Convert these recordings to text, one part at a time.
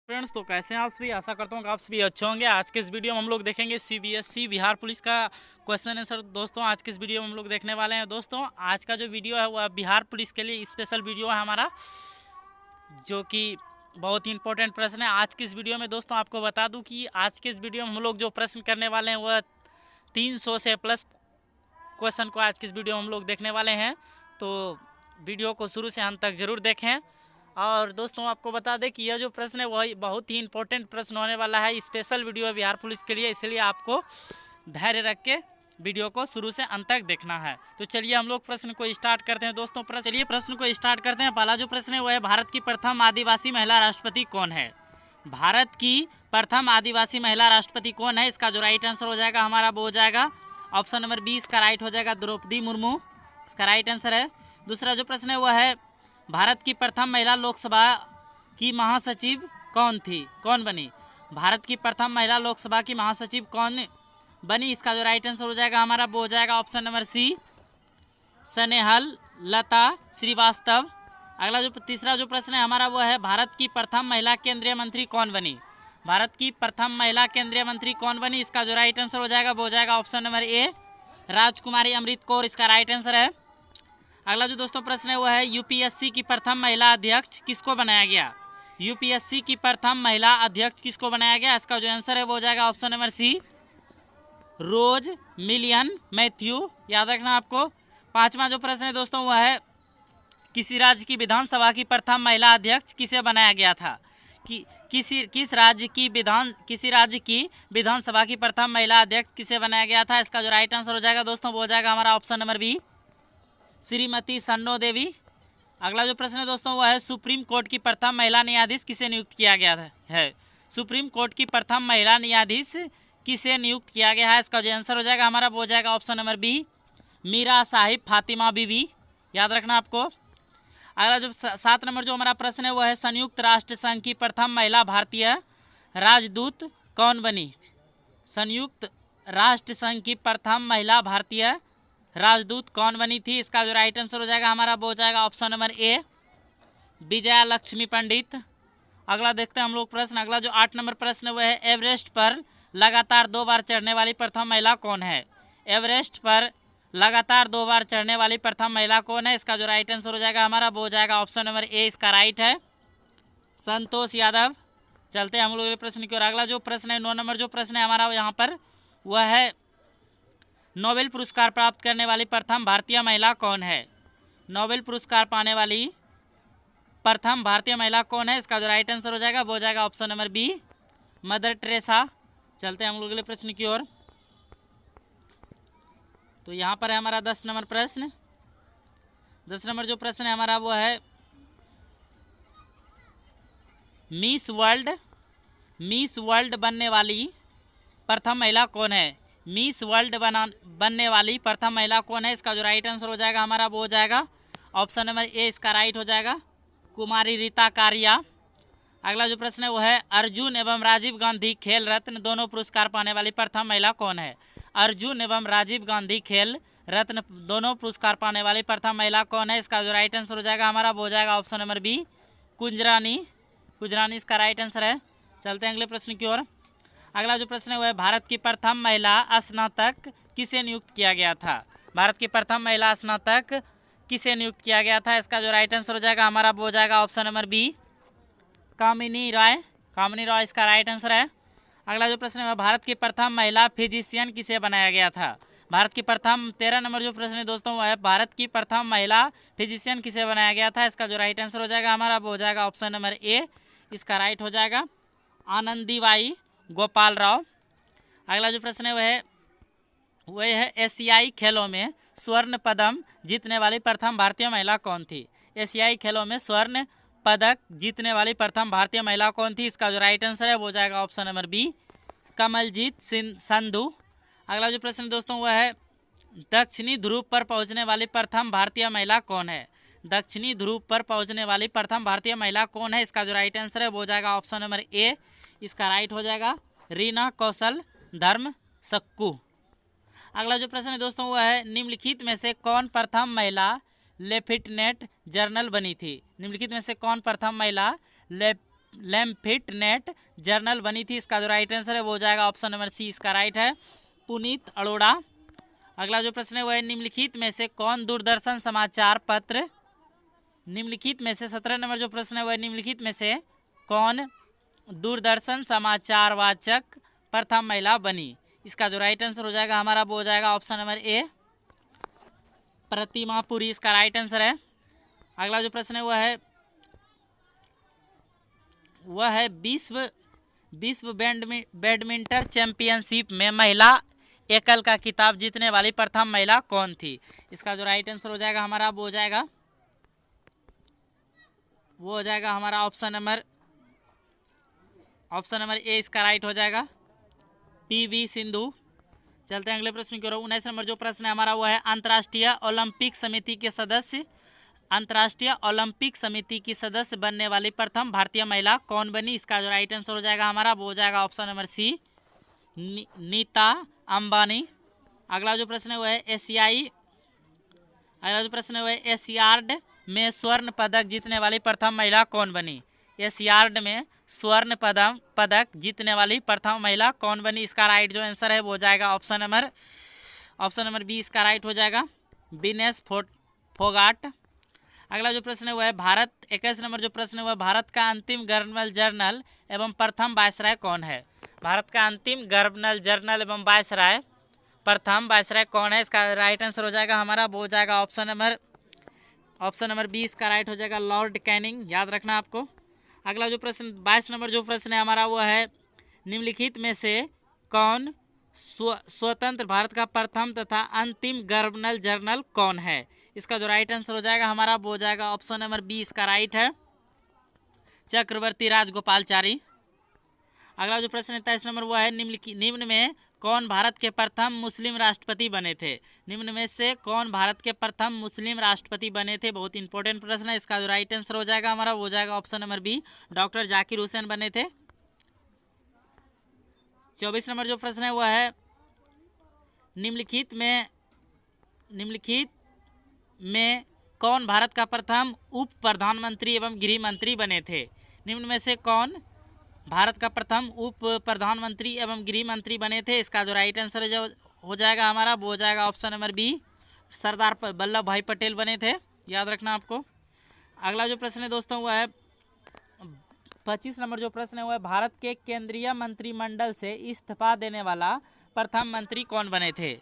Friends, तो कैसे हैं आप सभी। आशा करता हूँ कि आप सभी अच्छे होंगे। आज के इस वीडियो में हम लोग देखेंगे सीबीएसई बिहार पुलिस का क्वेश्चन आंसर। दोस्तों, आज के इस वीडियो में हम लोग देखने वाले हैं। दोस्तों, आज का जो वीडियो है वह बिहार पुलिस के लिए स्पेशल वीडियो है हमारा, जो कि बहुत ही इंपॉर्टेंट प्रश्न है। आज के इस वीडियो में दोस्तों आपको बता दूँ कि आज के इस वीडियो में हम लोग जो प्रश्न करने वाले हैं वह 300 से प्लस क्वेश्चन को आज की इस वीडियो में हम लोग देखने वाले हैं। तो वीडियो को शुरू से अंत तक जरूर देखें। और दोस्तों, आपको बता दें कि यह जो प्रश्न है वह बहुत ही इंपॉर्टेंट प्रश्न होने वाला है। स्पेशल वीडियो है बिहार पुलिस के लिए, इसलिए आपको धैर्य रख के वीडियो को शुरू से अंत तक देखना है। तो चलिए हम लोग प्रश्न को स्टार्ट करते हैं। दोस्तों, चलिए प्रश्न को स्टार्ट करते हैं। पहला जो प्रश्न है वह है, भारत की प्रथम आदिवासी महिला राष्ट्रपति कौन है। भारत की प्रथम आदिवासी महिला राष्ट्रपति कौन है। इसका जो राइट आंसर हो जाएगा हमारा वो हो जाएगा ऑप्शन नंबर 20 का राइट हो जाएगा द्रौपदी मुर्मू, इसका राइट आंसर है। दूसरा जो प्रश्न है वह है, भारत की प्रथम महिला लोकसभा की महासचिव कौन थी, कौन बनी। भारत की प्रथम महिला लोकसभा की महासचिव कौन बनी। इसका जो राइट आंसर हो जाएगा हमारा वो हो जाएगा ऑप्शन नंबर सी, स्नेहल लता श्रीवास्तव। अगला जो तीसरा जो प्रश्न है हमारा वो है, भारत की प्रथम महिला केंद्रीय मंत्री कौन बनी। भारत की प्रथम महिला केंद्रीय मंत्री कौन बनी। इसका जो राइट आंसर हो जाएगा वो हो जाएगा ऑप्शन नंबर ए, राजकुमारी अमृत कौर, इसका राइट आंसर है। अगला जो दोस्तों प्रश्न है वो है, यूपीएससी की प्रथम महिला अध्यक्ष किसको बनाया गया। यूपीएससी की प्रथम महिला अध्यक्ष किसको बनाया गया। इसका जो आंसर है वो हो जाएगा ऑप्शन नंबर सी, रोज मिलियन मैथ्यू, याद रखना आपको। पांचवा जो प्रश्न है दोस्तों वह है, किसी राज्य की विधानसभा की प्रथम महिला अध्यक्ष किसे बनाया गया था। किसी राज्य की विधानसभा की प्रथम महिला अध्यक्ष किसे बनाया गया था। इसका जो राइट आंसर हो जाएगा दोस्तों वो हो जाएगा हमारा option number B, Shrimati Sanno Devi. अगला जो प्रश्न है दोस्तों वह है, सुप्रीम कोर्ट की प्रथम महिला न्यायाधीश किसे नियुक्त किया गया है। सुप्रीम कोर्ट की प्रथम महिला न्यायाधीश किसे नियुक्त किया गया है। इसका जो आंसर हो जाएगा हमारा वो हो जाएगा option number B, Meera Sahib Fathima Beevi, याद रखना आपको। अगला जो 7 नंबर जो हमारा प्रश्न है वह है, संयुक्त राष्ट्र संघ की प्रथम महिला भारतीय राजदूत कौन बनी। संयुक्त राष्ट्र संघ की प्रथम महिला भारतीय राजदूत कौन बनी थी। इसका जो राइट आंसर हो जाएगा हमारा वो हो जाएगा option number A, Vijaya Lakshmi Pandit. अगला देखते हैं हम लोग प्रश्न। अगला जो 8 नंबर प्रश्न है वह है, एवरेस्ट पर लगातार 2 बार चढ़ने वाली प्रथम महिला कौन है। एवरेस्ट पर लगातार 2 बार चढ़ने वाली प्रथम महिला कौन है। इसका जो राइट आंसर हो जाएगा हमारा वो हो जाएगा ऑप्शन नंबर ए, इसका राइट है संतोष यादव। चलते हैं हम लोग प्रश्न की ओर। अगला जो प्रश्न है 9 नंबर जो प्रश्न है हमारा यहाँ पर वह है, नोबेल पुरस्कार प्राप्त करने वाली प्रथम भारतीय महिला कौन है। नोबेल पुरस्कार पाने वाली प्रथम भारतीय महिला कौन है। इसका जो राइट आंसर हो जाएगा वो हो जाएगा option number B, Mother Teresa. चलते हैं हम लोग अगले प्रश्न की ओर। तो यहाँ पर है हमारा 10 नंबर प्रश्न। 10 नंबर जो प्रश्न है हमारा वो है, मिस वर्ल्ड बनने वाली प्रथम महिला कौन है। मिस वर्ल्ड बनने वाली प्रथम महिला कौन है। इसका जो राइट आंसर हो जाएगा हमारा वो हो जाएगा ऑप्शन नंबर ए, इसका राइट हो जाएगा कुमारी रीता कारिया। अगला जो प्रश्न है वो है, अर्जुन एवं राजीव गांधी खेल रत्न दोनों पुरस्कार पाने वाली प्रथम महिला कौन है। अर्जुन एवं राजीव गांधी खेल रत्न दोनों पुरस्कार पाने वाली प्रथम महिला कौन है। इसका जो राइट आंसर हो जाएगा हमारा वो हो जाएगा ऑप्शन नंबर बी, कुंजरानी, इसका राइट आंसर है। चलते हैं अगले प्रश्न की ओर। अगला जो प्रश्न है वह है, भारत की प्रथम महिला स्नातक किसे नियुक्त किया गया था। भारत की प्रथम महिला स्नातक किसे नियुक्त किया गया था। इसका जो राइट आंसर हो जाएगा हमारा वो हो जाएगा ऑप्शन नंबर बी, कामिनी रॉय, इसका राइट आंसर है। अगला जो प्रश्न है, भारत की प्रथम महिला फिजिशियन किसे बनाया गया था। भारत की प्रथम 13 नंबर जो प्रश्न है दोस्तों वह है, भारत की प्रथम महिला फिजिशियन किसे बनाया गया था। इसका जो राइट आंसर हो जाएगा हमारा वो हो जाएगा ऑप्शन नंबर ए, इसका राइट हो जाएगा आनंदीबाई गोपाल राव। अगला जो प्रश्न है वह है, एशियाई खेलों में स्वर्ण पदक जीतने वाली प्रथम भारतीय महिला कौन थी। एशियाई खेलों में स्वर्ण पदक जीतने वाली प्रथम भारतीय महिला कौन थी। इसका जो राइट आंसर है वो हो जाएगा option number B, Kamaljit Sandhu. अगला जो प्रश्न दोस्तों वह है, दक्षिणी ध्रुव पर पहुंचने वाली प्रथम भारतीय महिला कौन है। दक्षिणी ध्रुव पर पहुंचने वाली प्रथम भारतीय महिला कौन है। इसका जो राइट आंसर है वो हो जाएगा ऑप्शन नंबर ए, इसका राइट हो जाएगा रीना कौशल धर्म सक्कू। अगला जो प्रश्न है दोस्तों वह है, निम्नलिखित में से कौन प्रथम महिला लेफ्टिनेंट जनरल बनी थी। निम्नलिखित में से कौन प्रथम महिला लैम्फिट नेट जर्नल बनी थी? इसका जो राइट आंसर है वो हो जाएगा ऑप्शन नंबर सी, इसका राइट है पुनीत अरोड़ा। अगला जो प्रश्न है वो है निम्नलिखित में से कौन दूरदर्शन समाचार पत्र, निम्नलिखित में से 17 नंबर जो प्रश्न है वो है निम्नलिखित में से कौन दूरदर्शन समाचार वाचक प्रथम महिला बनी? इसका जो राइट आंसर हो जाएगा हमारा वो हो जाएगा ऑप्शन नंबर ए, प्रतिमा पुरी, इसका राइट आंसर है। अगला जो प्रश्न है वह है विश्व बैडमिंटन चैंपियनशिप में महिला एकल का खिताब जीतने वाली प्रथम महिला कौन थी? इसका जो राइट आंसर हो जाएगा हमारा वो हो जाएगा हमारा ऑप्शन नंबर ए, इसका राइट हो जाएगा पीवी सिंधु। चलते हैं अगले प्रश्न की ओर। 19 नंबर जो प्रश्न है हमारा वो है अंतर्राष्ट्रीय ओलंपिक समिति की सदस्य बनने वाली प्रथम भारतीय महिला कौन बनी? इसका जो राइट आंसर हो जाएगा हमारा वो हो जाएगा option number C, Nita Ambani. अगला जो प्रश्न है वो है एशियाड में स्वर्ण पदक जीतने वाली प्रथम महिला कौन बनी? एशियाड में स्वर्ण पदक जीतने वाली प्रथम महिला कौन बनी? इसका राइट जो आंसर है वो हो जाएगा ऑप्शन नंबर बी, इसका राइट हो जाएगा विनेश फोगाट। अगला जो प्रश्न है वो है 21 नंबर जो प्रश्न है वह भारत का अंतिम गवर्नर जनरल एवं प्रथम वायसराय कौन है? भारत का अंतिम गवर्नर जनरल एवं प्रथम वायसराय कौन है? इसका राइट आंसर हो जाएगा हमारा वो हो जाएगा ऑप्शन नंबर बी, इसका राइट हो जाएगा लॉर्ड कैनिंग, याद रखना आपको। अगला जो प्रश्न 22 नंबर जो प्रश्न है हमारा वो है निम्नलिखित में से कौन स्वतंत्र भारत का प्रथम तथा अंतिम गवर्नर जनरल कौन है? इसका जो राइट आंसर हो जाएगा हमारा वो हो जाएगा ऑप्शन नंबर बी, इसका राइट है चक्रवर्ती राजगोपालचारी। अगला जो प्रश्न है 23 नंबर वो है निम्न में कौन भारत के प्रथम मुस्लिम राष्ट्रपति बने थे? निम्न में से कौन भारत के प्रथम मुस्लिम राष्ट्रपति बने थे? बहुत इंपॉर्टेंट प्रश्न है। इसका जो राइट आंसर हो जाएगा हमारा वो हो जाएगा option number B, doctor Zakir Hussain बने थे। 24 नंबर जो प्रश्न है वो है निम्नलिखित में कौन भारत का प्रथम उप प्रधानमंत्री एवं गृह मंत्री बने थे? निम्न में से कौन भारत का प्रथम उप प्रधानमंत्री एवं गृह मंत्री बने थे? इसका जो राइट आंसर हो जाएगा हमारा वो हो जाएगा option number B, Sardar Vallabh भाई पटेल बने थे, याद रखना आपको। अगला जो प्रश्न है दोस्तों वह है 25 नंबर जो प्रश्न है वह है भारत के केंद्रीय मंत्रिमंडल से इस्तीफा देने वाला प्रथम मंत्री कौन बने थे?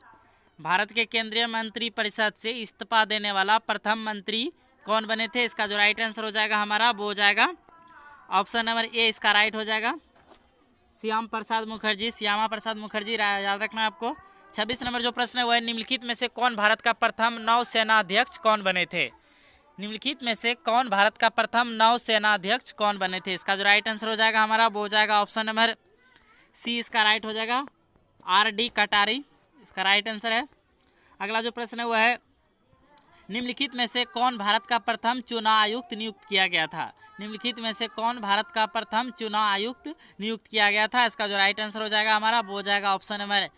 भारत के केंद्रीय मंत्री परिषद से इस्तीफा देने वाला प्रथम मंत्री कौन बने थे? इसका जो राइट आंसर हो जाएगा हमारा वो हो जाएगा ऑप्शन नंबर ए, इसका राइट हो जाएगा श्यामा प्रसाद मुखर्जी, याद रखना आपको। 26 नंबर जो प्रश्न है वह निम्नलिखित में से कौन भारत का प्रथम नौसेनाध्यक्ष कौन बने थे? निम्नलिखित में से कौन भारत का प्रथम नौसेनाध्यक्ष कौन बने थे? इसका जो राइट आंसर हो जाएगा हमारा वो हो जाएगा ऑप्शन नंबर सी, इसका राइट हो जाएगा RD कटारी, इसका राइट आंसर है। अगला जो प्रश्न है वह है निम्नलिखित में से कौन भारत का प्रथम चुनाव आयुक्त नियुक्त किया गया था? निम्नलिखित में से कौन भारत का प्रथम चुनाव आयुक्त नियुक्त किया गया था? इसका जो राइट आंसर हो जाएगा हमारा वो हो जाएगा ऑप्शन नंबर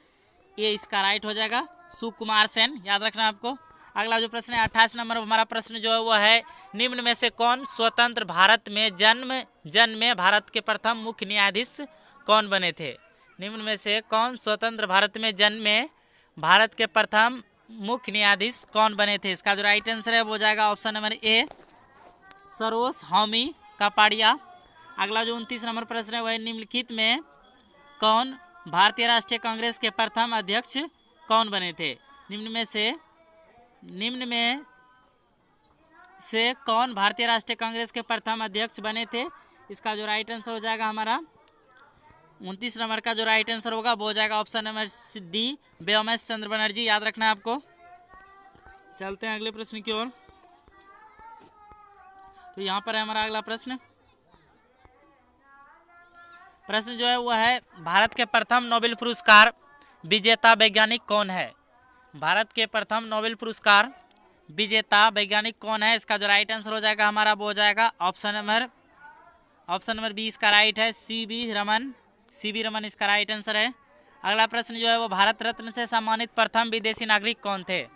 ए, इसका राइट हो जाएगा सुकुमार सेन, याद रखना आपको। अगला जो प्रश्न है 28 नंबर हमारा प्रश्न जो है वो है निम्न में से कौन स्वतंत्र भारत में जन्मे भारत के प्रथम मुख्य न्यायाधीश कौन बने थे? निम्न में से कौन स्वतंत्र भारत में जन्मे भारत के प्रथम मुख्य न्यायाधीश कौन बने थे? इसका जो राइट आंसर है वो हो जाएगा ऑप्शन नंबर ए, सरोज हौमी कापाड़िया। अगला जो 29 नंबर प्रश्न है वह निम्नलिखित में कौन भारतीय राष्ट्रीय कांग्रेस के प्रथम अध्यक्ष कौन बने थे? निम्न में से कौन भारतीय राष्ट्रीय कांग्रेस के प्रथम अध्यक्ष बने थे? इसका जो राइट आंसर हो जाएगा हमारा 29 नंबर का जो राइट आंसर होगा वो हो जाएगा ऑप्शन नंबर डी, व्योमेश चंद्र बनर्जी, याद रखना है आपको। चलते हैं अगले प्रश्न की ओर। तो यहाँ पर है हमारा अगला प्रश्न जो है वह है भारत के प्रथम नोबेल पुरस्कार विजेता वैज्ञानिक कौन है? भारत के प्रथम नोबेल पुरस्कार विजेता वैज्ञानिक कौन है? इसका जो राइट आंसर हो जाएगा हमारा वो हो जाएगा ऑप्शन नंबर बी, इसका राइट है सीवी रमन, इसका राइट आंसर है। अगला प्रश्न जो है वो भारत रत्न से सम्मानित प्रथम विदेशी नागरिक कौन थे?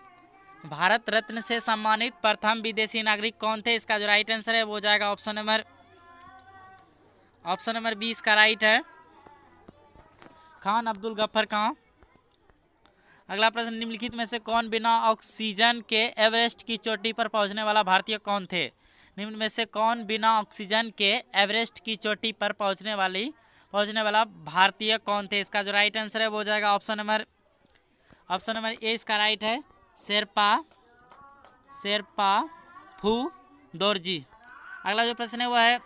भारत रत्न से सम्मानित प्रथम विदेशी नागरिक कौन थे? इसका जो राइट आंसर है वो हो जाएगा ऑप्शन ऑप्शन नंबर बी इसका राइट है, खान अब्दुल गफ्फर खान। अगला प्रश्न, निम्नलिखित में से कौन बिना ऑक्सीजन के एवरेस्ट की चोटी पर पहुंचने वाला भारतीय कौन थे? निम्न में से कौन बिना ऑक्सीजन के एवरेस्ट की चोटी पर पहुंचने वाला भारतीय कौन थे? इसका जो राइट आंसर है वो हो जाएगा ऑप्शन नंबर ए इसका राइट है, शेरपा फुदोरजी। अगला जो प्रश्न है वो है,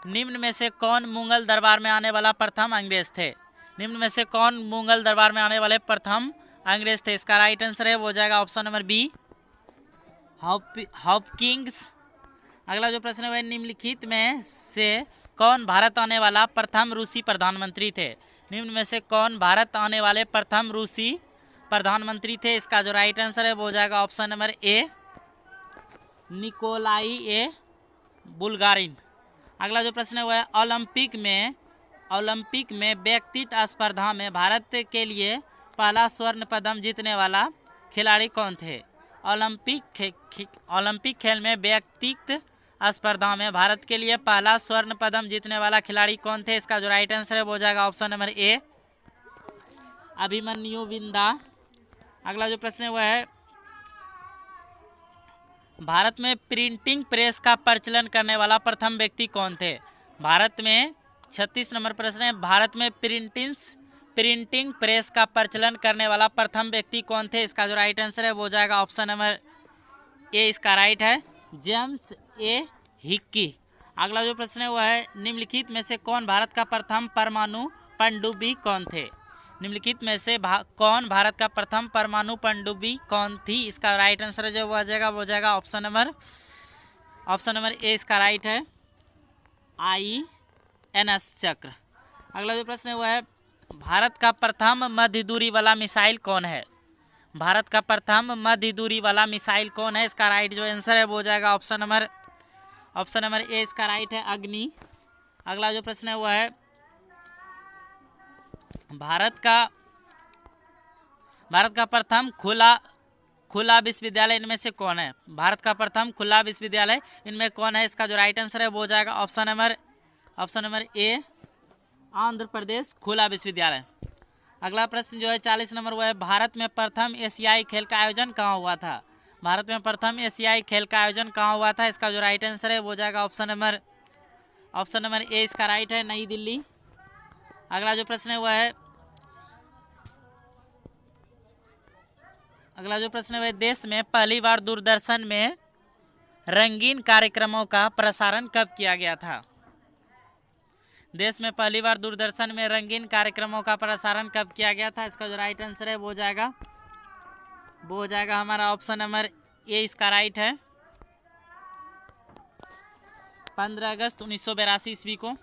निम्न में से कौन मुगल दरबार में आने वाला प्रथम अंग्रेज थे? निम्न में से कौन मुगल दरबार में आने वाले प्रथम अंग्रेज थे? इसका राइट आंसर है वो हो जाएगा ऑप्शन नंबर बी, हॉपकिंस। अगला जो प्रश्न है, निम्नलिखित में से कौन भारत आने वाला प्रथम रूसी प्रधानमंत्री थे? निम्न में से कौन भारत आने वाले प्रथम रूसी प्रधानमंत्री थे? इसका जो राइट आंसर है वो हो जाएगा ऑप्शन नंबर ए, निकोलाई ए बुल्गारिन। अगला जो प्रश्न है वो है, ओलंपिक में व्यक्तिगत स्पर्धा में भारत के लिए पहला स्वर्ण पदक जीतने वाला खिलाड़ी कौन थे? ओलंपिक खेल में व्यक्तिगत स्पर्धा में भारत के लिए पहला स्वर्ण पदक जीतने वाला खिलाड़ी कौन थे? इसका जो राइट आंसर है वो हो जाएगा ऑप्शन नंबर ए, अभिमन्यु बिंदा। अगला जो प्रश्न है वो है, भारत में प्रिंटिंग प्रेस का प्रचलन करने वाला प्रथम व्यक्ति कौन थे? भारत में 36 नंबर प्रश्न है, भारत में प्रिंटिंग प्रेस का प्रचलन करने वाला प्रथम व्यक्ति कौन थे? इसका जो राइट आंसर है वो हो जाएगा ऑप्शन नंबर ए इसका राइट है, जेम्स ए हिक्की। अगला जो प्रश्न है वो है, निम्नलिखित में से कौन भारत का प्रथम परमाणु पनडुब्बी कौन थे? निम्नलिखित में से कौन भारत का प्रथम परमाणु पनडुब्बी कौन थी? इसका राइट आंसर जो हो जाएगा ऑप्शन नंबर ए इसका राइट है, INS चक्र। अगला जो प्रश्न है वो है, भारत का प्रथम मध्य दूरी वाला मिसाइल कौन है? भारत का प्रथम मध्य दूरी वाला मिसाइल कौन है? इसका राइट जो आंसर है वो हो जाएगा ऑप्शन नंबर ए इसका राइट है, अग्नि। अगला जो प्रश्न है वो है, भारत का प्रथम खुला विश्वविद्यालय इनमें से कौन है? भारत का प्रथम खुला विश्वविद्यालय इनमें कौन है? इसका जो राइट आंसर है वो हो जाएगा ऑप्शन नंबर ए, आंध्र प्रदेश खुला विश्वविद्यालय। अगला प्रश्न जो है 40 नंबर वो है, भारत में प्रथम एशियाई खेल का आयोजन कहाँ हुआ था? भारत में प्रथम एशियाई खेल का आयोजन कहाँ हुआ था? इसका जो राइट आंसर है वो हो जाएगा ऑप्शन नंबर ए इसका राइट है, नई दिल्ली। अगला जो प्रश्न है वो है, देश में पहली बार दूरदर्शन में रंगीन कार्यक्रमों का प्रसारण कब किया गया था? देश में पहली बार दूरदर्शन में रंगीन कार्यक्रमों का प्रसारण कब किया गया था? इसका जो राइट आंसर है वो हो जाएगा हमारा ऑप्शन नंबर ए इसका राइट है, 15 अगस्त 1982 ईस्वी को।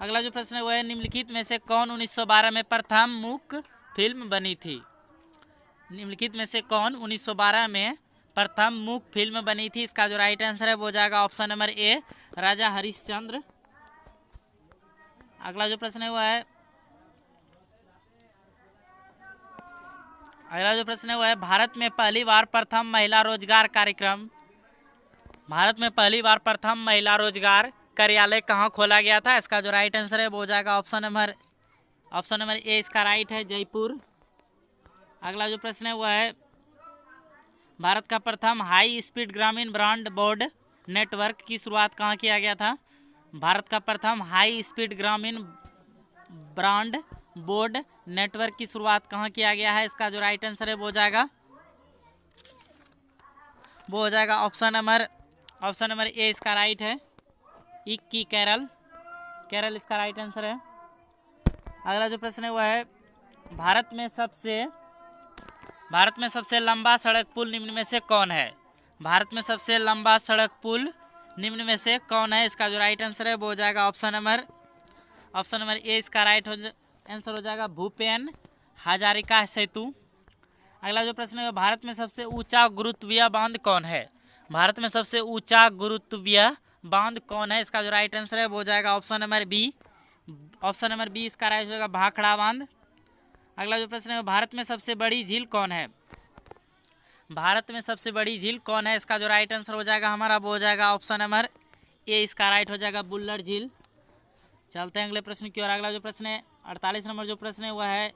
अगला जो प्रश्न है वो है, निम्नलिखित में से कौन 1912 में प्रथम मूक फिल्म बनी थी? निम्नलिखित में से कौन 1912 में प्रथम मूक फिल्म बनी थी? इसका जो राइट आंसर है वो हो जाएगा ऑप्शन नंबर ए, राजा हरिश्चंद्र। अगला जो प्रश्न है वो है, भारत में पहली बार प्रथम महिला रोजगार कार्यालय कहाँ खोला गया था? इसका जो राइट आंसर है वो हो जाएगा ऑप्शन नंबर ए इसका राइट है, जयपुर। अगला जो प्रश्न है वो है, भारत का प्रथम हाई स्पीड ग्रामीण ब्रॉडबैंड नेटवर्क की शुरुआत कहाँ किया गया था? भारत का प्रथम हाई स्पीड ग्रामीण ब्रॉडबैंड नेटवर्क की शुरुआत कहाँ किया गया है? इसका जो राइट आंसर है वो हो जाएगा ऑप्शन नंबर ए इसका राइट है, इक्की केरल इसका राइट आंसर है। अगला जो प्रश्न है वो है, भारत में सबसे लंबा सड़क पुल निम्न में से कौन है? भारत में सबसे लंबा सड़क पुल निम्न में से कौन है? इसका जो राइट आंसर है वो हो जाएगा ऑप्शन नंबर ए इसका राइट आंसर हो जाएगा, भूपेन हजारिका सेतु। अगला जो प्रश्न है, भारत में सबसे ऊंचा गुरुत्वीय बांध कौन है? भारत में सबसे ऊंचा गुरुत्वीय बांध कौन है? इसका जो राइट आंसर है वो हो जाएगा ऑप्शन नंबर बी इसका राइट होगा, भाखड़ा बांध। अगला जो प्रश्न है, भारत में सबसे बड़ी झील कौन है? भारत में सबसे बड़ी झील कौन है? इसका जो राइट आंसर हो जाएगा हमारा वो हो जाएगा ऑप्शन नंबर ए इसका राइट हो जाएगा, बुल्लर झील। चलते हैं अगले प्रश्न की ओर। अगला जो प्रश्न है 48 नंबर जो प्रश्न है वह है,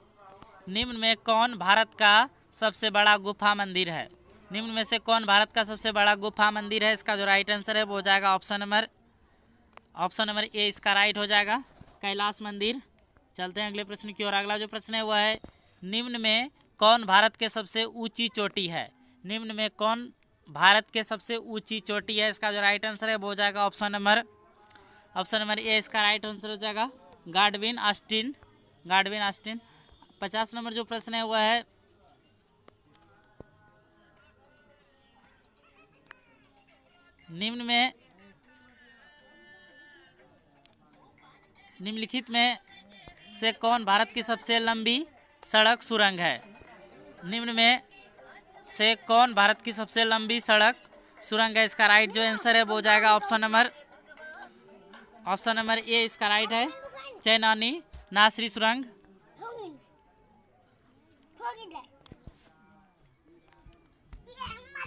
निम्न में कौन भारत का सबसे बड़ा गुफा मंदिर है? निम्न में से कौन भारत का सबसे बड़ा गुफा मंदिर है? इसका जो राइट आंसर है वो हो जाएगा ऑप्शन नंबर ए, इसका राइट हो जाएगा कैलाश मंदिर। चलते हैं अगले प्रश्न की ओर। अगला जो प्रश्न है वह है, निम्न में कौन भारत के सबसे ऊंची चोटी है? निम्न में कौन भारत के सबसे ऊंची चोटी है? इसका जो राइट आंसर है वो हो जाएगा ऑप्शन नंबर ए, इसका राइट आंसर हो जाएगा गाडविन ऑस्टिन। 50 नंबर जो प्रश्न है वह है, निम्नलिखित में से कौन भारत की सबसे लंबी सड़क सुरंग है? निम्न में से कौन भारत की सबसे लंबी सड़क सुरंग है? इसका राइट जो आंसर है वो हो जाएगा ऑप्शन नंबर ए, इसका राइट है चेनानी नासरी सुरंग।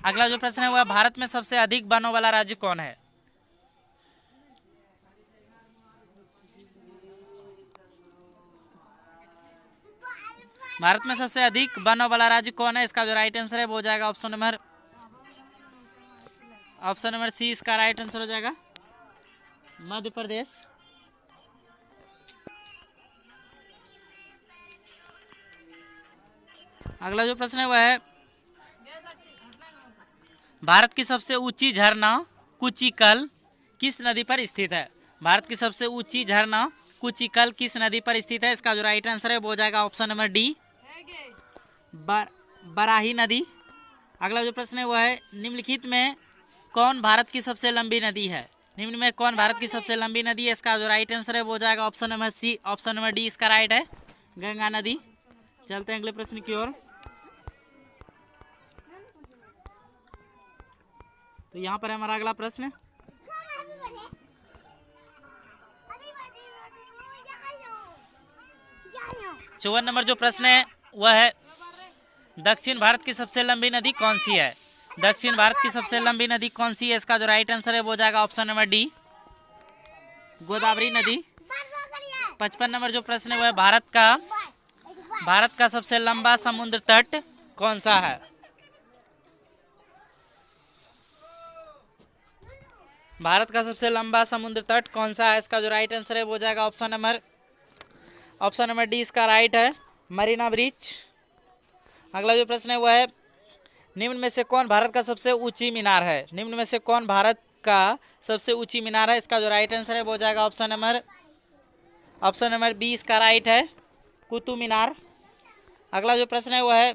अगला जो प्रश्न है वह, भारत में सबसे अधिक वनों वाला राज्य कौन है? भारत में सबसे अधिक वनों वाला राज्य कौन है? इसका जो राइट आंसर है वो हो जाएगा ऑप्शन नंबर सी, इसका राइट आंसर हो जाएगा मध्य प्रदेश। अगला जो प्रश्न है वह है, भारत की सबसे ऊंची झरना कुचिकल किस नदी पर स्थित है? भारत की सबसे ऊंची झरना कुचिकल किस नदी पर स्थित है? इसका जो राइट आंसर है वो हो जाएगा ऑप्शन नंबर डी, बराही नदी। अगला जो प्रश्न है वह है, निम्नलिखित में कौन भारत की सबसे लंबी नदी है? निम्न में कौन भारत की सबसे लंबी नदी है? इसका जो राइट आंसर है वो हो जाएगा option number C, option number D, इसका राइट है गंगा नदी। चलते हैं अगले प्रश्न की ओर। तो यहाँ पर है हमारा अगला प्रश्न, चौवन नंबर जो प्रश्न है वह है, दक्षिण भारत की सबसे लंबी नदी कौन सी है? दक्षिण भारत की सबसे लंबी नदी कौन सी है? इसका जो राइट आंसर है वो हो जाएगा ऑप्शन नंबर डी, गोदावरी नदी। 55 नंबर जो प्रश्न है वह है, भारत का सबसे लंबा समुद्र तट कौन सा है? भारत का सबसे लंबा समुद्र तट कौन सा है? इसका जो राइट आंसर है वो हो जाएगा ऑप्शन नंबर डी, इसका राइट है मरीना ब्रिज। अगला जो प्रश्न है वह है, निम्न में से कौन भारत का सबसे ऊंची मीनार है? निम्न में से कौन भारत का सबसे ऊंची मीनार है? इसका जो राइट आंसर है वो हो जाएगा ऑप्शन नंबर बी, इसका राइट है कुतुब मीनार। अगला जो प्रश्न है वह है,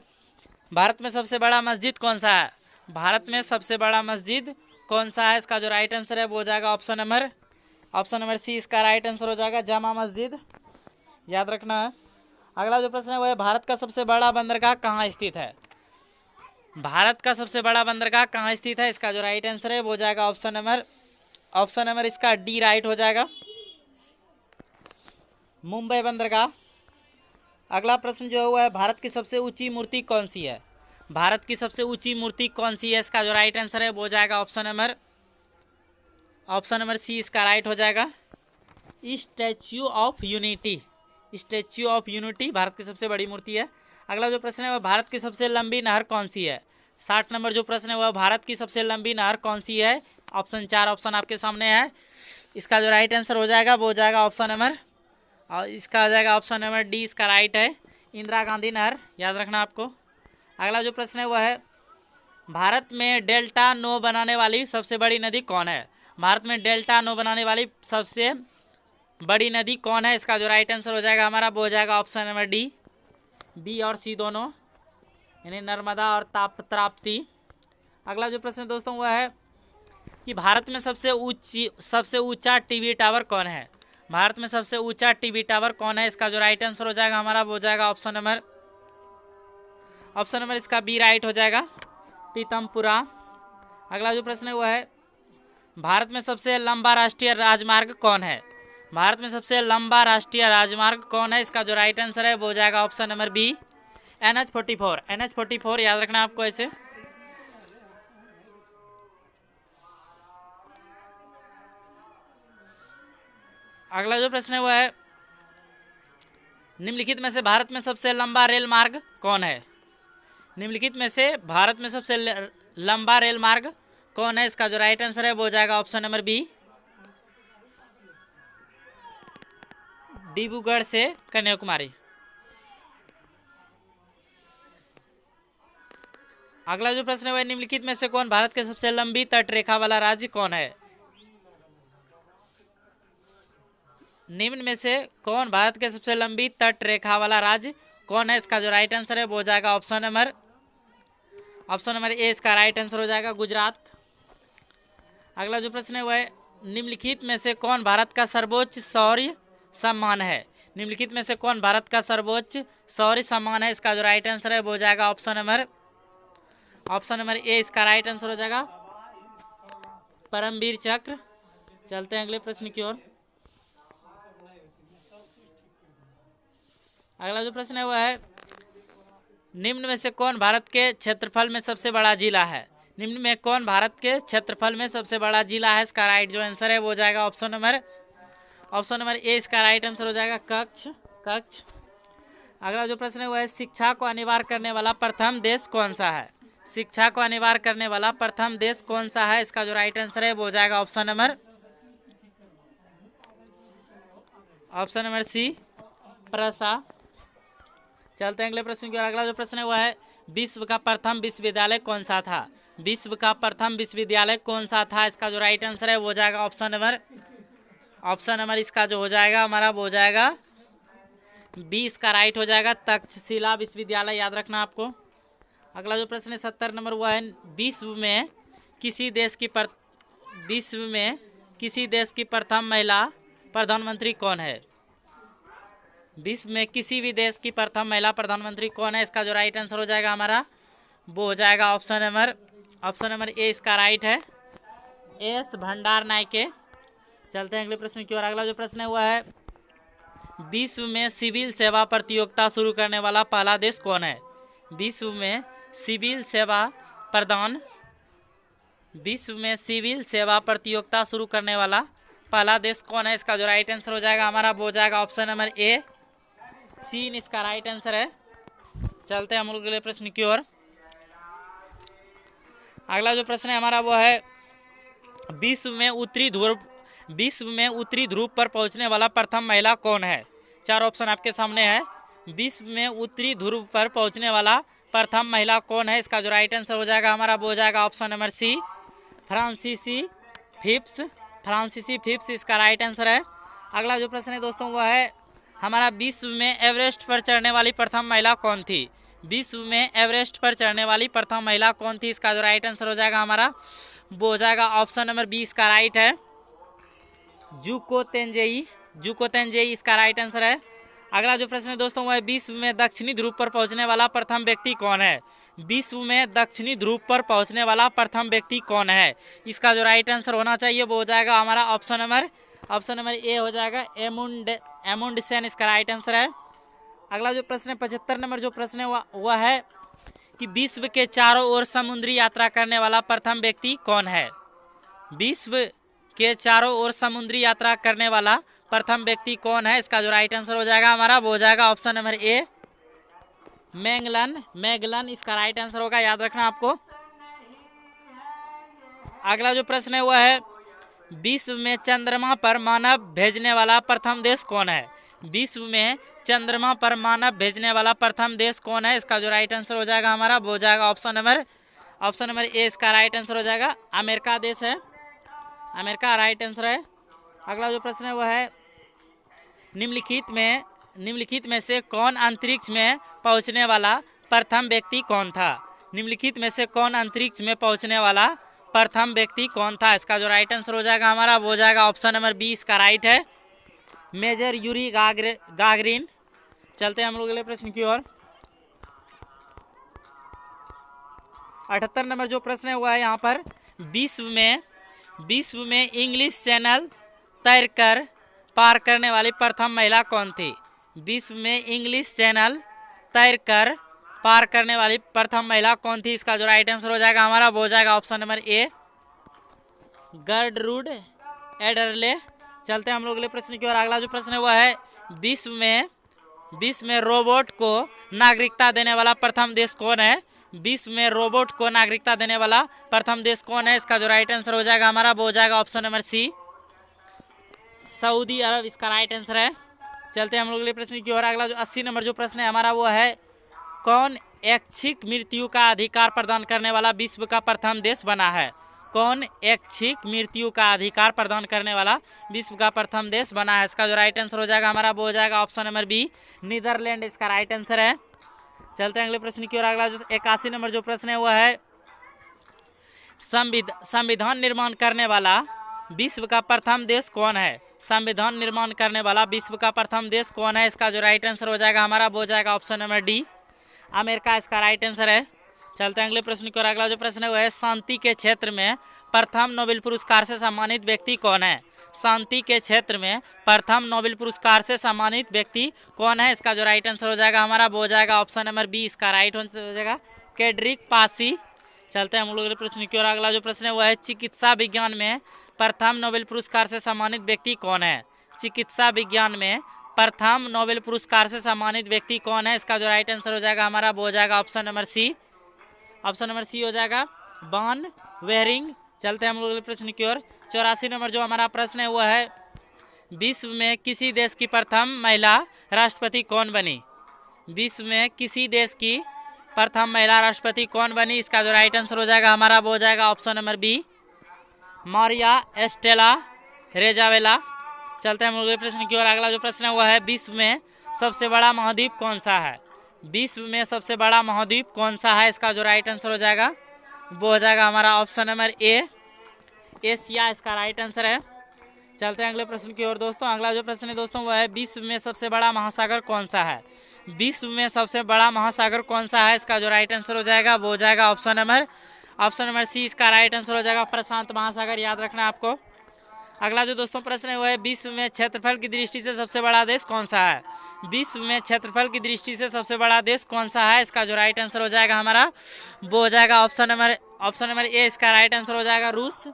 भारत में सबसे बड़ा मस्जिद कौन सा है? भारत में सबसे बड़ा मस्जिद कौन सा है? इसका जो राइट आंसर है वो हो जाएगा ऑप्शन नंबर सी, इसका राइट आंसर हो जाएगा जामा मस्जिद, याद रखना है। अगला जो प्रश्न है वह है, भारत का सबसे बड़ा बंदरगाह कहाँ स्थित है? भारत का सबसे बड़ा बंदरगाह कहाँ स्थित है? इसका जो राइट आंसर है वो हो जाएगा ऑप्शन नंबर इसका डी, राइट हो जाएगा मुंबई बंदरगाह। अगला प्रश्न जो है वो है, भारत की सबसे ऊंची मूर्ति कौन सी है? भारत की सबसे ऊंची मूर्ति कौन सी है? इसका जो राइट आंसर है वो हो जाएगा ऑप्शन नंबर सी, इसका राइट हो जाएगा statue of unity. Statue of unity Bharat की सबसे बड़ी मूर्ति है। अगला जो प्रश्न है वह, भारत की सबसे लंबी नहर कौन सी है? 60 नंबर जो प्रश्न है वह, भारत की सबसे लंबी नहर कौन सी है? ऑप्शन 4 ऑप्शन आपके सामने है। इसका जो राइट आंसर हो जाएगा वो हो जाएगा ऑप्शन नंबर डी, इसका राइट है इंदिरा गांधी नहर, याद रखना आपको। अगला जो प्रश्न है वह है, भारत में डेल्टा नो बनाने वाली सबसे बड़ी नदी कौन है? भारत में डेल्टा नो बनाने वाली सबसे बड़ी नदी कौन है? इसका जो राइट आंसर हो जाएगा हमारा वो हो जाएगा ऑप्शन नंबर डी, बी और सी दोनों, यानी नर्मदा और ताप्ती। अगला जो प्रश्न दोस्तों वह है कि भारत में सबसे ऊंचा टीवी टावर कौन है? भारत में सबसे ऊंचा टीवी टावर कौन है? इसका जो राइट आंसर हो जाएगा हमारा वो हो जाएगा ऑप्शन नंबर इसका बी, राइट हो जाएगा पीतमपुरा। अगला जो प्रश्न है वह है, भारत में सबसे लंबा राष्ट्रीय राजमार्ग कौन है? भारत में सबसे लंबा राष्ट्रीय राजमार्ग कौन है? इसका जो राइट आंसर है वो हो जाएगा ऑप्शन नंबर बी, NH44, याद रखना आपको ऐसे। अगला जो प्रश्न है वो है निम्नलिखित में से भारत में सबसे लंबा रेल मार्ग कौन है? निम्नलिखित में से भारत में सबसे लंबा रेल मार्ग कौन है? इसका जो राइट आंसर है वो हो जाएगा ऑप्शन नंबर बी, डिब्रूगढ़ से कन्याकुमारी। अगला जो प्रश्न है वह निम्नलिखित में से कौन भारत के सबसे लंबी तट रेखा वाला राज्य कौन है? निम्न में से कौन भारत के सबसे लंबी तट रेखा वाला राज्य कौन है? इसका जो राइट आंसर है वो हो जाएगा ऑप्शन नंबर ए, इसका राइट आंसर हो जाएगा गुजरात। अगला जो प्रश्न है वह निम्नलिखित में से कौन भारत का सर्वोच्च शौर्य सम्मान है? निम्नलिखित में से कौन भारत का सर्वोच्च शौर्य सम्मान है? इसका जो राइट आंसर है वो हो जाएगा ऑप्शन नंबर ए, इसका राइट आंसर हो जाएगा परमवीर चक्र। चलते हैं अगले प्रश्न की ओर। अगला जो प्रश्न है वह है निम्न में से कौन भारत के क्षेत्रफल में सबसे बड़ा जिला है? निम्न में कौन भारत के क्षेत्रफल में सबसे बड़ा जिला है? इसका राइट जो आंसर है वो हो जाएगा ऑप्शन नंबर ए, इसका राइट आंसर हो जाएगा कच्छ। अगला जो प्रश्न है वह है शिक्षा को अनिवार्य करने वाला प्रथम देश कौन सा है? शिक्षा को अनिवार्य करने वाला प्रथम देश कौन सा है? इसका जो राइट आंसर है वो हो जाएगा ऑप्शन नंबर सी, प्रसा। चलते हैं अगले प्रश्न की ओर। अगला जो प्रश्न है वह है विश्व का प्रथम विश्वविद्यालय कौन सा था? विश्व का प्रथम विश्वविद्यालय कौन सा था? इसका जो राइट आंसर है वो हो जाएगा ऑप्शन नंबर इसका जो हो जाएगा हमारा वो हो जाएगा बी, इसका राइट हो जाएगा तक्षशिला विश्वविद्यालय, याद रखना आपको। अगला जो प्रश्न है 70 नंबर हुआ है विश्व में किसी देश की प्रथम महिला प्रधानमंत्री कौन है? विश्व में किसी भी देश की प्रथम महिला प्रधानमंत्री कौन है? इसका जो राइट आंसर हो जाएगा हमारा वो हो जाएगा ऑप्शन नंबर ए, इसका राइट है एस भंडार नायके। चलते हैं अगले प्रश्न की ओर। अगला जो प्रश्न है वह है विश्व में सिविल सेवा प्रतियोगिता शुरू करने वाला पहला देश कौन है? विश्व में सिविल सेवा प्रतियोगिता शुरू करने वाला पहला देश कौन है? इसका जो राइट आंसर हो जाएगा हमारा वो हो जाएगा ऑप्शन नंबर ए, चीन, इसका राइट आंसर है। चलते हैं हम लोग अगले प्रश्न की ओर। अगला जो प्रश्न है हमारा वो है विश्व में उत्तरी ध्रुव पर पहुंचने वाला प्रथम महिला कौन है? चार ऑप्शन आपके सामने है। विश्व में उत्तरी ध्रुव पर पहुंचने वाला प्रथम महिला कौन है? इसका जो राइट आंसर हो जाएगा हमारा वो हो जाएगा ऑप्शन नंबर सी, फ्रांसीसी फिप्स, इसका राइट आंसर है। अगला जो प्रश्न है दोस्तों वह है हमारा विश्व में एवरेस्ट पर चढ़ने वाली प्रथम महिला कौन थी? विश्व में एवरेस्ट पर चढ़ने वाली प्रथम महिला कौन थी? इसका जो राइट आंसर हो जाएगा हमारा वो हो जाएगा ऑप्शन नंबर बी, इसका राइट है जुको तेंजेई, इसका राइट आंसर है। अगला जो प्रश्न है दोस्तों वह है विश्व में दक्षिणी ध्रुव पर पहुंचने वाला प्रथम व्यक्ति कौन है? विश्व में दक्षिणी ध्रुव पर पहुंचने वाला प्रथम व्यक्ति कौन है? इसका जो राइट आंसर होना चाहिए वो हो जाएगा हमारा ऑप्शन नंबर ए हो जाएगा एमुंडसेन, इसका राइट आंसर है। अगला जो प्रश्न है 75 नंबर जो प्रश्न है वह है कि विश्व के चारों ओर समुद्री यात्रा करने वाला प्रथम व्यक्ति कौन है? विश्व के चारों ओर समुद्री यात्रा करने वाला प्रथम व्यक्ति कौन है? इसका जो राइट आंसर हो जाएगा हमारा वो हो जाएगा ऑप्शन नंबर ए, मैगलन, इसका राइट आंसर होगा, याद रखना आपको। अगला जो प्रश्न है वह है विश्व में चंद्रमा पर मानव भेजने वाला प्रथम देश कौन है? विश्व में चंद्रमा पर मानव भेजने वाला प्रथम देश कौन है? इसका जो राइट आंसर हो जाएगा हमारा वो हो जाएगा ऑप्शन नंबर ए, इसका राइट आंसर हो जाएगा अमेरिका देश है, अमेरिका राइट आंसर है। अगला जो प्रश्न है वह है निम्नलिखित में से कौन अंतरिक्ष में पहुंचने वाला प्रथम व्यक्ति कौन था? निम्नलिखित में से कौन अंतरिक्ष में पहुंचने वाला प्रथम व्यक्ति कौन था? इसका जो राइट आंसर हो जाएगा हमारा वो हो जाएगा ऑप्शन नंबर बी, इसका राइट है मेजर यूरी गागरिन। चलते हैं हम लोग अगले प्रश्न की ओर। 78 नंबर जो प्रश्न है वह है यहाँ पर विश्व में इंग्लिश चैनल तैरकर पार करने वाली प्रथम महिला कौन थी? विश्व में इंग्लिश चैनल तैरकर पार करने वाली प्रथम महिला कौन थी? इसका जो राइट आंसर हो जाएगा हमारा वो हो जाएगा ऑप्शन नंबर ए, गर्डरूड एडरले। चलते हैं हम लोग अगले प्रश्न की ओर। अगला जो प्रश्न है वह है विश्व में रोबोट को नागरिकता देने वाला प्रथम देश कौन है? विश्व में रोबोट को नागरिकता देने वाला प्रथम देश कौन है? इसका जो राइट आंसर हो जाएगा हमारा वो हो जाएगा ऑप्शन नंबर सी, सऊदी अरब इसका राइट आंसर है। चलते हैं हम लोग अगले प्रश्न की ओर। अगला जो 80 नंबर जो प्रश्न है हमारा वो है कौन ऐच्छिक मृत्यु का अधिकार प्रदान करने वाला विश्व का प्रथम देश बना है? कौन ऐच्छिक मृत्यु का अधिकार प्रदान करने वाला विश्व का प्रथम देश बना है? इसका जो राइट आंसर हो जाएगा हमारा वो हो जाएगा ऑप्शन नंबर बी, नीदरलैंड इसका राइट आंसर है। चलते हैं अगले प्रश्न की ओर। अगला जो 81 नंबर जो प्रश्न है वह है संविधान निर्माण करने वाला विश्व का प्रथम देश कौन है? संविधान निर्माण करने वाला विश्व का प्रथम देश कौन है? इसका जो राइट आंसर हो जाएगा हमारा वो हो जाएगा ऑप्शन नंबर डी, अमेरिका इसका राइट आंसर है। चलते हैं अगले प्रश्न की ओर। अगला जो प्रश्न है वह है शांति के क्षेत्र में प्रथम नोबेल पुरस्कार से सम्मानित व्यक्ति कौन है? शांति के क्षेत्र में प्रथम नोबेल पुरस्कार से सम्मानित व्यक्ति कौन है? इसका जो राइट आंसर हो जाएगा हमारा वो हो जाएगा ऑप्शन नंबर बी, इसका राइट आंसर हो जाएगा केड्रिक पासी। चलते हैं हम लोग अगले प्रश्न की ओर। अगला जो प्रश्न है वह है चिकित्सा विज्ञान में प्रथम नोबेल पुरस्कार से सम्मानित व्यक्ति कौन है? चिकित्सा विज्ञान में प्रथम नोबेल पुरस्कार से सम्मानित व्यक्ति कौन है? इसका जो राइट आंसर हो जाएगा हमारा वो हो जाएगा option number C, option number C हो जाएगा बॉन वेरिंग। चलते हैं हम लोग अगले प्रश्न की ओर। 84 नंबर जो हमारा प्रश्न है वह है विश्व में किसी देश की प्रथम महिला राष्ट्रपति कौन बनी? विश्व में किसी देश की प्रथम महिला राष्ट्रपति कौन बनी? इसका जो राइट आंसर हो जाएगा हमारा वो हो जाएगा option number B, Maria Estela Rejavela. चलते हैं हम लोग प्रश्न की ओर। अगला जो प्रश्न है वह है विश्व में सबसे बड़ा महाद्वीप कौन सा है? विश्व में सबसे बड़ा महाद्वीप कौन सा है? इसका जो राइट आंसर हो जाएगा वो हो जाएगा हमारा ऑप्शन नंबर ए, एशिया इसका राइट आंसर है। चलते हैं अगले प्रश्न की ओर दोस्तों। अगला जो प्रश्न है दोस्तों वह है विश्व में सबसे बड़ा महासागर कौन सा है? विश्व में सबसे बड़ा महासागर कौन सा है? इसका जो राइट आंसर हो जाएगा वो हो जाएगा ऑप्शन नंबर सी, इसका राइट आंसर हो जाएगा प्रशांत महासागर, याद रखना आपको। अगला जो दोस्तों प्रश्न है वह है विश्व में क्षेत्रफल की दृष्टि से सबसे बड़ा देश कौन सा है? विश्व में क्षेत्रफल की दृष्टि से सबसे बड़ा देश कौन सा है? इसका जो राइट आंसर हो जाएगा हमारा वो हो जाएगा ऑप्शन नंबर ए, इसका राइट आंसर हो जाएगा रूस।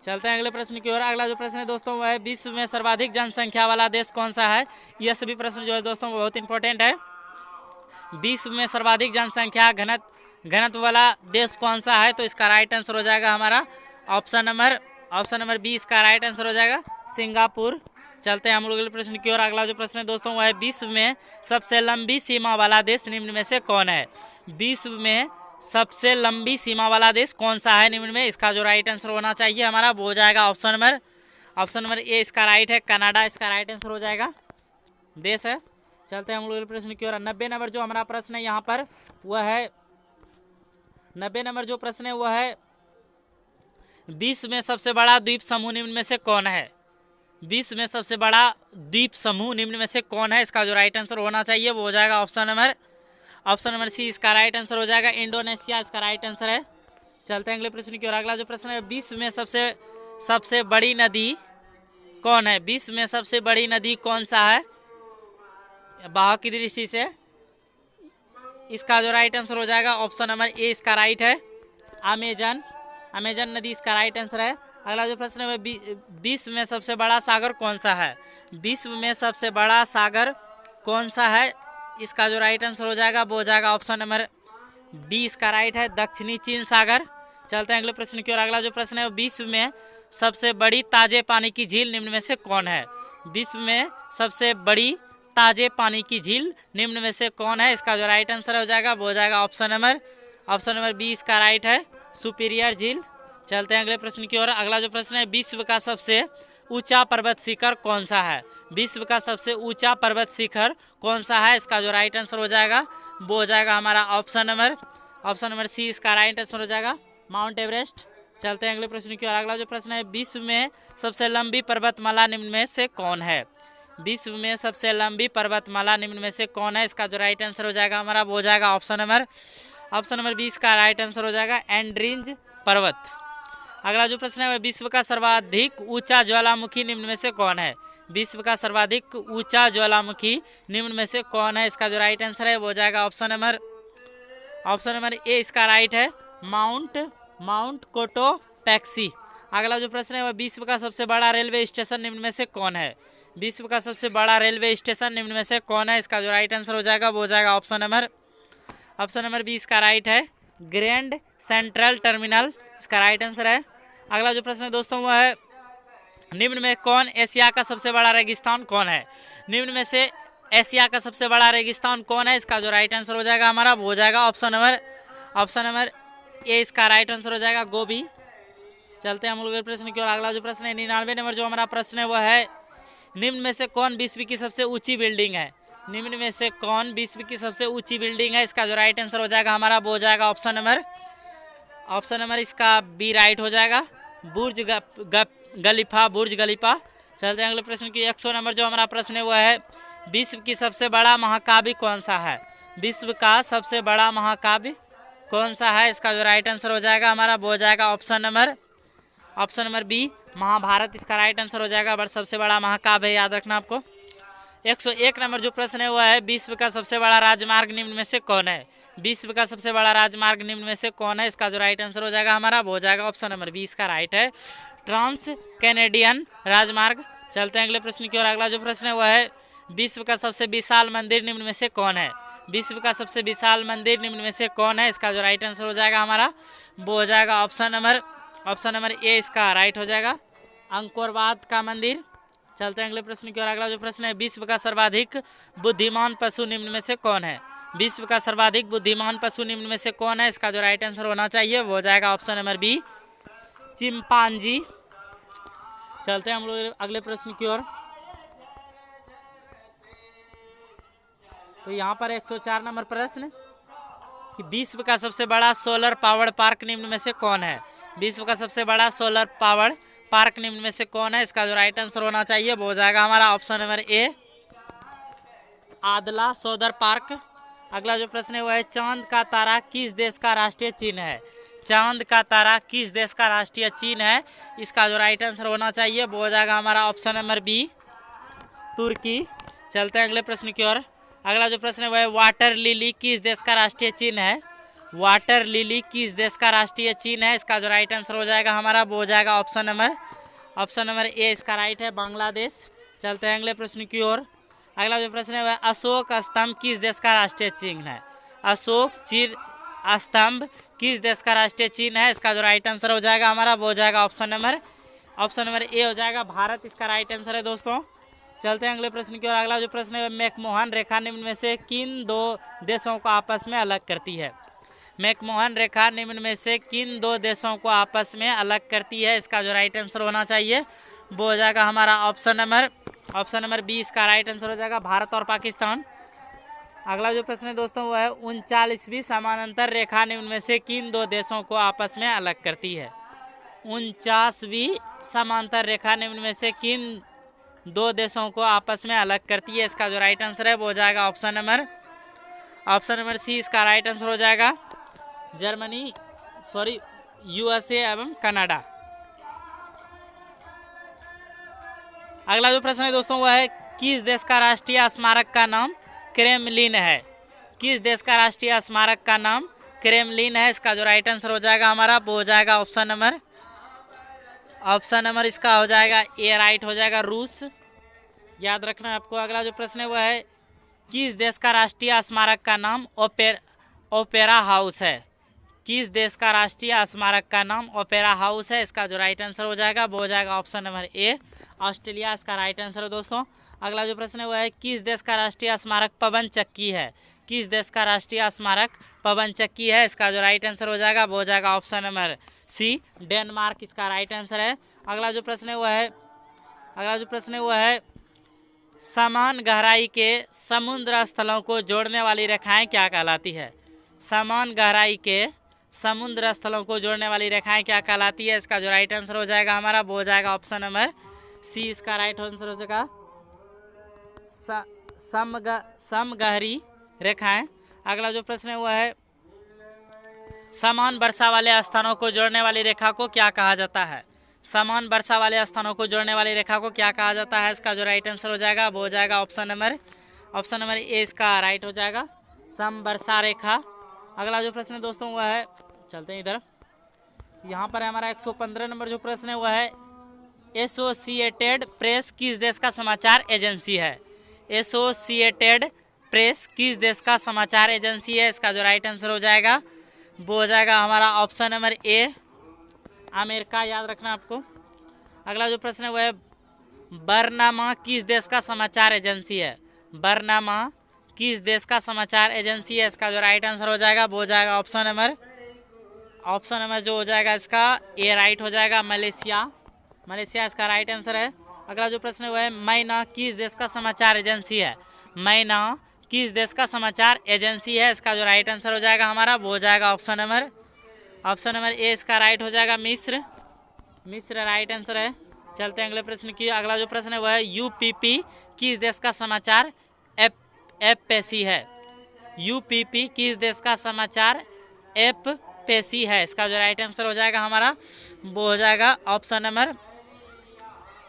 चलते हैं अगले प्रश्न की ओर। अगला जो प्रश्न है दोस्तों वह है विश्व में सर्वाधिक जनसंख्या वाला देश कौन सा है? यह सभी प्रश्न जो है दोस्तों बहुत इंपॉर्टेंट है। विश्व में सर्वाधिक जनसंख्या घनत्व वाला देश कौन सा है? तो इसका राइट आंसर हो जाएगा हमारा ऑप्शन नंबर बी, इसका राइट आंसर हो जाएगा सिंगापुर। चलते हैं हम लोग अगले प्रश्न की ओर। अगला जो प्रश्न है दोस्तों वह है विश्व में सबसे लंबी सीमा वाला देश निम्न में से कौन है? विश्व में सबसे लंबी सीमा वाला देश कौन सा है निम्न में? इसका जो राइट आंसर होना चाहिए हमारा वो हो जाएगा ऑप्शन नंबर ए, इसका राइट है कनाडा, इसका राइट आंसर हो जाएगा देश है। चलते हैं हम लोग अगले प्रश्न की ओर। 90 नंबर जो हमारा प्रश्न है यहाँ पर वह है 90 नंबर जो प्रश्न है वह है विश्व में सबसे बड़ा द्वीप समूह निम्न में से कौन है? विश्व में सबसे बड़ा द्वीप समूह निम्न में से कौन है? इसका जो राइट आंसर होना चाहिए वो हो जाएगा ऑप्शन नंबर सी, इसका राइट आंसर हो जाएगा इंडोनेशिया, इसका राइट आंसर है। चलते हैं अगले प्रश्न की ओर। अगला जो प्रश्न है विश्व में सबसे बड़ी नदी कौन है? विश्व में सबसे बड़ी नदी कौन सा है बहाव की दृष्टि से? इसका जो राइट आंसर हो जाएगा ऑप्शन नंबर ए, इसका राइट है अमेजन नदी, इसका राइट आंसर है। अगला जो प्रश्न है विश्व में सबसे बड़ा सागर कौन सा है? विश्व में सबसे बड़ा सागर कौन सा है? इसका जो राइट आंसर हो जाएगा वो हो जाएगा ऑप्शन नंबर बी, इसका राइट है दक्षिणी चीन सागर। चलते हैं अगले प्रश्न की ओर। अगला जो प्रश्न है विश्व में सबसे बड़ी ताजे पानी की झील निम्न में से कौन है? विश्व में सबसे बड़ी ताजे पानी की झील निम्न में से कौन है? इसका जो राइट आंसर हो जाएगा वो हो जाएगा ऑप्शन नंबर बी, इसका राइट है सुपीरियर झील। चलते हैं अगले प्रश्न की ओर। अगला जो प्रश्न है विश्व का सबसे ऊंचा पर्वत शिखर कौन सा है? विश्व का सबसे ऊंचा पर्वत शिखर कौन सा है? इसका जो राइट आंसर हो जाएगा वो हो जाएगा हमारा ऑप्शन नंबर सी, इसका राइट आंसर हो जाएगा माउंट एवरेस्ट। चलते हैं अगले प्रश्न की ओर। अगला जो प्रश्न है विश्व में सबसे लंबी पर्वतमाला निम्न में से कौन है? विश्व में सबसे लंबी पर्वतमाला निम्न में से कौन है? इसका जो राइट आंसर हो जाएगा हमारा वो हो जाएगा ऑप्शन नंबर बी, इसका राइट आंसर हो जाएगा एंड्रीज पर्वत। अगला जो प्रश्न है विश्व का सर्वाधिक ऊंचा ज्वालामुखी निम्न में से कौन है? विश्व का सर्वाधिक ऊंचा ज्वालामुखी निम्न में से कौन है? इसका जो राइट आंसर है वो हो जाएगा ऑप्शन नंबर ए, इसका राइट है माउंट कोटोपैक्सी। अगला जो प्रश्न है वह विश्व का सबसे बड़ा रेलवे स्टेशन निम्न में से कौन है? विश्व का सबसे बड़ा रेलवे स्टेशन निम्न में से कौन है? इसका जो राइट आंसर हो जाएगा वो हो जाएगा ऑप्शन नंबर बी इसका राइट है, ग्रैंड सेंट्रल टर्मिनल इसका राइट आंसर है। अगला जो प्रश्न है दोस्तों वह है निम्न में कौन एशिया का सबसे बड़ा रेगिस्तान कौन है? निम्न में से एशिया का सबसे बड़ा रेगिस्तान कौन है? इसका जो राइट आंसर हो जाएगा हमारा वो हो जाएगा ऑप्शन नंबर ए इसका राइट आंसर हो जाएगा गोभी। चलते हैं हम लोग प्रश्न की ओर। अगला जो प्रश्न है 99 नंबर जो हमारा प्रश्न है वह है निम्न में से कौन विश्व की सबसे ऊंची बिल्डिंग है? निम्न में से कौन विश्व की सबसे ऊंची बिल्डिंग है? इसका जो राइट आंसर हो जाएगा हमारा वो हो जाएगा ऑप्शन नंबर इसका बी राइट हो जाएगा, बुर्ज खलीफा। चलते हैं अगले प्रश्न की 100 नंबर जो हमारा प्रश्न है वह है विश्व की सबसे बड़ा महाकाव्य कौन सा है? विश्व का सबसे बड़ा महाकाव्य कौन सा है? इसका जो राइट आंसर हो जाएगा हमारा वो हो जाएगा ऑप्शन नंबर बी महाभारत इसका राइट आंसर हो जाएगा। बट सबसे बड़ा महाकाव्य है, याद रखना आपको। 101 नंबर जो प्रश्न है वह है विश्व का सबसे बड़ा राजमार्ग निम्न में से कौन है? विश्व का सबसे बड़ा राजमार्ग निम्न में से कौन है? इसका जो राइट आंसर हो जाएगा हमारा वो हो जाएगा ऑप्शन नंबर बी इसका राइट है, ट्रांस कैनेडियन राजमार्ग। चलते हैं अगले प्रश्न की ओर। अगला जो प्रश्न है वह है विश्व का सबसे विशाल मंदिर निम्न में से कौन है? विश्व का सबसे विशाल मंदिर निम्न में से कौन है? इसका जो राइट आंसर हो जाएगा हमारा वो हो जाएगा ऑप्शन नंबर ए इसका राइट हो जाएगा, अंकोरवाद का मंदिर। चलते हैं अगले प्रश्न की ओर। अगला जो प्रश्न है विश्व का सर्वाधिक बुद्धिमान पशु निम्न में से कौन है? विश्व का सर्वाधिक बुद्धिमान पशु निम्न में से कौन है? इसका जो राइट आंसर होना चाहिए वो हो जाएगा ऑप्शन नंबर बी चिंपांजी। चलते हैं हम लोग अगले प्रश्न की ओर। तो यहाँ पर 104 नंबर प्रश्न कि विश्व का सबसे बड़ा सोलर पावर्ड पार्क निम्न में से कौन है? विश्व का सबसे बड़ा सोलर पावर्ड पार्क निम्न में से कौन है? इसका जो राइट आंसर होना चाहिए वो हो जाएगा हमारा ऑप्शन नंबर ए आदला सौदर पार्क। अगला जो प्रश्न है वह है चांद का तारा किस देश का राष्ट्रीय चिन्ह है? चांद का तारा किस देश का राष्ट्रीय चिन्ह है? इसका जो राइट आंसर होना चाहिए वो हो जाएगा हमारा ऑप्शन नंबर बी तुर्की। चलते हैं अगले प्रश्न की ओर। अगला जो प्रश्न है वह है वाटर लिली किस देश का राष्ट्रीय चिन्ह है? वाटर लिली किस देश का राष्ट्रीय चिन्ह है? इसका जो राइट आंसर हो जाएगा हमारा वो हो जाएगा ऑप्शन नंबर ए इसका राइट है, बांग्लादेश। चलते हैं अगले प्रश्न की ओर। अगला जो प्रश्न है वह अशोक स्तंभ किस देश का राष्ट्रीय चिन्ह है? अशोक स्तंभ किस देश का राष्ट्रीय चिन्ह है? इसका जो राइट आंसर हो जाएगा हमारा वो हो जाएगा ऑप्शन नंबर ए हो जाएगा, भारत इसका राइट आंसर है दोस्तों। चलते हैं अगले प्रश्न की ओर। अगला जो प्रश्न है मैकमोहन रेखा निम्न में से किन दो देशों को आपस में अलग करती है? मैकमोहन रेखा निम्न में से किन दो देशों को आपस में अलग करती है? इसका जो राइट आंसर होना चाहिए वो हो जाएगा हमारा ऑप्शन नंबर बी इसका राइट आंसर हो जाएगा, भारत और पाकिस्तान। अगला जो प्रश्न है दोस्तों वो है 39वीं समानांतर रेखा निम्न में से किन दो देशों को आपस में अलग करती है? 49वीं समांतर रेखा निम्न में से किन दो देशों को आपस में अलग करती है? इसका जो राइट आंसर है वो हो जाएगा ऑप्शन नंबर सी इसका राइट आंसर हो जाएगा, यूएसए एवं कनाडा। अगला जो प्रश्न है दोस्तों वह है किस देश का राष्ट्रीय स्मारक का नाम क्रेमलिन है? किस देश का राष्ट्रीय स्मारक का नाम क्रेमलिन है? इसका जो राइट आंसर हो जाएगा हमारा वो हो जाएगा ऑप्शन नंबर इसका हो जाएगा ए राइट हो जाएगा, रूस। याद रखना आपको। अगला जो प्रश्न है वह है किस देश का राष्ट्रीय स्मारक का नाम ओपेरा हाउस है? किस देश का राष्ट्रीय स्मारक का नाम ओपेरा हाउस है? इसका जो राइट आंसर हो जाएगा वो हो जाएगा ऑप्शन नंबर ए, ऑस्ट्रेलिया इसका राइट आंसर है दोस्तों। अगला जो प्रश्न है वह है किस देश का राष्ट्रीय स्मारक पवन चक्की है? किस देश का राष्ट्रीय स्मारक पवन चक्की है? इसका जो राइट आंसर हो जाएगा वो हो जाएगा ऑप्शन नंबर सी, डेनमार्क इसका राइट आंसर है। अगला जो प्रश्न है वह है समान गहराई के समुद्र स्थलों को जोड़ने वाली रेखाएं क्या कहलाती है? समान गहराई के समुद्र स्थलों को जोड़ने वाली रेखाएं क्या कहलाती है? इसका जो राइट आंसर हो जाएगा हमारा वो हो जाएगा ऑप्शन नंबर सी इसका राइट आंसर हो जाएगा, समगहरी रेखाएं। अगला जो प्रश्न है वह है समान वर्षा वाले स्थानों को जोड़ने वाली रेखा को क्या कहा जाता है? समान वर्षा वाले स्थानों को जोड़ने वाली रेखा को क्या कहा जाता है? इसका जो राइट आंसर हो जाएगा वो हो जाएगा ऑप्शन नंबर ए इसका राइट हो जाएगा, समवर्षा रेखा। अगला जो प्रश्न है दोस्तों वह है, चलते हैं इधर, यहाँ पर हमारा 115 नंबर जो प्रश्न है वह है एसोसिएटेड प्रेस किस देश का समाचार एजेंसी है। एसोसिएटेड प्रेस किस देश का समाचार एजेंसी है। इसका जो राइट आंसर हो जाएगा वो हो जाएगा हमारा ऑप्शन नंबर ए अमेरिका, याद रखना आपको। अगला जो प्रश्न है वह है बरनामा किस देश का समाचार एजेंसी है। बरनामा किस देश का समाचार एजेंसी है। इसका जो राइट आंसर हो जाएगा वो हो जाएगा ऑप्शन नंबर जो हो जाएगा इसका ए राइट हो जाएगा मलेशिया। मलेशिया इसका राइट आंसर है। अगला जो प्रश्न है वह है मैना किस देश का समाचार एजेंसी है। मैना किस देश का समाचार एजेंसी है। इसका जो राइट आंसर हो जाएगा हमारा वो हो जाएगा ऑप्शन नंबर ए इसका राइट हो जाएगा मिस्र राइट आंसर है। चलते हैं अगले प्रश्न की। अगला जो प्रश्न है वह है यूपीपी किस देश का समाचार एफपेसी है। यूपीपी किस देश का समाचार एफपेसी है। इसका जो राइट आंसर हो जाएगा हमारा वो हो जाएगा ऑप्शन नंबर,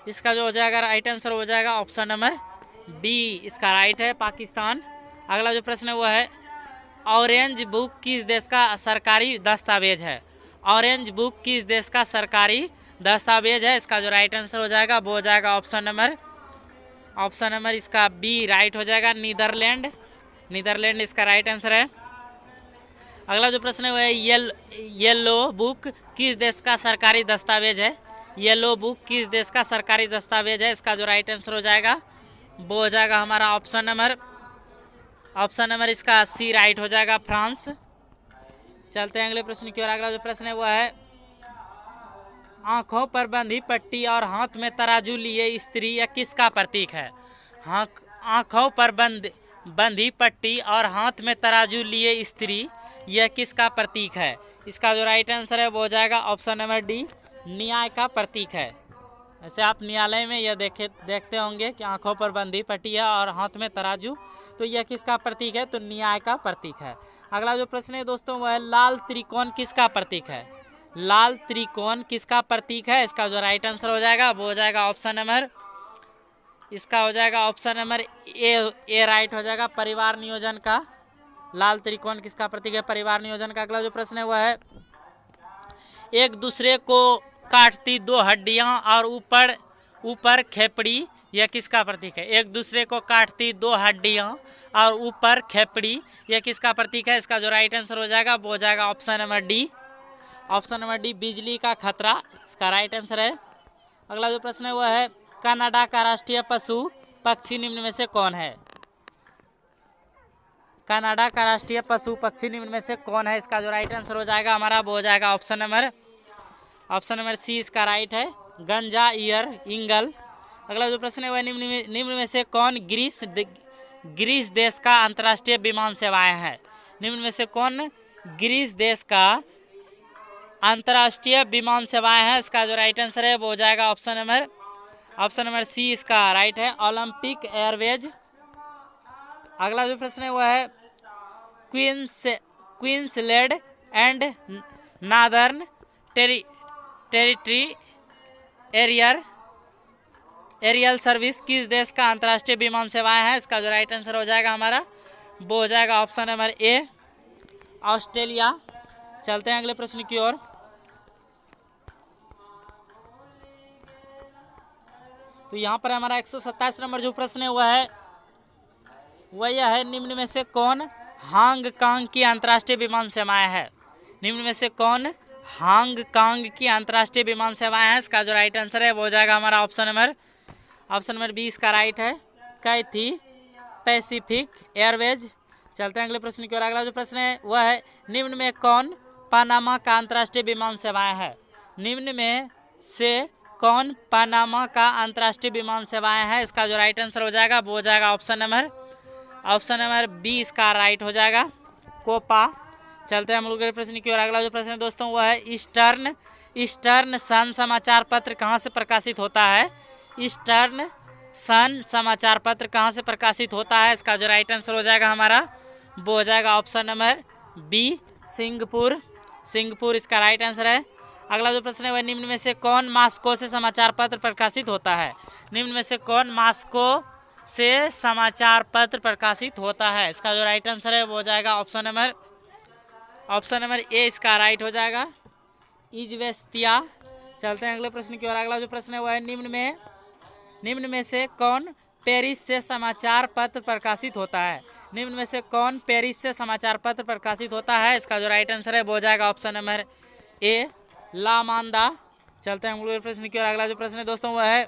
इसका जो हो जाएगा राइट आंसर हो जाएगा ऑप्शन नंबर बी, इसका राइट है पाकिस्तान। अगला जो प्रश्न है वह है ऑरेंज बुक किस देश का सरकारी दस्तावेज है। ऑरेंज बुक किस देश का सरकारी दस्तावेज है। इसका जो राइट आंसर हो जाएगा वो हो जाएगा ऑप्शन नंबर इसका बी राइट हो जाएगा नीदरलैंड इसका राइट आंसर है। अगला जो प्रश्न है वह है येलो बुक किस देश का सरकारी दस्तावेज है। येलो बुक किस देश का सरकारी दस्तावेज है। इसका जो राइट आंसर हो जाएगा वो हो जाएगा हमारा ऑप्शन नंबर इसका सी राइट हो जाएगा फ्रांस। चलते हैं अगले प्रश्न की ओर। अगला जो प्रश्न है वह है आंखों पर बंधी पट्टी और हाथ में तराजू लिए स्त्री यह किसका प्रतीक है। आंखों पर बंधी पट्टी और हाथ में तराजू लिए स्त्री यह किसका प्रतीक है। इसका जो राइट आंसर है वो हो जाएगा ऑप्शन नंबर डी, न्याय का प्रतीक है। ऐसे आप न्यायालय में यह देखते होंगे कि आंखों पर बंधी पट्टियाँ और हाथ में तराजू, तो यह किसका प्रतीक है, तो न्याय का प्रतीक है। अगला जो प्रश्न है दोस्तों वह है लाल त्रिकोण किसका प्रतीक है। लाल त्रिकोण किसका प्रतीक है। इसका जो राइट आंसर हो जाएगा वो हो जाएगा ऑप्शन नंबर, इसका हो जाएगा ऑप्शन नंबर ए राइट हो जाएगा परिवार नियोजन का। लाल त्रिकोण किसका प्रतीक है, परिवार नियोजन का। अगला जो प्रश्न है वह है एक दूसरे को काटती दो हड्डियां और ऊपर खेपड़ी यह किसका प्रतीक है। एक दूसरे को काटती दो हड्डियां और ऊपर खेपड़ी यह किसका प्रतीक है। इसका जो राइट आंसर हो जाएगा वो हो जाएगा ऑप्शन नंबर डी बिजली का खतरा, इसका राइट आंसर है। अगला जो प्रश्न है वह है कनाडा का राष्ट्रीय पशु पक्षी निम्न में से कौन है। कनाडा का राष्ट्रीय पशु पक्षी निम्न में से कौन है। इसका जो राइट आंसर हो जाएगा हमारा वो हो जाएगा ऑप्शन नंबर सी, इसका राइट है गंजा ईयर ईगल। अगला जो प्रश्न है वह निम्न में से कौन ग्रीस देश का अंतर्राष्ट्रीय विमान सेवाएं है। निम्न में से कौन ग्रीस देश का अंतर्राष्ट्रीय विमान सेवाएं हैं। इसका जो राइट आंसर है वो हो जाएगा ऑप्शन नंबर सी, इसका राइट है ओलंपिक एयरवेज। अगला जो प्रश्न है वह है Queensland and Northern Territory aerial service किस देश का अंतर्राष्ट्रीय विमान सेवाएं हैं। इसका जो राइट आंसर हो जाएगा हमारा वो हो जाएगा ऑप्शन नंबर ए, ऑस्ट्रेलिया। चलते हैं अगले प्रश्न की ओर। तो यहाँ पर हमारा 127 नंबर जो प्रश्न है वह यह है निम्न में से कौन हांगकांग की अंतर्राष्ट्रीय विमान सेवाएं है। निम्न में से कौन हांगकांग की अंतर्राष्ट्रीय विमान सेवाएं हैं। इसका जो राइट आंसर है वो हो जाएगा हमारा ऑप्शन नंबर बी, इसका राइट है कैथी पैसिफिक एयरवेज। चलते हैं अगले प्रश्न की ओर। अगला जो प्रश्न है वह है निम्न में कौन पनामा का अंतर्राष्ट्रीय विमान सेवाएं है। निम्न में से कौन पनामा का अंतर्राष्ट्रीय विमान सेवाएं है। इसका जो राइट आंसर हो जाएगा वो हो जाएगा ऑप्शन नंबर बी, इसका राइट हो जाएगा कोपा। चलते हैं हम लोग प्रश्न की ओर। अगला जो प्रश्न है दोस्तों वह है ईस्टर्न सन समाचार पत्र कहाँ से प्रकाशित होता है। ईस्टर्न सन समाचार पत्र कहाँ से प्रकाशित होता है। इसका जो राइट आंसर हो जाएगा हमारा वो हो जाएगा ऑप्शन नंबर बी, सिंगापुर इसका राइट आंसर है। अगला जो प्रश्न है वह निम्न में से कौन मॉस्को से समाचार पत्र प्रकाशित होता है। निम्न में से कौन मॉस्को से समाचार पत्र प्रकाशित होता है। इसका जो राइट आंसर है वो हो जाएगा ऑप्शन नंबर ए, इसका राइट हो जाएगा इज़वेस्तिया। चलते हैं अगले प्रश्न की ओर। अगला जो प्रश्न है वह है निम्न में से कौन पेरिस से समाचार पत्र प्रकाशित होता है? निम्न में से कौन पेरिस से समाचार पत्र प्रकाशित होता है? इसका जो राइट आंसर है वो हो जाएगा ऑप्शन नंबर ए, ला मांदा। चलते हैं अगले प्रश्न की ओर। अगला जो प्रश्न है दोस्तों वह है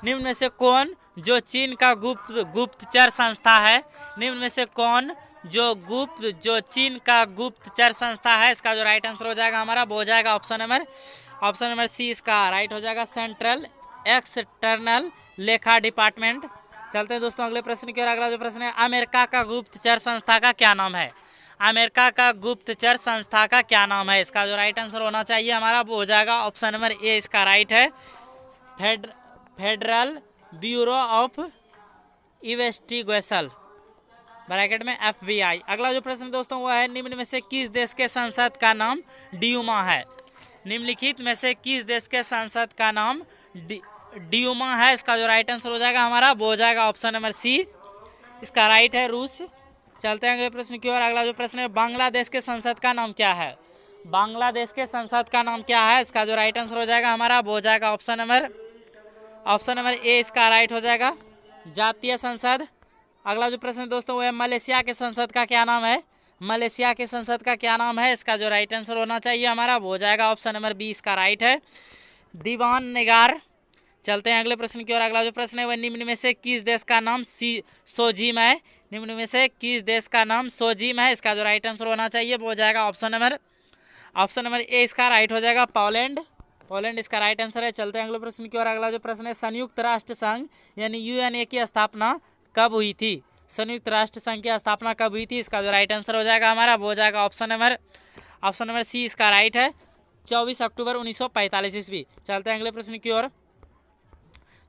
निम्न में से कौन जो चीन का गुप्तचर संस्था है? निम्न में से कौन जो चीन का गुप्तचर संस्था है? इसका जो राइट आंसर हो जाएगा हमारा वो हो जाएगा ऑप्शन नंबर सी, इसका राइट हो जाएगा सेंट्रल एक्सटर्नल लेखा डिपार्टमेंट। चलते हैं दोस्तों अगले प्रश्न की ओर। अगला जो प्रश्न है अमेरिका का गुप्तचर संस्था का क्या नाम है? अमेरिका का गुप्तचर संस्था का क्या नाम है? इसका जो राइट आंसर होना चाहिए हमारा वो हो जाएगा ऑप्शन नंबर ए, इसका राइट है federal bureau of investigation bracket में FBI। अगला जो प्रश्न दोस्तों वह है निम्न में से किस देश के संसद का नाम ड्यूमा है? निम्नलिखित में से किस देश के संसद का नाम ड्यूमा है? इसका जो राइट आंसर हो जाएगा हमारा वो हो जाएगा ऑप्शन नंबर सी, इसका राइट है रूस। चलते हैं अगले प्रश्न की ओर। अगला जो प्रश्न है बांग्लादेश के संसद का नाम क्या है? बांग्लादेश के संसद का नाम क्या है? इसका जो राइट आंसर हो जाएगा हमारा वो हो जाएगा ऑप्शन नंबर ए, इसका राइट हो जाएगा जातीय संसद। अगला जो प्रश्न दोस्तों वो है मलेशिया के संसद का क्या नाम है? मलेशिया के संसद का क्या नाम है? इसका जो राइट आंसर होना चाहिए हमारा वो हो जाएगा ऑप्शन नंबर बी, इसका राइट है दीवान निगार। चलते हैं अगले प्रश्न की ओर। अगला जो प्रश्न है वह निम्न में से किस देश का नाम सोजिम है? निम्न में से किस देश का नाम सोजिम है? इसका जो राइट आंसर होना चाहिए वो हो जाएगा ऑप्शन नंबर ए, इसका राइट हो जाएगा पोलैंड, इसका राइट आंसर है। चलते हैं अगले प्रश्न की ओर। अगला जो प्रश्न है संयुक्त राष्ट्र संघ यानी UN की स्थापना कब हुई थी? संयुक्त राष्ट्र संघ की स्थापना कब हुई थी? इसका जो राइट आंसर हो जाएगा हमारा वो हो जाएगा ऑप्शन नंबर सी, इसका राइट है 24 अक्टूबर 1945 ईस्वी। चलते हैं अगले प्रश्न की ओर।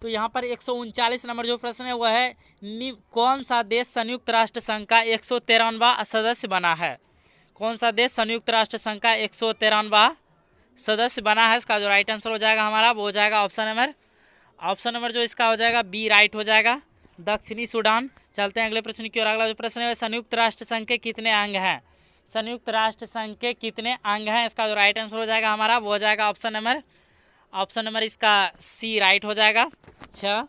तो यहाँ पर 139 नंबर जो प्रश्न है वह है कौन सा देश संयुक्त राष्ट्र संघ का 113वां सदस्य बना है? कौन सा देश संयुक्त राष्ट्र संघ का 113वां सदस्य बना है? इसका जो राइट आंसर हो जाएगा हमारा वो हो जाएगा ऑप्शन नंबर जो इसका हो जाएगा बी, राइट हो जाएगा दक्षिणी सूडान। चलते हैं अगले प्रश्न की ओर। अगला जो प्रश्न है संयुक्त राष्ट्र संघ के कितने अंग हैं? संयुक्त राष्ट्र संघ के कितने अंग हैं? इसका जो राइट आंसर हो जाएगा हमारा वो हो जाएगा ऑप्शन नंबर इसका सी, राइट हो जाएगा 6।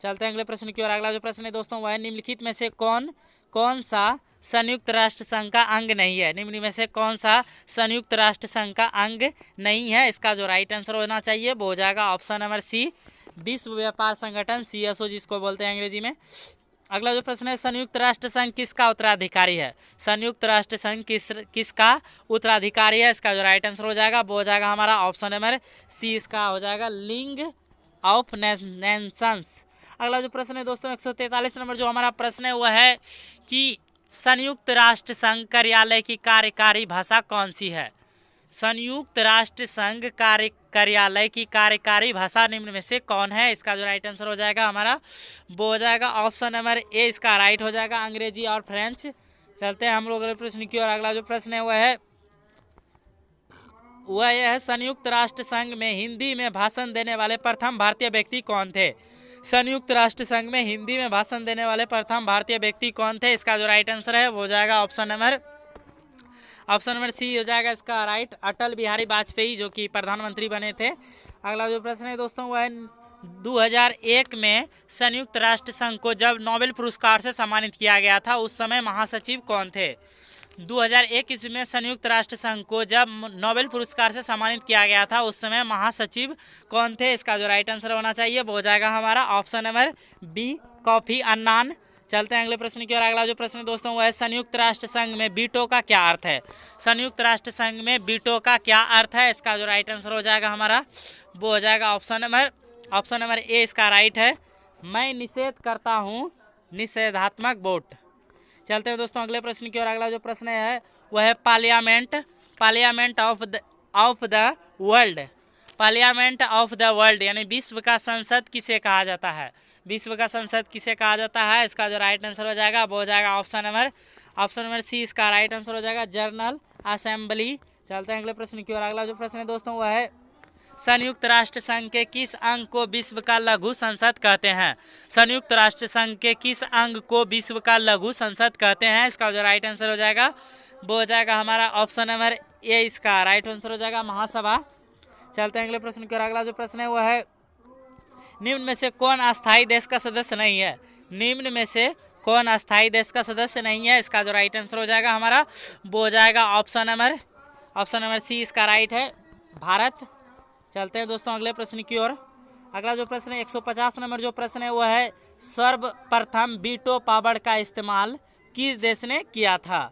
चलते हैं अगले प्रश्न की ओर। अगला जो प्रश्न है दोस्तों वह निम्नलिखित में से कौन सा संयुक्त राष्ट्र संघ का अंग नहीं है? निम्न में से कौन सा संयुक्त राष्ट्र संघ का अंग नहीं है? इसका जो राइट आंसर होना चाहिए वो हो जाएगा ऑप्शन नंबर सी, विश्व व्यापार संगठन CSO जिसको बोलते हैं अंग्रेजी में। अगला जो प्रश्न है संयुक्त राष्ट्र संघ किसका उत्तराधिकारी है? संयुक्त राष्ट्र संघ किसका उत्तराधिकारी है? इसका जो राइट आंसर हो जाएगा वो हो जाएगा हमारा ऑप्शन नंबर सी, इसका हो जाएगा लीग ऑफ नेशंस। अगला जो प्रश्न है दोस्तों 143 नंबर जो हमारा प्रश्न है वह है कि संयुक्त राष्ट्र संघ कार्यालय की कार्यकारी भाषा कौन सी है? संयुक्त राष्ट्र संघ कार्यालय की कार्यकारी भाषा निम्न में से कौन है? इसका जो राइट आंसर हो जाएगा हमारा वो हो जाएगा ऑप्शन नंबर ए, इसका राइट हो जाएगा अंग्रेजी और फ्रेंच। चलते हैं हम लोग अगले प्रश्न की ओर। अगला जो प्रश्न है वह यह है संयुक्त राष्ट्र संघ में हिंदी में भाषण देने वाले प्रथम भारतीय व्यक्ति कौन थे? संयुक्त राष्ट्र संघ में हिंदी में भाषण देने वाले प्रथम भारतीय व्यक्ति कौन थे? इसका जो राइट आंसर है वो हो जाएगा ऑप्शन नंबर सी हो जाएगा इसका राइट, अटल बिहारी वाजपेयी जो कि प्रधानमंत्री बने थे। अगला जो प्रश्न है दोस्तों वह 2001 में संयुक्त राष्ट्र संघ को जब नोबेल पुरस्कार से सम्मानित किया गया था उस समय महासचिव कौन थे? 2001 ईस्वी में संयुक्त राष्ट्र संघ को जब नोबेल पुरस्कार से सम्मानित किया गया था उस समय महासचिव कौन थे? इसका जो राइट आंसर होना चाहिए वो हो जाएगा हमारा option number B, Kofi Annan. चलते हैं अगले प्रश्न की ओर। अगला जो प्रश्न दोस्तों वह है संयुक्त राष्ट्र संघ में वीटो का क्या अर्थ है? संयुक्त राष्ट्र संघ में वीटो का क्या अर्थ है? इसका जो राइट आंसर हो जाएगा हमारा वो हो जाएगा ऑप्शन नंबर ए, इसका राइट है मैं निषेध करता हूँ, निषेधात्मक वोट। चलते हैं दोस्तों अगले प्रश्न की ओर। अगला जो प्रश्न है वह है parliament of the world. Parliament of the world यानी विश्व का संसद किसे कहा जाता है? विश्व का संसद किसे कहा जाता है? इसका जो राइट आंसर हो जाएगा वो हो जाएगा ऑप्शन नंबर सी, इसका राइट आंसर हो जाएगा जनरल असेंबली। चलते हैं अगले प्रश्न की ओर। अगला जो प्रश्न है दोस्तों वह है संयुक्त राष्ट्र संघ के किस अंग को विश्व का लघु संसद कहते हैं? संयुक्त राष्ट्र संघ के किस अंग को विश्व का लघु संसद कहते हैं? इसका जो राइट आंसर हो जाएगा वो हो जाएगा हमारा ऑप्शन नंबर ए, इसका राइट आंसर हो जाएगा महासभा। चलते हैं अगले प्रश्न की ओर। अगला जो प्रश्न है वो है निम्न में से कौन अस्थायी देश का सदस्य नहीं है? निम्न में से कौन अस्थायी देश का सदस्य नहीं है? इसका जो राइट आंसर हो जाएगा हमारा वो हो जाएगा ऑप्शन नंबर सी, इसका राइट है भारत। चलते हैं दोस्तों अगले प्रश्न की ओर। अगला जो प्रश्न है 150 नंबर जो प्रश्न है वो है सर्वप्रथम वीटो पावर का इस्तेमाल किस देश ने किया था?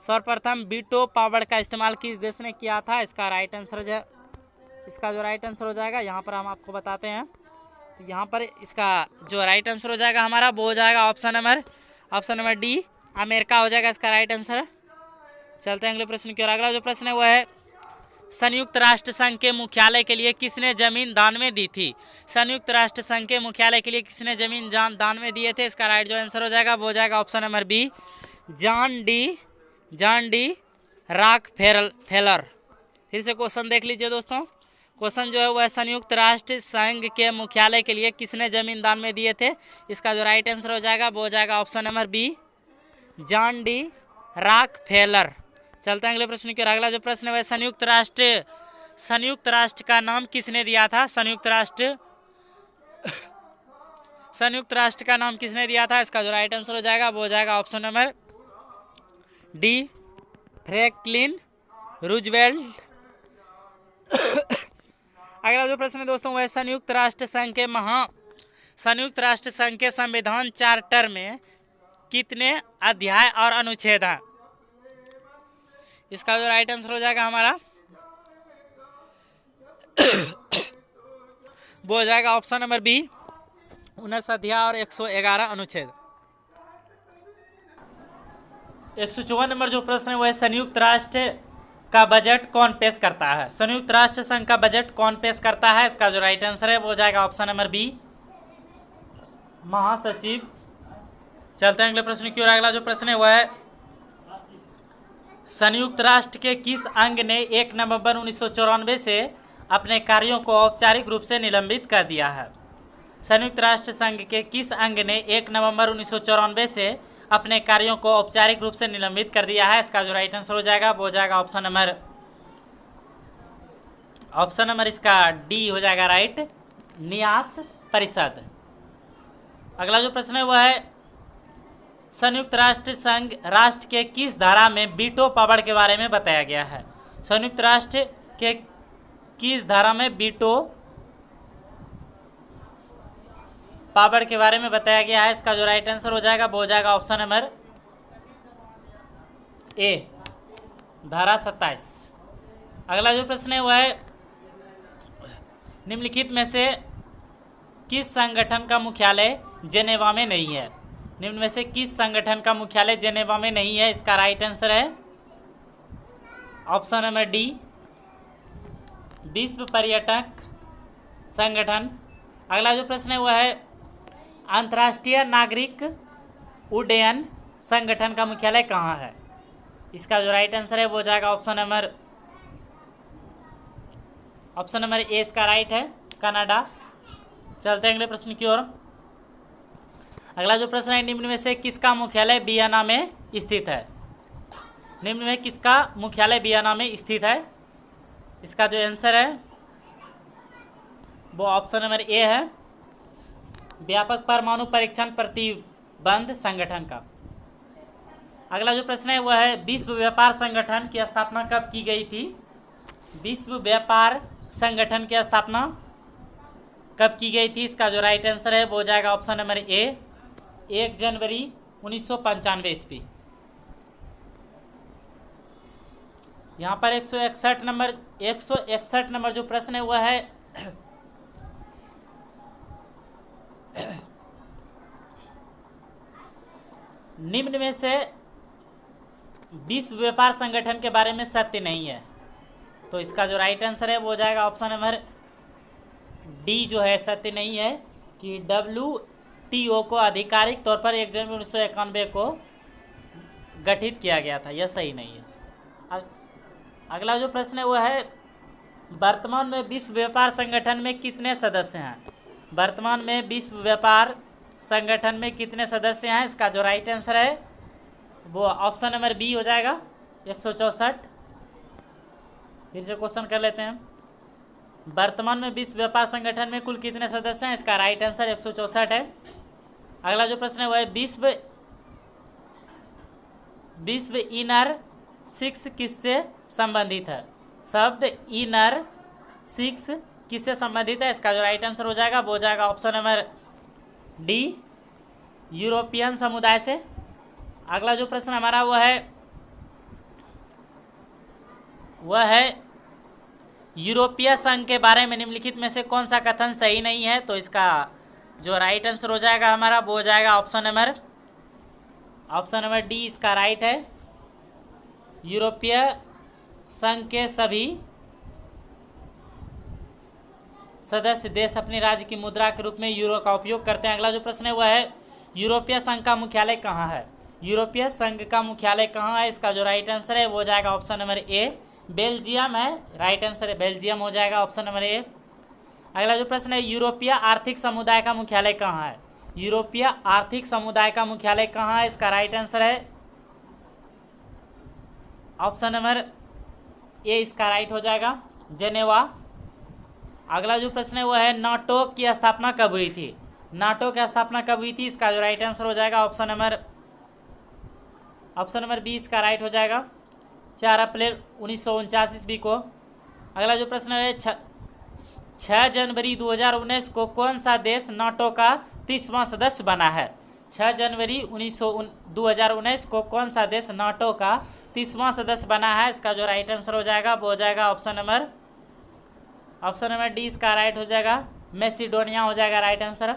सर्वप्रथम वीटो पावर का इस्तेमाल किस देश ने किया था? इसका जो राइट आंसर हो जाएगा यहाँ पर हम आपको बताते हैं। तो यहाँ पर इसका जो राइट आंसर हो जाएगा हमारा वो हो जाएगा ऑप्शन नंबर डी, अमेरिका हो जाएगा इसका राइट आंसर। चलते हैं अगले प्रश्न की ओर। अगला जो प्रश्न है वो है संयुक्त राष्ट्र संघ के मुख्यालय के लिए किसने जमीन दान में दी थी? संयुक्त राष्ट्र संघ के मुख्यालय के लिए किसने जमीन दान में दिए थे? इसका राइट जो आंसर हो जाएगा वो हो जाएगा option number B, John D Rockefeller. फिर से क्वेश्चन देख लीजिए दोस्तों। क्वेश्चन जो है वह संयुक्त राष्ट्र संघ के मुख्यालय के लिए किसने जमीन दान में दिए थे? इसका जो राइट आंसर हो जाएगा वो हो जाएगा option number B, John D Rockefeller. चलते हैं अगले प्रश्न की ओर। अगला जो प्रश्न है वह संयुक्त राष्ट्र का नाम किसने दिया था? संयुक्त राष्ट्र का नाम किसने दिया था? इसका जो राइट आंसर हो जाएगा वो हो जाएगा option number D, Franklin Roosevelt. अगला जो प्रश्न है दोस्तों वह संयुक्त राष्ट्र संघ के संविधान चार्टर में कितने अध्याय और अनुच्छेद हैं? इसका जो राइट आंसर हो जाएगा हमारा वो हो जाएगा ऑप्शन नंबर बी, 19 अध्याय और 111 अनुच्छेद। 154 नंबर जो प्रश्न है वह संयुक्त राष्ट्र का बजट कौन पेश करता है? संयुक्त राष्ट्र संघ का बजट कौन पेश करता है? इसका जो राइट आंसर है वो हो जाएगा ऑप्शन नंबर बी, महासचिव। चलते हैं अगले प्रश्न की ओर। अगला जो प्रश्न है वह है संयुक्त राष्ट्र के किस अंग ने 1 नवंबर 1994 से अपने कार्यों को औपचारिक रूप से निलंबित कर दिया है? संयुक्त राष्ट्र संघ के किस अंग ने 1 नवंबर 1994 से अपने कार्यों को औपचारिक रूप से निलंबित कर दिया है? इसका जो राइट आंसर हो जाएगा वो हो जाएगा ऑप्शन नंबर इसका डी हो जाएगा राइट, न्यास परिषद। अगला जो प्रश्न है वह है संयुक्त राष्ट्र संघ राष्ट्र के किस धारा में वीटो पावर के बारे में बताया गया है? संयुक्त राष्ट्र के किस धारा में वीटो पावर के बारे में बताया गया है? इसका जो राइट आंसर हो जाएगा वो हो जाएगा ऑप्शन नंबर ए, धारा 27। अगला जो प्रश्न है वह है निम्नलिखित में से किस संगठन का मुख्यालय जेनेवा में नहीं है? निम्न में से किस संगठन का मुख्यालय जेनेवा में नहीं है? इसका राइट आंसर है ऑप्शन नंबर डी, विश्व पर्यटक संगठन। अगला जो प्रश्न है वह है अंतर्राष्ट्रीय नागरिक उड्डयन संगठन का मुख्यालय कहाँ है? इसका जो राइट आंसर है वो हो जाएगा ऑप्शन नंबर ए, इसका राइट है कनाडा। चलते हैं अगले प्रश्न की ओर। अगला जो प्रश्न है निम्न में से किसका मुख्यालय वियना में स्थित है? निम्न में किसका मुख्यालय वियना में स्थित है? इसका जो आंसर है वो ऑप्शन नंबर ए है, व्यापक परमाणु परीक्षण प्रतिबंध संगठन का। अगला जो प्रश्न है वह है विश्व व्यापार संगठन की स्थापना कब की गई थी? विश्व व्यापार संगठन की स्थापना कब की गई थी? इसका जो राइट आंसर है वो हो जाएगा ऑप्शन नंबर ए, 1 जनवरी 1995 ईस्वी। यहाँ पर 161 नंबर जो प्रश्न है वह है निम्न में से विश्व व्यापार संगठन के बारे में सत्य नहीं है। तो इसका जो राइट आंसर है वो हो जाएगा ऑप्शन नंबर डी, जो है सत्य नहीं है कि WTO को आधिकारिक तौर पर 1 जनवरी 1991 को गठित किया गया था, यह सही नहीं है। अगला जो प्रश्न है वह है वर्तमान में विश्व व्यापार संगठन में कितने सदस्य हैं? वर्तमान में विश्व व्यापार संगठन में कितने सदस्य हैं? इसका जो राइट आंसर है वो ऑप्शन नंबर बी हो जाएगा, 164। फिर से क्वेश्चन कर लेते हैं। वर्तमान में विश्व व्यापार संगठन में कुल कितने सदस्य हैं? इसका राइट आंसर 164 है। अगला जो प्रश्न है वह है विश्व इनर सिक्स किससे संबंधित है? शब्द इनर सिक्स किससे संबंधित है? इसका जो राइट आंसर हो जाएगा वो हो जाएगा ऑप्शन नंबर डी, यूरोपियन समुदाय से। अगला जो प्रश्न हमारा वह है यूरोपीय संघ के बारे में निम्नलिखित में से कौन सा कथन सही नहीं है? तो इसका जो राइट आंसर हो जाएगा हमारा वो हो जाएगा ऑप्शन नंबर डी, इसका राइट है। यूरोपीय संघ के सभी सदस्य देश अपनी राज्य की मुद्रा के रूप में यूरो का उपयोग करते हैं। अगला जो प्रश्न है वह है यूरोपीय संघ का मुख्यालय कहाँ है? यूरोपीय संघ का मुख्यालय कहाँ है? इसका जो राइट आंसर है वो हो जाएगा ऑप्शन नंबर ए, बेल्जियम है। राइट आंसर है बेल्जियम हो जाएगा ऑप्शन नंबर ए। अगला जो प्रश्न है यूरोपीय आर्थिक समुदाय का मुख्यालय कहाँ है? यूरोपीय आर्थिक समुदाय का मुख्यालय कहाँ है? इसका राइट आंसर है ऑप्शन नंबर ए, इसका राइट हो जाएगा जेनेवा। अगला जो प्रश्न है वह है नाटो की स्थापना कब हुई थी? नाटो की स्थापना कब हुई थी? इसका जो राइट आंसर हो जाएगा ऑप्शन नंबर बी, इसका राइट हो जाएगा 4 अप्रैल 1949 ईस्वी को। अगला जो प्रश्न है 6 जनवरी 2019 को कौन सा देश नाटो का 30वां सदस्य बना है? 6 जनवरी 2019 को कौन सा देश नाटो का 30वां सदस्य बना है? इसका जो राइट आंसर हो जाएगा वो हो जाएगा ऑप्शन नंबर डी, इसका राइट हो जाएगा मैसिडोनिया हो जाएगा राइट आंसर।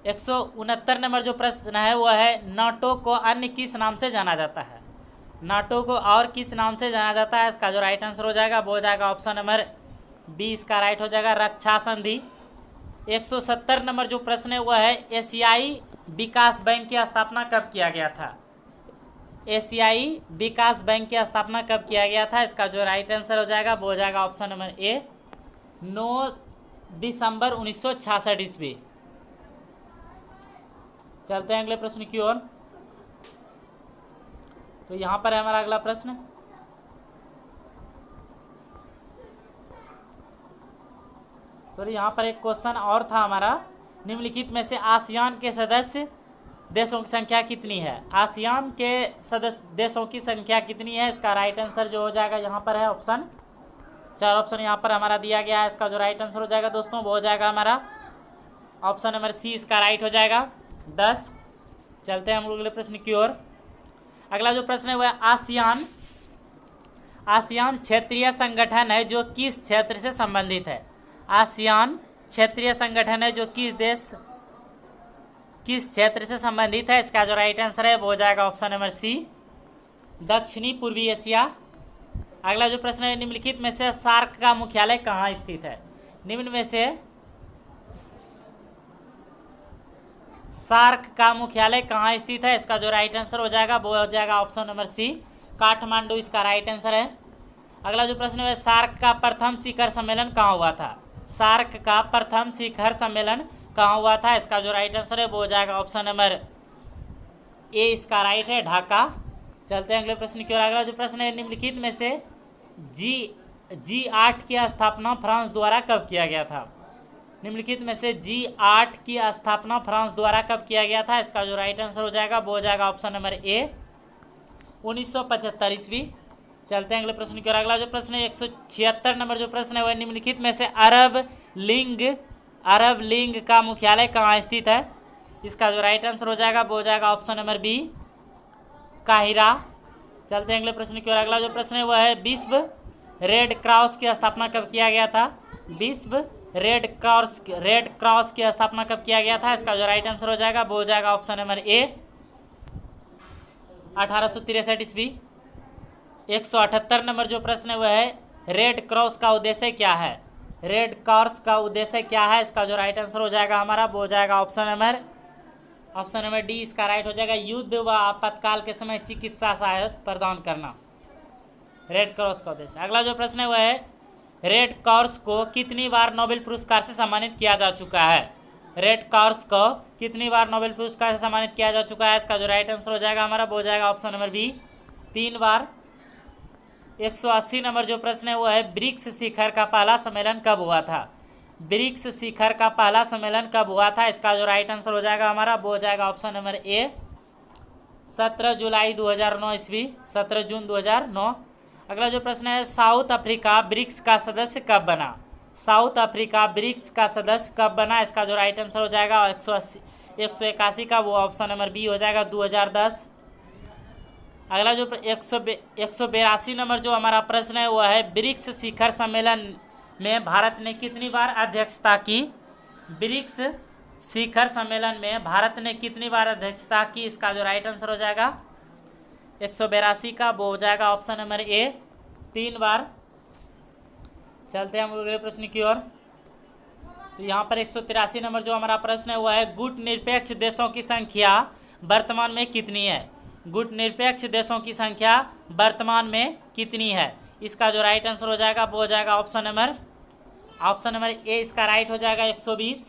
169 नंबर जो प्रश्न है वह है नाटो को अन्य किस नाम से जाना जाता है? नाटो को और किस नाम से जाना जाता है? इसका जो राइट आंसर हो जाएगा वो हो जाएगा ऑप्शन नंबर बी, इसका राइट हो जाएगा रक्षा संधि। 170 नंबर जो प्रश्न है वह है एशियाई विकास बैंक की स्थापना कब किया गया था? एशियाई विकास बैंक की स्थापना कब किया गया था? इसका जो राइट आंसर हो जाएगा वो हो जाएगा ऑप्शन नंबर ए, 9 दिसंबर 1966 ईस्वी। चलते हैं अगले प्रश्न की ओर। तो यहाँ पर है हमारा अगला प्रश्न। यहाँ पर एक क्वेश्चन और था हमारा, निम्नलिखित में से आसियान के सदस्य देशों की संख्या कितनी है? आसियान के सदस्य देशों की संख्या कितनी है? इसका राइट आंसर जो हो जाएगा यहाँ पर है ऑप्शन, 4 ऑप्शन यहाँ पर हमारा दिया गया है। इसका जो राइट आंसर हो जाएगा दोस्तों वो हो जाएगा हमारा ऑप्शन नंबर सी, इसका राइट हो जाएगा 10। चलते हैं हम लोग अगले प्रश्न की ओर। अगला जो प्रश्न है वह आसियान क्षेत्रीय संगठन है जो किस क्षेत्र से संबंधित है? आसियान क्षेत्रीय संगठन है जो किस क्षेत्र से संबंधित है? इसका जो राइट आंसर है वो हो जाएगा ऑप्शन नंबर सी, दक्षिणी पूर्वी एशिया। अगला जो प्रश्न है निम्नलिखित में से सार्क का मुख्यालय कहाँ स्थित है? निम्न में से सार्क का मुख्यालय कहाँ स्थित है? इसका जो राइट आंसर हो जाएगा वो हो जाएगा ऑप्शन नंबर सी, काठमांडू, इसका राइट आंसर है। अगला जो प्रश्न है सार्क का प्रथम शिखर सम्मेलन कहाँ हुआ था? सार्क का प्रथम शिखर सम्मेलन कहाँ हुआ था? इसका जो राइट आंसर है वो हो जाएगा ऑप्शन नंबर ए, इसका राइट है ढाका। चलते हैं अगले प्रश्न की ओर। अगला जो प्रश्न है निम्नलिखित में से G8 की स्थापना फ्रांस द्वारा कब किया गया था? निम्नलिखित में से G8 की स्थापना फ्रांस द्वारा कब किया गया था? इसका जो राइट आंसर हो जाएगा वो हो जाएगा ऑप्शन नंबर ए, 1975 ईस्वी। चलते हैं अगले प्रश्न की ओर। अगला जो प्रश्न है 176 नंबर जो प्रश्न है वह निम्नलिखित में से अरब लीग का मुख्यालय कहाँ स्थित है? इसका जो राइट आंसर हो जाएगा वो हो जाएगा ऑप्शन नंबर बी, काहिरा। चलते हैं अगले प्रश्न की ओर। अगला जो प्रश्न है वह है विश्व रेड क्रॉस की स्थापना कब किया गया था? विश्व रेड क्रॉस की स्थापना कब किया गया था? इसका जो राइट आंसर हो जाएगा वो हो जाएगा ऑप्शन नंबर ए, 1863 ईस्वी। 178 नंबर जो प्रश्न है वह है रेड क्रॉस का उद्देश्य क्या है? रेड क्रॉस का उद्देश्य क्या है? इसका जो राइट आंसर हो जाएगा हमारा वो हो जाएगा ऑप्शन नंबर डी, इसका राइट हो जाएगा युद्ध व आपातकाल के समय चिकित्सा सहायता प्रदान करना, रेड क्रॉस का उद्देश्य। अगला जो प्रश्न है वह है रेड क्रॉस को कितनी बार नोबेल पुरस्कार से सम्मानित किया जा चुका है? रेड क्रॉस को कितनी बार नोबेल पुरस्कार से सम्मानित किया जा चुका है? इसका जो राइट आंसर हो जाएगा हमारा वो हो जाएगा ऑप्शन नंबर बी, 3 बार। 180 नंबर जो प्रश्न है वो है ब्रिक्स शिखर का पहला सम्मेलन कब हुआ था? ब्रिक्स शिखर का पहला सम्मेलन कब हुआ था? इसका जो राइट आंसर हो जाएगा हमारा वो हो जाएगा ऑप्शन नंबर ए 17 जुलाई 2009 ईस्वी, 17 जून 2009। अगला जो प्रश्न है साउथ अफ्रीका ब्रिक्स का सदस्य कब बना? साउथ अफ्रीका ब्रिक्स का सदस्य कब बना? इसका जो राइट आंसर हो जाएगा 181 का वो ऑप्शन नंबर बी हो जाएगा 2010। अगला जो 182 नंबर जो हमारा प्रश्न है वो है ब्रिक्स शिखर सम्मेलन में भारत ने कितनी बार अध्यक्षता की? ब्रिक्स शिखर सम्मेलन में भारत ने कितनी बार अध्यक्षता की? इसका जो राइट आंसर हो जाएगा 182 का वो हो जाएगा ऑप्शन नंबर ए 3 बार। चलते हैं हम अगले प्रश्न की ओर। तो यहाँ पर 183 नंबर जो हमारा प्रश्न है वो है गुट निरपेक्ष देशों की संख्या वर्तमान में कितनी है? गुट निरपेक्ष देशों की संख्या वर्तमान में कितनी है? इसका जो राइट आंसर हो जाएगा वो हो जाएगा ऑप्शन नंबर ए इसका राइट हो जाएगा 120।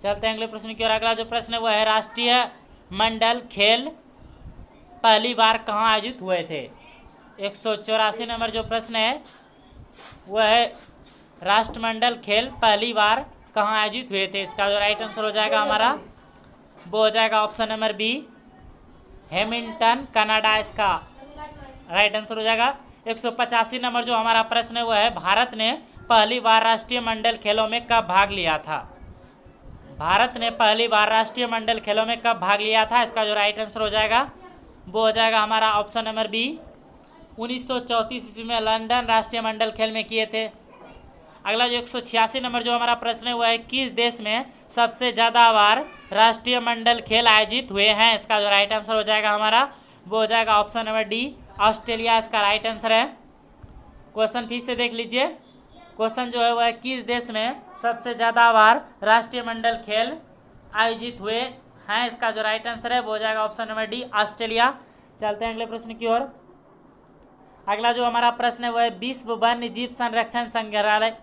चलते हैं अगले प्रश्न की ओर। अगला जो प्रश्न है वो है राष्ट्रीय मंडल खेल पहली बार कहाँ आयोजित हुए थे? 184 नंबर जो प्रश्न है वह है राष्ट्रमंडल खेल पहली बार कहाँ आयोजित हुए थे? इसका जो राइट आंसर हो जाएगा हमारा वो हो जाएगा option number B Hamilton Canada, इसका राइट आंसर हो जाएगा। 185 नंबर जो हमारा प्रश्न है वो है भारत ने पहली बार राष्ट्रीय मंडल खेलों में कब भाग लिया था? भारत ने पहली बार राष्ट्रीय मंडल खेलों में कब भाग लिया था? इसका जो राइट आंसर हो जाएगा वो हो जाएगा हमारा ऑप्शन नंबर बी 1934 ईस्वी में लंदन राष्ट्रीय मंडल खेल में किए थे। अगला जो 186 नंबर जो हमारा प्रश्न है वो है किस देश में सबसे ज़्यादा बार राष्ट्रीय मंडल खेल आयोजित हुए हैं? इसका जो राइट आंसर हो जाएगा हमारा वो हो जाएगा ऑप्शन नंबर डी ऑस्ट्रेलिया, इसका राइट आंसर है। क्वेश्चन फिर से देख लीजिए। क्वेश्चन जो है वह किस देश में सबसे ज़्यादा बार राष्ट्रीय मंडल खेल आयोजित हुए हैं? इसका जो राइट आंसर है वो हो जाएगा ऑप्शन नंबर डी ऑस्ट्रेलिया। चलते हैं अगले प्रश्न की ओर। अगला जो हमारा प्रश्न है वह है विश्व वन्य जीव संरक्षण संग्रहालय,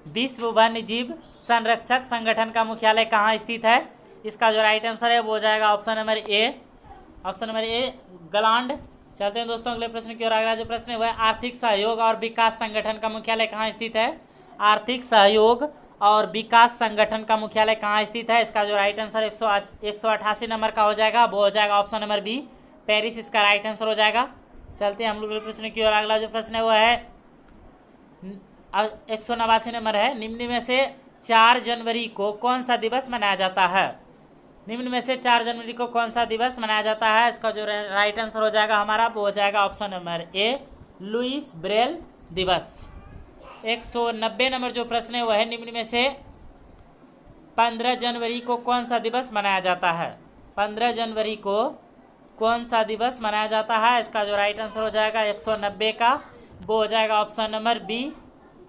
विश्व वन्य जीव संरक्षक संगठन का मुख्यालय कहाँ स्थित है? इसका जो राइट आंसर है वो हो जाएगा ऑप्शन नंबर ए गलैंड। चलते हैं दोस्तों अगले प्रश्न की ओर। अगला जो प्रश्न है वह आर्थिक सहयोग और विकास संगठन का मुख्यालय कहाँ स्थित है? आर्थिक सहयोग और विकास संगठन का मुख्यालय कहाँ स्थित है? इसका जो राइट आंसर 188 नंबर का हो जाएगा वो हो जाएगा ऑप्शन नंबर बी पेरिस, इसका राइट आंसर हो जाएगा। चलते हैं हम लोग अगले प्रश्न की ओर। अगला जो प्रश्न है वो है 189 नंबर है निम्न में से 4 जनवरी को कौन सा दिवस मनाया जाता है? निम्न में से 4 जनवरी को कौन सा दिवस मनाया जाता है? इसका जो राइट आंसर हो जाएगा हमारा वो हो जाएगा option number A Louis Braille दिवस। 190 नंबर जो प्रश्न है वह है निम्न में से 15 जनवरी को कौन सा दिवस मनाया जाता है? 15 जनवरी को कौन सा दिवस मनाया जाता है? इसका जो राइट आंसर हो जाएगा 190 का वो हो जाएगा ऑप्शन नंबर बी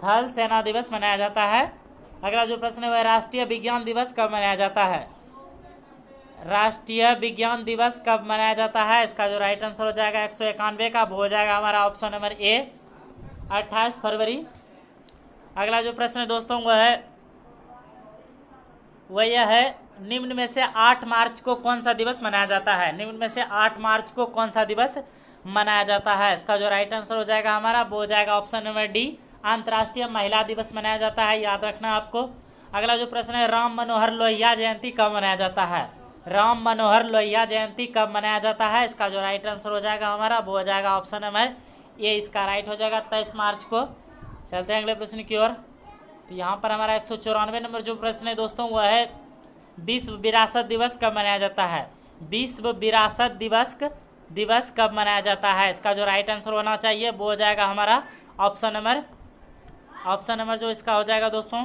थल सेना दिवस मनाया जाता है। अगला जो प्रश्न है वह राष्ट्रीय विज्ञान दिवस कब मनाया जाता है? राष्ट्रीय विज्ञान दिवस कब मनाया जाता है? इसका जो राइट आंसर हो जाएगा 191 का वो हो जाएगा हमारा ऑप्शन नंबर ए 28 फरवरी। अगला जो प्रश्न है दोस्तों वह यह है निम्न में से 8 मार्च को कौन सा दिवस मनाया जाता है? निम्न में से 8 मार्च को कौन सा दिवस मनाया जाता है? इसका जो राइट आंसर हो जाएगा हमारा वो हो जाएगा ऑप्शन नंबर डी अंतर्राष्ट्रीय महिला दिवस मनाया जाता है, याद रखना आपको। अगला जो प्रश्न है राम मनोहर लोहिया जयंती कब मनाया जाता है? राम मनोहर लोहिया जयंती कब मनाया जाता है? इसका जो राइट आंसर हो जाएगा हमारा वो हो जाएगा ऑप्शन नंबर ए, इसका राइट हो जाएगा 23 मार्च को। चलते हैं अगले प्रश्न की ओर। तो यहाँ पर हमारा 194 नंबर जो प्रश्न है दोस्तों वह है विश्व विरासत दिवस कब मनाया जाता है? विश्व विरासत दिवस कब मनाया जाता है? इसका जो राइट आंसर होना चाहिए वो हो जाएगा हमारा ऑप्शन नंबर जो इसका हो जाएगा दोस्तों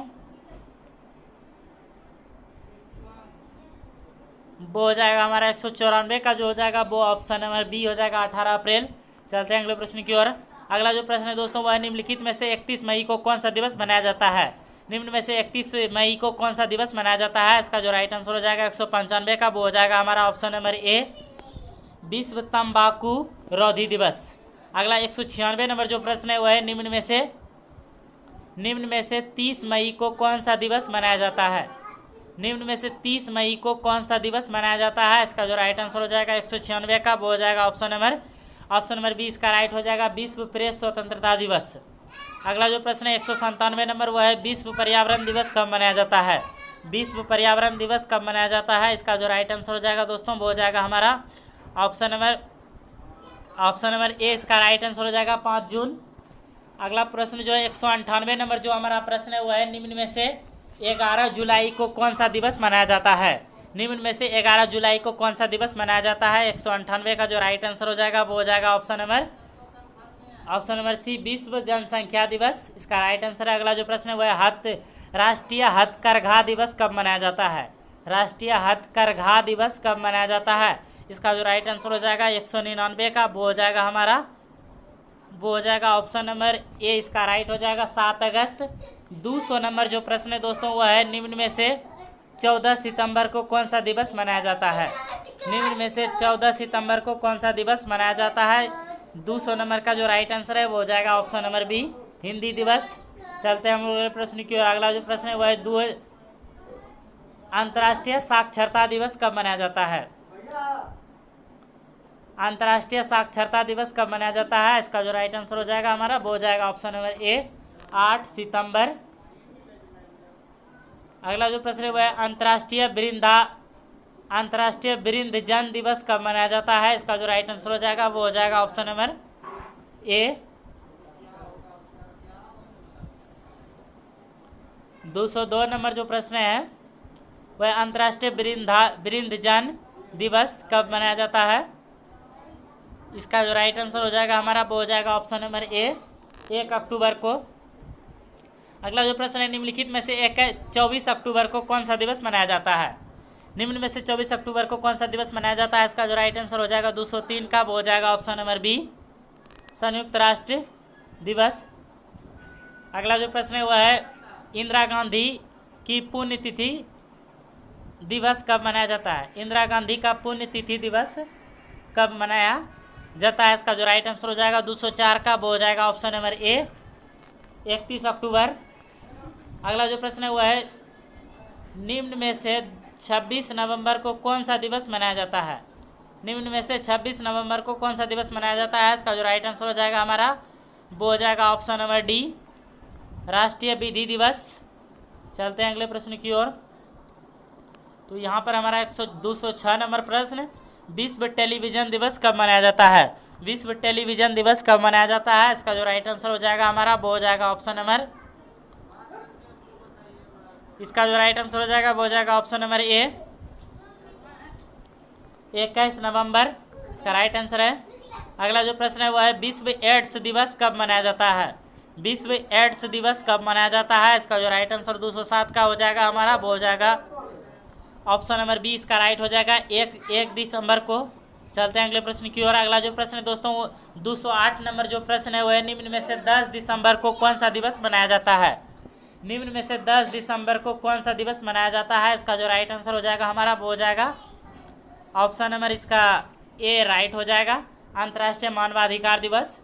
वो हो जाएगा हमारा 194 का जो हो जाएगा वो ऑप्शन नंबर बी हो जाएगा 18 अप्रैल। चलते हैं अगले प्रश्न की ओर। अगला जो प्रश्न है दोस्तों वह निम्नलिखित में से 31 मई को कौन सा दिवस मनाया जाता है? निम्न में से 31 मई को कौन सा दिवस मनाया जाता है? इसका जो राइट आंसर हो जाएगा 195 का वो हो जाएगा हमारा ऑप्शन नंबर ए विश्व तंबाकू रोधी दिवस। अगला 196 नंबर जो प्रश्न है वह है निम्न में से 30 मई को कौन सा दिवस मनाया जाता है? निम्न में से 30 मई को कौन सा दिवस मनाया जाता है? इसका जो राइट आंसर हो जाएगा 196 का वो हो जाएगा option number option number B इसका राइट हो जाएगा विश्व प्रेस स्वतंत्रता दिवस। अगला जो प्रश्न है 197 नंबर, वह है विश्व पर्यावरण दिवस कब मनाया जाता है। विश्व पर्यावरण दिवस कब मनाया जाता है, इसका जो राइट आंसर हो जाएगा दोस्तों वो हो जाएगा हमारा ऑप्शन नंबर ए इसका राइट आंसर हो जाएगा 5 जून। अगला प्रश्न जो है 198 नंबर जो हमारा प्रश्न है वह है निम्न में से 11 जुलाई को कौन सा दिवस मनाया जाता है। निम्न में से 11 जुलाई को कौन सा दिवस मनाया जाता है। 198 का जो राइट आंसर हो जाएगा वो हो जाएगा ऑप्शन नंबर सी विश्व जनसंख्या दिवस, इसका राइट आंसर है। अगला जो प्रश्न है वह राष्ट्रीय हथकरघा दिवस कब मनाया जाता है। राष्ट्रीय हथकरघा दिवस कब मनाया जाता है, इसका जो राइट आंसर हो जाएगा 199 का वो हो जाएगा ऑप्शन नंबर ए इसका राइट हो जाएगा 7 अगस्त। 200 नंबर जो प्रश्न है दोस्तों वह है निम्न में से 14 सितंबर को कौन सा दिवस मनाया जाता है। निम्न में से 14 सितंबर को कौन सा दिवस मनाया जाता है। 200 नंबर का जो राइट आंसर है वो हो जाएगा ऑप्शन नंबर बी हिंदी दिवस। चलते हैं हम लोग प्रश्न की ओर। अगला जो प्रश्न है वह है अंतर्राष्ट्रीय साक्षरता दिवस कब मनाया जाता है। अंतर्राष्ट्रीय साक्षरता दिवस कब मनाया जाता है, इसका जो राइट आंसर हो जाएगा हमारा वो हो जाएगा ऑप्शन नंबर ए 8 सितंबर। अगला जो प्रश्न है वह अंतर्राष्ट्रीय वृद्धजन दिवस कब मनाया जाता है, इसका जो राइट आंसर हो जाएगा वो हो जाएगा ऑप्शन नंबर ए 202 नंबर जो प्रश्न है वह अंतर्राष्ट्रीय वृद्धजन दिवस कब मनाया जाता है, इसका जो राइट आंसर हो जाएगा हमारा वो हो जाएगा ऑप्शन नंबर ए 1 अक्टूबर को। अगला जो प्रश्न है निम्नलिखित में से 24 अक्टूबर को कौन सा दिवस मनाया जाता है। निम्न में से 24 अक्टूबर को कौन सा दिवस मनाया जाता है, इसका जो राइट आंसर हो जाएगा 203 का वो हो जाएगा ऑप्शन नंबर बी संयुक्त राष्ट्र दिवस। अगला जो प्रश्न है वह है इंदिरा गांधी की पुण्यतिथि दिवस कब मनाया जाता है। इंदिरा गांधी का पुण्यतिथि दिवस कब मनाया जाता है, इसका जो राइट आंसर हो जाएगा 204 का वो हो जाएगा ऑप्शन नंबर ए 31 अक्टूबर। अगला जो प्रश्न है वह है निम्न में से 26 नवंबर को कौन सा दिवस मनाया जाता है। निम्न में से 26 नवंबर को कौन सा दिवस मनाया जाता है, इसका जो राइट आंसर हो जाएगा हमारा वो हो जाएगा ऑप्शन नंबर डी राष्ट्रीय विधि दिवस। चलते हैं अगले प्रश्न की ओर। तो यहाँ पर हमारा 206 नंबर प्रश्न विश्व टेलीविजन दिवस कब मनाया जाता है। विश्व टेलीविजन दिवस कब मनाया जाता है, इसका जो राइट आंसर हो जाएगा हमारा वो हो जाएगा ऑप्शन नंबर, इसका जो राइट आंसर हो जाएगा वो हो जाएगा ऑप्शन नंबर ए 21 नवंबर, इसका राइट आंसर है। अगला जो प्रश्न है वह है विश्व एड्स दिवस कब मनाया जाता है। विश्व एड्स दिवस कब मनाया जाता है, इसका जो राइट आंसर 207 का हो जाएगा हमारा वो हो जाएगा ऑप्शन नंबर बी इसका राइट हो जाएगा 1 दिसंबर को। चलते हैं अगले प्रश्न की ओर। अगला जो प्रश्न है दोस्तों 208 नंबर जो प्रश्न है वह निम्न में से 10 दिसंबर को कौन सा दिवस मनाया जाता है। निम्न में से 10 दिसंबर को कौन सा दिवस मनाया जाता है, इसका जो राइट आंसर हो जाएगा हमारा वो हो जाएगा ऑप्शन नंबर इसका ए राइट हो जाएगा अंतर्राष्ट्रीय मानवाधिकार दिवस।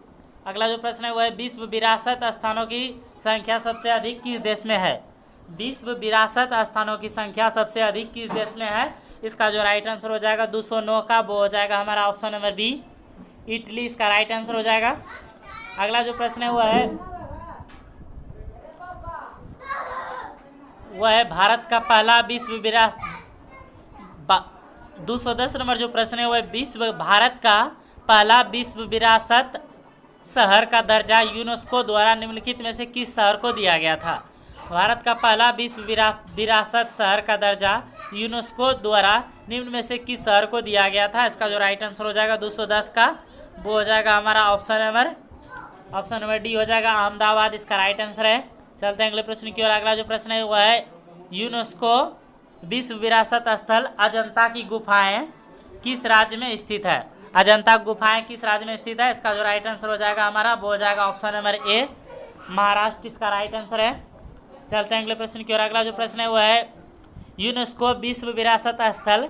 अगला जो प्रश्न है वह विश्व विरासत स्थानों की संख्या सबसे अधिक किस देश में है। विश्व विरासत स्थानों की संख्या सबसे अधिक किस देश में है, इसका जो राइट आंसर हो जाएगा 209 का वो हो जाएगा हमारा ऑप्शन नंबर बी इटली, इसका राइट आंसर हो जाएगा। अगला जो प्रश्न है वह है भारत का पहला विश्व 210 नंबर जो प्रश्न है वह भारत का पहला विश्व विरासत शहर का दर्जा यूनेस्को द्वारा निम्नलिखित में से किस शहर को दिया गया था। भारत का पहला विश्व विरासत शहर का दर्जा यूनेस्को द्वारा निम्न में से किस शहर को दिया गया था, इसका जो राइट आंसर हो जाएगा 210 का वो हो जाएगा हमारा ऑप्शन नंबर डी हो जाएगा अहमदाबाद, इसका राइट आंसर है। चलते हैं अगले प्रश्न की ओर। अगला जो प्रश्न है वह है यूनेस्को विश्व विरासत स्थल अजंता की गुफाएं किस राज्य में स्थित है। अजंता गुफाएं किस राज्य में स्थित है, इसका जो राइट आंसर हो जाएगा हमारा वो हो जाएगा ऑप्शन नंबर ए महाराष्ट्र, इसका राइट आंसर है। चलते हैं अगले प्रश्न की ओर। अगला जो प्रश्न है वह है यूनेस्को विश्व विरासत स्थल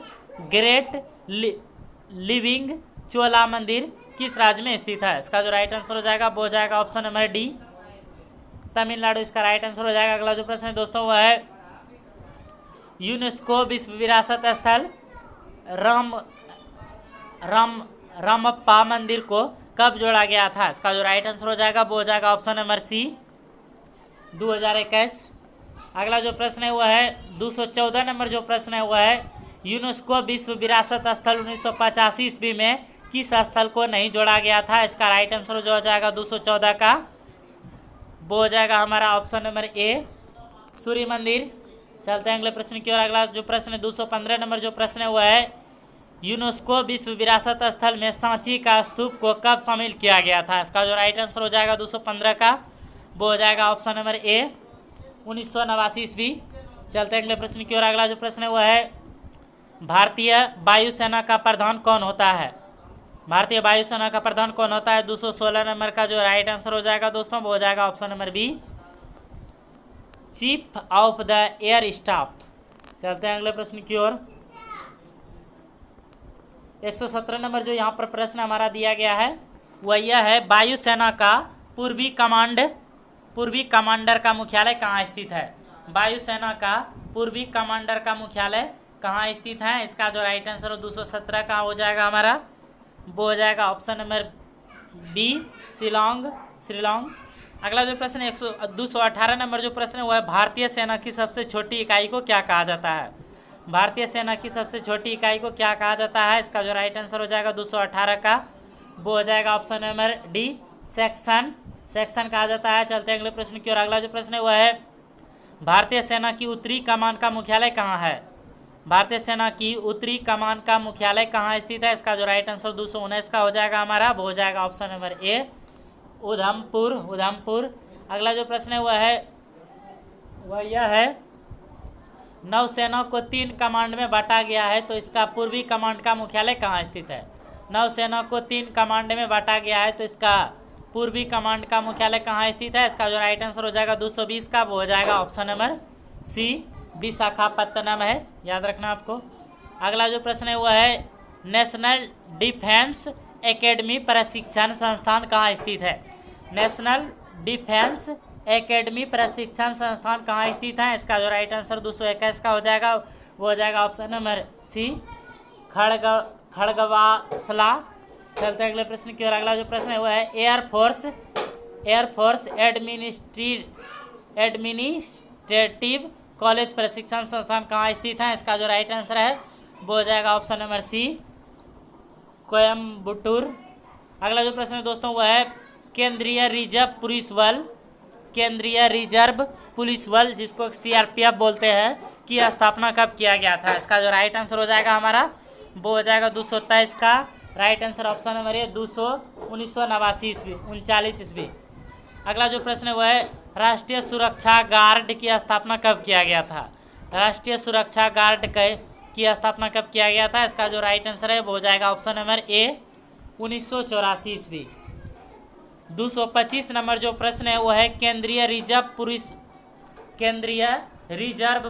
ग्रेट लिविंग चोला मंदिर किस राज्य में स्थित है, इसका जो राइट आंसर हो जाएगा वो हो जाएगा ऑप्शन नंबर डी तमिलनाडु, इसका राइट आंसर हो जाएगा। अगला जो प्रश्न है दोस्तों वह है यूनेस्को विश्व विरासत स्थल रामप्पा मंदिर को कब जोड़ा गया था? इसका जो राइट आंसर हो जाएगा वो हो जाएगा ऑप्शन नंबर सी, 2021। अगला जो प्रश्न है वह है 214 नंबर जो प्रश्न है वह है यूनेस्को विश्व विरासत स्थल 1985 ईस्वी में किस स्थल को नहीं जोड़ा गया था? इसका राइट आंसर जो हो जाएगा 214 का वो हो जाएगा हमारा ऑप्शन नंबर ए, सूर्य मंदिर। चलते हैं अगले प्रश्न की ओर। अगला जो प्रश्न है 215 नंबर जो प्रश्न है वह है यूनेस्को विश्व विरासत स्थल में सांची का स्तूप को कब शामिल किया गया था? इसका जो राइट आंसर हो जाएगा 215 का वो हो जाएगा ऑप्शन नंबर ए, 1989 ईस्वी। चलते हैं अगले प्रश्न की ओर। अगला जो प्रश्न है वह है भारतीय वायुसेना का प्रधान कौन होता है? भारतीय वायुसेना का प्रधान कौन होता है? 216 नंबर का जो राइट आंसर हो जाएगा दोस्तों वो हो जाएगा option number B, chief of the air staff. चलते हैं अगले प्रश्न की ओर। 117 नंबर जो यहाँ पर प्रश्न हमारा दिया गया है वह यह है वायुसेना का पूर्वी कमांडर का मुख्यालय कहाँ स्थित है? वायुसेना का पूर्वी कमांडर का मुख्यालय कहाँ स्थित है? इसका जो राइट आंसर 217 का हो जाएगा हमारा वो हो जाएगा ऑप्शन नंबर बी, शिलांग। अगला जो प्रश्न है 218 नंबर जो प्रश्न है वह है भारतीय सेना की सबसे छोटी इकाई को क्या कहा जाता है? भारतीय सेना की सबसे छोटी इकाई को क्या कहा जाता है? इसका जो राइट आंसर हो जाएगा 218 का वो हो जाएगा ऑप्शन नंबर डी, सेक्शन कहा जाता है। चलते हैं अगले प्रश्न की ओर। अगला जो प्रश्न है वह है भारतीय सेना की उत्तरी कमान का मुख्यालय कहाँ है? भारतीय सेना की उत्तरी कमान का मुख्यालय कहाँ स्थित है? इसका जो राइट आंसर 219 का हो जाएगा हमारा वो हो जाएगा ऑप्शन नंबर ए, उधमपुर। अगला जो प्रश्न है वह यह है नौसेना को 3 कमांड में बांटा गया है तो इसका पूर्वी कमांड का मुख्यालय कहाँ स्थित है? नौसेना को 3 कमांड में बांटा गया है तो इसका पूर्वी कमांड का मुख्यालय कहाँ स्थित है? इसका जो राइट आंसर हो जाएगा 220 का वो हो जाएगा ऑप्शन नंबर सी, विशाखापत्तनम है, याद रखना आपको। अगला जो प्रश्न है वह है नेशनल डिफेंस एकेडमी प्रशिक्षण संस्थान कहाँ स्थित है? नेशनल डिफेंस एकेडमी प्रशिक्षण संस्थान कहाँ स्थित है? इसका जो राइट आंसर 221 का हो जाएगा वो हो जाएगा ऑप्शन नंबर सी, खड़गवासला। चलते हैं अगले प्रश्न की ओर। अगला जो प्रश्न है वह है एयरफोर्स एडमिनिस्ट्रेटिव कॉलेज प्रशिक्षण संस्थान कहाँ स्थित है? इसका जो राइट आंसर है वो हो जाएगा ऑप्शन नंबर सी, कोयम्बटूर। अगला जो प्रश्न है दोस्तों वह है केंद्रीय रिजर्व पुलिस बल जिसको सीआरपीएफ बोलते हैं की स्थापना कब किया गया था? इसका जो राइट आंसर हो जाएगा हमारा वो हो जाएगा 223 का राइट आंसर ऑप्शन नंबर ए, 1939 ईस्वी। अगला जो प्रश्न है वह है राष्ट्रीय सुरक्षा गार्ड की स्थापना कब किया गया था? राष्ट्रीय सुरक्षा गार्ड की स्थापना कब किया गया था? इसका जो राइट आंसर है वो हो जाएगा ऑप्शन नंबर ए, 1984 ईस्वी। 225 नंबर जो प्रश्न है वह है केंद्रीय रिजर्व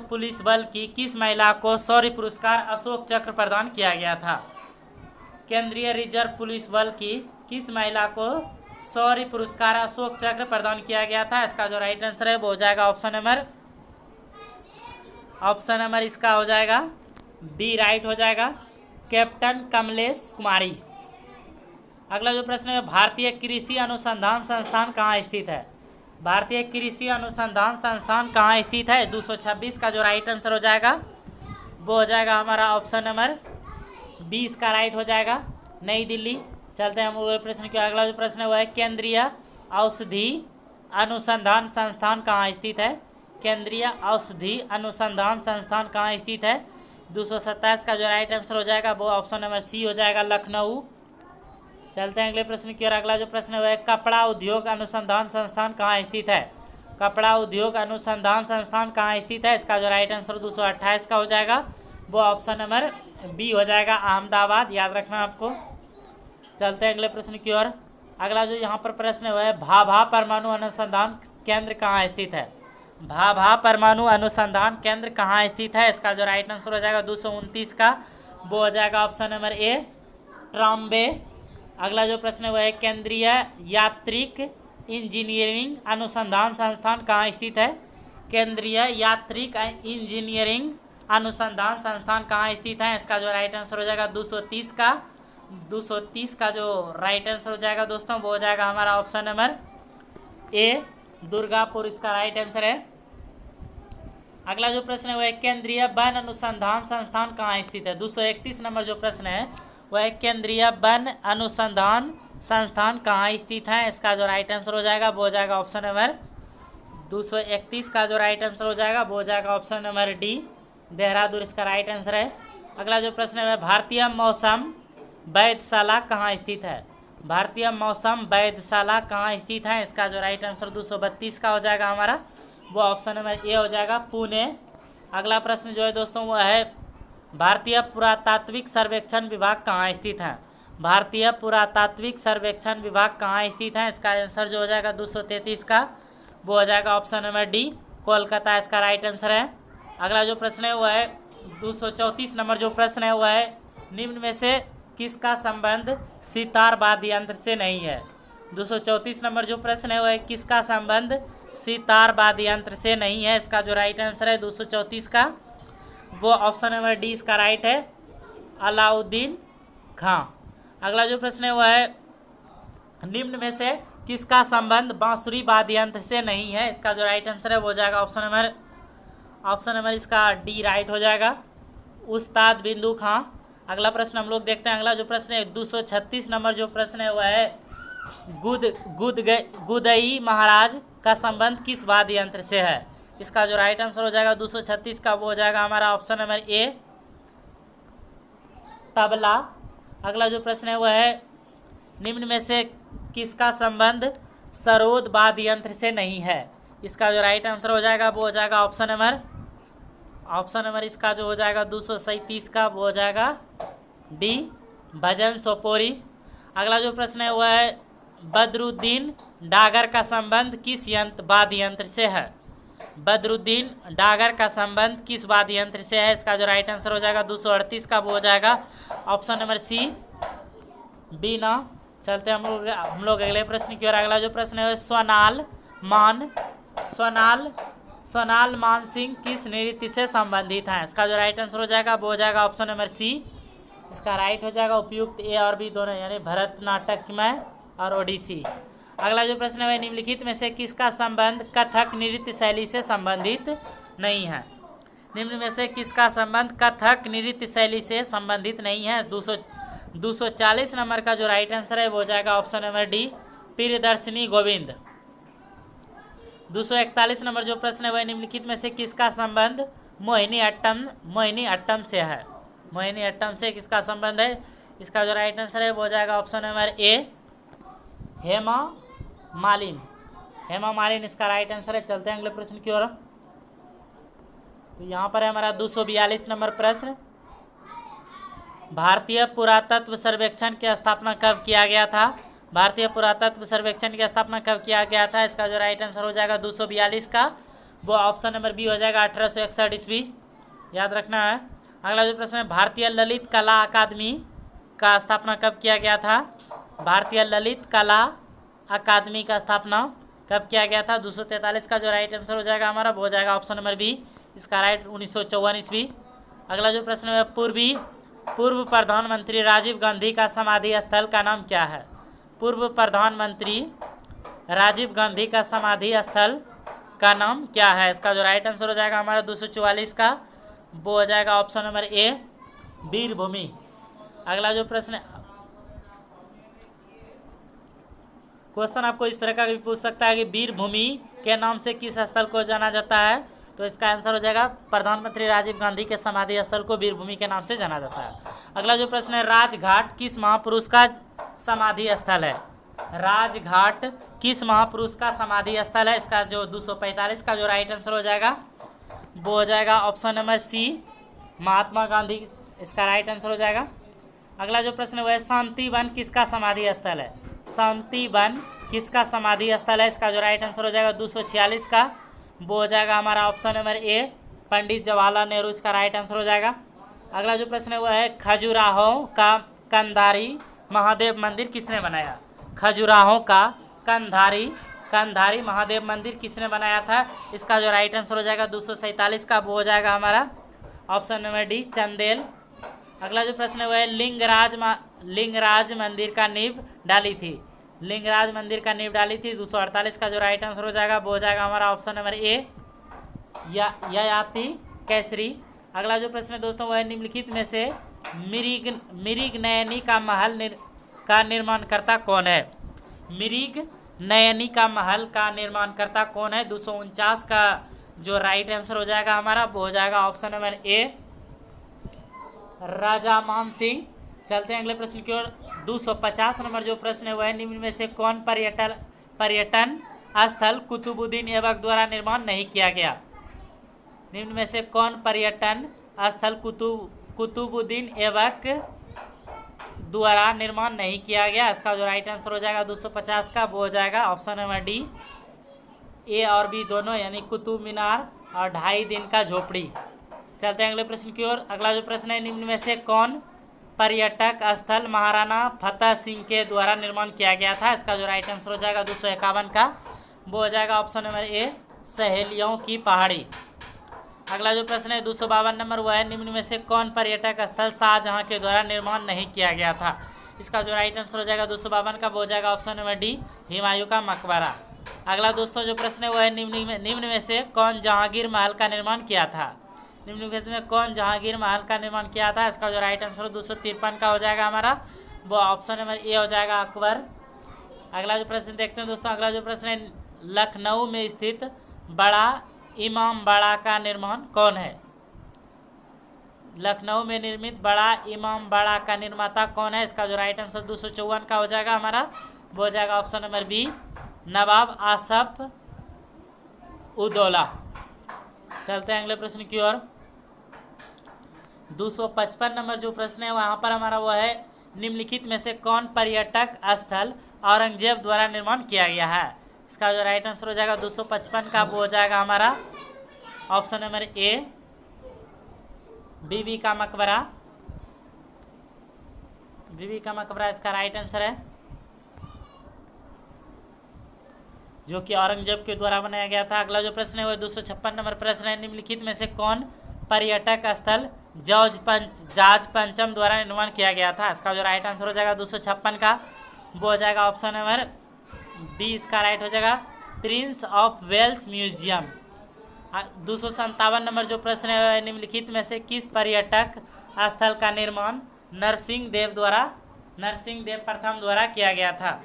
पुलिस बल की किस महिला को शौर्य पुरस्कार अशोक चक्र प्रदान किया गया था? केंद्रीय रिजर्व पुलिस बल की किस महिला को शौर्य पुरस्कार अशोक चक्र प्रदान किया गया था? इसका जो राइट आंसर है वो हो जाएगा ऑप्शन नंबर इसका हो जाएगा बी, राइट हो जाएगा, कैप्टन कमलेश कुमारी। अगला जो प्रश्न है भारतीय कृषि अनुसंधान संस्थान कहाँ स्थित है? भारतीय कृषि अनुसंधान संस्थान कहाँ स्थित है? 226 का जो राइट आंसर हो जाएगा वो हो जाएगा हमारा ऑप्शन नंबर 20 का राइट हो जाएगा, नई दिल्ली। चलते हैं हम अगले प्रश्न की। अगला जो प्रश्न है वह है केंद्रीय औषधि अनुसंधान संस्थान कहाँ स्थित है? केंद्रीय औषधि अनुसंधान संस्थान कहाँ स्थित है? 227 का जो राइट आंसर हो जाएगा वो ऑप्शन नंबर सी हो जाएगा, लखनऊ। चलते हैं अगले प्रश्न की ओर। अगला जो प्रश्न है वह कपड़ा उद्योग अनुसंधान संस्थान कहाँ स्थित है? कपड़ा उद्योग अनुसंधान संस्थान कहाँ स्थित है? इसका जो राइट आंसर 228 का हो जाएगा वो ऑप्शन नंबर बी हो जाएगा, अहमदाबाद, याद रखना आपको। चलते हैं अगले प्रश्न की ओर। अगला जो यहाँ पर प्रश्न है वह है भाभा परमाणु अनुसंधान केंद्र कहाँ स्थित है? भाभा परमाणु अनुसंधान केंद्र कहाँ स्थित है? इसका जो राइट आंसर हो जाएगा 229 का वो हो जाएगा ऑप्शन नंबर ए, ट्रॉम्बे। अगला जो प्रश्न है वह है केंद्रीय यात्रिक इंजीनियरिंग अनुसंधान संस्थान कहाँ स्थित है? केंद्रीय यात्रिक इंजीनियरिंग अनुसंधान संस्थान कहाँ स्थित है? इसका जो राइट आंसर हो जाएगा 230 का 230 का जो राइट आंसर हो जाएगा दोस्तों वो हो जाएगा हमारा ऑप्शन नंबर ए, दुर्गापुर इसका राइट आंसर है। अगला जो प्रश्न है वह केंद्रीय वन अनुसंधान संस्थान कहाँ स्थित है। 231 नंबर जो प्रश्न है वह केंद्रीय वन अनुसंधान संस्थान कहाँ स्थित है। इसका जो राइट आंसर हो जाएगा वो हो जाएगा ऑप्शन नंबर 231 का जो राइट आंसर हो जाएगा वो हो जाएगा ऑप्शन नंबर डी, देहरादून इसका राइट आंसर है। अगला जो प्रश्न है भारतीय मौसम वैधशाला कहाँ स्थित है। भारतीय मौसम वैधशाला कहाँ स्थित है। इसका जो राइट आंसर 232 का हो जाएगा हमारा वो ऑप्शन नंबर ए हो जाएगा, पुणे। अगला प्रश्न जो है दोस्तों वो है भारतीय पुरातात्विक सर्वेक्षण विभाग कहाँ स्थित है। भारतीय पुरातात्विक सर्वेक्षण विभाग कहाँ स्थित है। इसका आंसर जो हो जाएगा 233 का वो हो जाएगा ऑप्शन नंबर डी, कोलकाता इसका राइट आंसर है। अगला जो प्रश्न है वो है 234 नंबर जो प्रश्न है वो है निम्न में से किसका संबंध सितार वाद्य यंत्र से नहीं है। 234 नंबर जो प्रश्न है वो है किसका संबंध सितार वाद्य यंत्र से नहीं है। इसका जो राइट आंसर है 234 का वो ऑप्शन नंबर डी इसका राइट है, अलाउद्दीन खां। अगला जो प्रश्न है वो है निम्न में से किसका संबंध बांसुरी वाद्य यंत्र से नहीं है। इसका जो राइट आंसर है वो हो जाएगा ऑप्शन नंबर इसका डी राइट हो जाएगा, उस्ताद बिंदु खां। अगला प्रश्न हम लोग देखते हैं। अगला जो प्रश्न है 236 नंबर जो प्रश्न है वह है गुदई महाराज का संबंध किस वाद्य यंत्र से है। इसका जो राइट आंसर हो जाएगा 236 का वो हो जाएगा हमारा ऑप्शन नंबर ए, तबला। अगला जो प्रश्न है वह है निम्न में से किसका संबंध सरोद वाद्य यंत्र से नहीं है। इसका जो राइट आंसर हो जाएगा वो हो जाएगा ऑप्शन नंबर इसका जो हो जाएगा 237 का वो हो जाएगा डी, भजन सोपोरी। अगला जो प्रश्न है वह है बदरुद्दीन डागर का संबंध किस वाद्य यंत्र से है। बदरुद्दीन डागर का संबंध किस वाद्य यंत्र से है। इसका जो राइट आंसर हो जाएगा 238 का वो हो जाएगा ऑप्शन नंबर सी, बीना। चलते हैं हम लोग अगले प्रश्न की ओर। अगला जो प्रश्न है सोनाल मान सिंह किस नृत्य से संबंधित है। इसका जो राइट आंसर हो जाएगा वो हो जाएगा ऑप्शन नंबर सी, इसका राइट हो जाएगा उपयुक्त ए और बी दोनों, यानी भरतनाट्यमय और ओडिसी। अगला जो प्रश्न है निम्नलिखित में से किसका संबंध कथक नृत्य शैली से संबंधित नहीं है। निम्न में से किसका संबंध कथक नृत्य शैली से संबंधित नहीं है। 240 नंबर का जो राइट आंसर है वो हो जाएगा option number D, Priyadarshini Govind. 241 number जो प्रश्न है वह निम्नलिखित में से किसका संबंध मोहिनी अट्टम से है। मोहिनी अट्टम से किसका संबंध है। इसका जो राइट आंसर है वो हो जाएगा ऑप्शन नंबर ए, हेमा मालिन इसका राइट आंसर है। चलते हैं अगले प्रश्न की ओर। तो यहाँ पर है हमारा 242 नंबर प्रश्न, भारतीय पुरातत्व सर्वेक्षण की स्थापना कब किया गया था। भारतीय पुरातत्व सर्वेक्षण की स्थापना कब किया गया था। इसका जो राइट आंसर हो जाएगा 242 का वो ऑप्शन नंबर बी हो जाएगा 1861 ईस्वी, याद रखना है। अगला जो प्रश्न है भारतीय ललित कला अकादमी का स्थापना कब किया गया था। भारतीय ललित कला अकादमी का स्थापना कब किया गया था। 243 का जो राइट आंसर हो जाएगा हमारा वो हो जाएगा ऑप्शन नंबर बी, इसका राइट 1954 ईस्वी। अगला जो प्रश्न है पूर्व प्रधानमंत्री राजीव गांधी का समाधि स्थल का नाम क्या है। पूर्व प्रधानमंत्री राजीव गांधी का समाधि स्थल का नाम क्या है। इसका जो राइट आंसर हो जाएगा हमारा 244 का वो हो जाएगा ऑप्शन नंबर ए, वीरभूमि। अगला जो प्रश्न क्वेश्चन आपको इस तरह का भी पूछ सकता है कि वीरभूमि के नाम से किस स्थल को जाना जाता है। तो इसका आंसर हो जाएगा प्रधानमंत्री राजीव गांधी के समाधि स्थल को वीरभूमि के नाम से जाना जाता है। अगला जो प्रश्न है राजघाट किस महापुरुष का समाधि स्थल है। राजघाट किस महापुरुष का समाधि स्थल है। इसका जो 245 का जो राइट आंसर हो जाएगा वो हो जाएगा ऑप्शन नंबर सी, महात्मा गांधी इसका राइट आंसर हो जाएगा। अगला जो प्रश्न है वह शांति वन किसका समाधि स्थल है। शांति वन किसका समाधि स्थल है। इसका जो राइट आंसर हो जाएगा 246 का वो हो जाएगा हमारा ऑप्शन नंबर ए, पंडित जवाहरलाल नेहरू इसका राइट आंसर हो जाएगा। अगला जो प्रश्न है वह है खजुराहो का कंधारी महादेव मंदिर किसने बनाया। खजुराहो का कंधारी महादेव मंदिर किसने बनाया था। इसका जो राइट आंसर हो जाएगा 247 का वो हो जाएगा हमारा ऑप्शन नंबर डी, चंदेल। अगला जो प्रश्न है वह है लिंगराज मंदिर का नींव डाली थी? लिंगराज मंदिर का नींव डाली थी। 248 का जो राइट आंसर हो जाएगा वो हो जाएगा हमारा ऑप्शन नंबर ए, ययाति केसरी। अगला जो प्रश्न है दोस्तों वह निम्नलिखित में से मृगनयनी का महल का निर्माणकर्ता कौन है? मृगनयनी का महल का निर्माणकर्ता कौन है? 249 का जो राइट आंसर हो जाएगा हमारा वो हो जाएगा ऑप्शन नंबर ए, राजा मान सिंह। चलते हैं अगले प्रश्न की ओर। 250 नंबर जो प्रश्न है वह निम्न में से कौन पर्यटन स्थल कुतुबुद्दीन ऐबक द्वारा निर्माण नहीं किया गया? निम्न में से कौन पर्यटन स्थल कुतुबुद्दीन ऐबक द्वारा निर्माण नहीं किया गया? इसका जो राइट आंसर हो जाएगा 250 का वो हो जाएगा ऑप्शन नंबर डी, ए और बी दोनों, यानी कुतुब मीनार और 2.5 दिन का झोपड़ी। चलते हैं अगले प्रश्न की ओर। अगला जो प्रश्न है निम्न में से कौन पर्यटक स्थल महाराणा फतेह सिंह के द्वारा निर्माण किया गया था? इसका जो राइट आंसर हो जाएगा 251 का वो हो जाएगा ऑप्शन नंबर ए, सहेलियों की पहाड़ी। अगला जो प्रश्न है 252 नंबर वह है निम्न में से कौन पर्यटक स्थल शाहजहां के द्वारा निर्माण नहीं किया गया था? इसका जो राइट आंसर हो जाएगा 252 का वो हो जाएगा ऑप्शन नंबर डी, हुमायूं का मकबरा। अगला दोस्तों जो प्रश्न है वह है निम्न में से कौन जहांगीर महल का निर्माण किया था? निम्नलिखित में कौन जहांगीर महल का निर्माण किया था? इसका जो राइट आंसर 253 का हो जाएगा हमारा वो ऑप्शन नंबर ए हो जाएगा, अकबर। अगला जो प्रश्न देखते हैं दोस्तों। अगला जो प्रश्न है लखनऊ में स्थित बड़ा इमाम बाड़ा का निर्माण कौन है? लखनऊ में निर्मित बड़ा इमाम बाड़ा का निर्माता कौन है? इसका जो राइट आंसर 254 का हो जाएगा हमारा वो हो जाएगा ऑप्शन नंबर बी, नवाब आसफ उदौला। चलते हैं अगले प्रश्न की ओर। 255 नंबर जो प्रश्न है वहाँ पर हमारा वो है निम्नलिखित में से कौन पर्यटक स्थल औरंगजेब द्वारा निर्माण किया गया है? इसका जो राइट आंसर हो जाएगा 255 का वो हो जाएगा हमारा ऑप्शन नंबर ए, बीबी का मकबरा। बीबी का मकबरा इसका राइट आंसर है, जो कि औरंगजेब के द्वारा बनाया गया था। अगला जो प्रश्न है वो 256 नंबर प्रश्न है निम्नलिखित में से कौन पर्यटक स्थल जॉर्ज पंचम द्वारा निर्माण किया गया था? इसका जो राइट आंसर हो जाएगा 256 का वो हो जाएगा ऑप्शन नंबर बी, इसका राइट हो जाएगा प्रिंस ऑफ वेल्स म्यूजियम। 257 नंबर जो प्रश्न है निम्नलिखित में से किस पर्यटक स्थल का निर्माण नरसिंह देव प्रथम द्वारा किया गया था?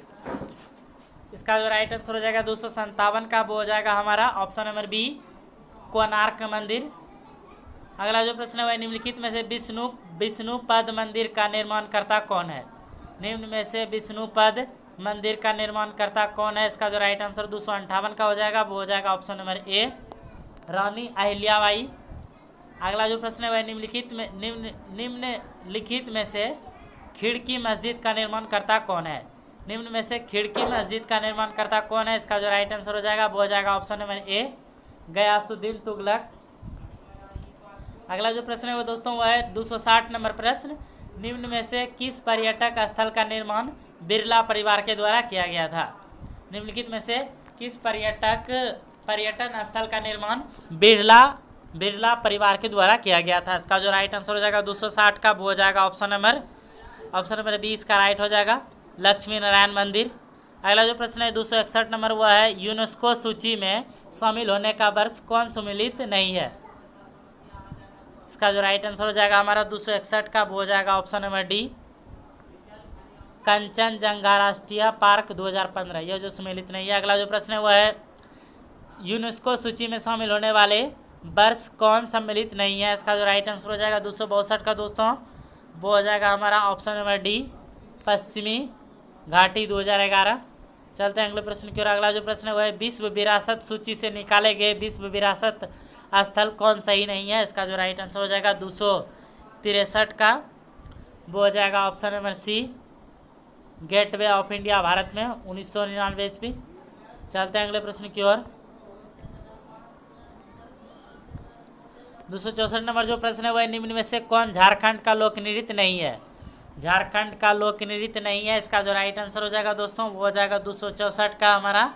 इसका जो राइट आंसर हो जाएगा 257 का वो हो जाएगा हमारा ऑप्शन नंबर बी, कोणार्क मंदिर। अगला जो प्रश्न है वह निम्नलिखित में से विष्णुपद मंदिर का निर्माणकर्ता कौन है? निम्न में से विष्णुपद मंदिर का निर्माणकर्ता कौन है? इसका जो राइट आंसर 258 का हो जाएगा वो हो जाएगा ऑप्शन नंबर ए, रानी अहिल्याबाई। अगला जो प्रश्न है वह निम्नलिखित में से खिड़की मस्जिद का निर्माणकर्ता कौन है? निम्न में से खिड़की मस्जिद का निर्माणकर्ता कौन है? इसका जो राइट आंसर हो जाएगा वो हो जाएगा option number A, Ghiyasuddin Tughlaq. अगला जो प्रश्न है वो दोस्तों वह है 260 नंबर प्रश्न, निम्न में से किस पर्यटक स्थल का निर्माण बिरला परिवार के द्वारा किया गया था? निम्नलिखित में से किस पर्यटन स्थल का निर्माण बिरला परिवार के द्वारा किया गया था? इसका जो राइट आंसर हो जाएगा 260 का वो हो जाएगा ऑप्शन नंबर बी, इसका राइट हो जाएगा लक्ष्मी नारायण मंदिर। अगला जो प्रश्न है 261 नंबर वह है यूनेस्को सूची में शामिल होने का वर्ष कौन सम्मिलित नहीं है? इसका जो राइट आंसर हो जाएगा हमारा 261 का वो हो जाएगा ऑप्शन नंबर डी, कंचनजंगा राष्ट्रीय पार्क 2015, यह जो सम्मिलित नहीं है। अगला जो प्रश्न है वह है यूनेस्को सूची में शामिल होने वाले वर्ष कौन सम्मिलित नहीं है? इसका जो राइट आंसर हो जाएगा 262 का दोस्तों वो हो जाएगा हमारा ऑप्शन नंबर डी, पश्चिमी घाटी 2011। चलते हैं अगले प्रश्न की ओर। अगला जो प्रश्न है वह है विश्व विरासत सूची से निकाले गए विश्व विरासत स्थल कौन सही नहीं है? इसका जो राइट आंसर हो जाएगा 263 का वो हो जाएगा option number C, Gateway of India Bharat में 1999 ईस्वी। चलते हैं अगले प्रश्न की ओर। 264 नंबर जो प्रश्न है वह निम्न में से कौन झारखंड का लोक नृत्य नहीं है? झारखंड का लोक नृत्य नहीं है। इसका जो राइट आंसर हो जाएगा दोस्तों वो हो जाएगा 264 का हमारा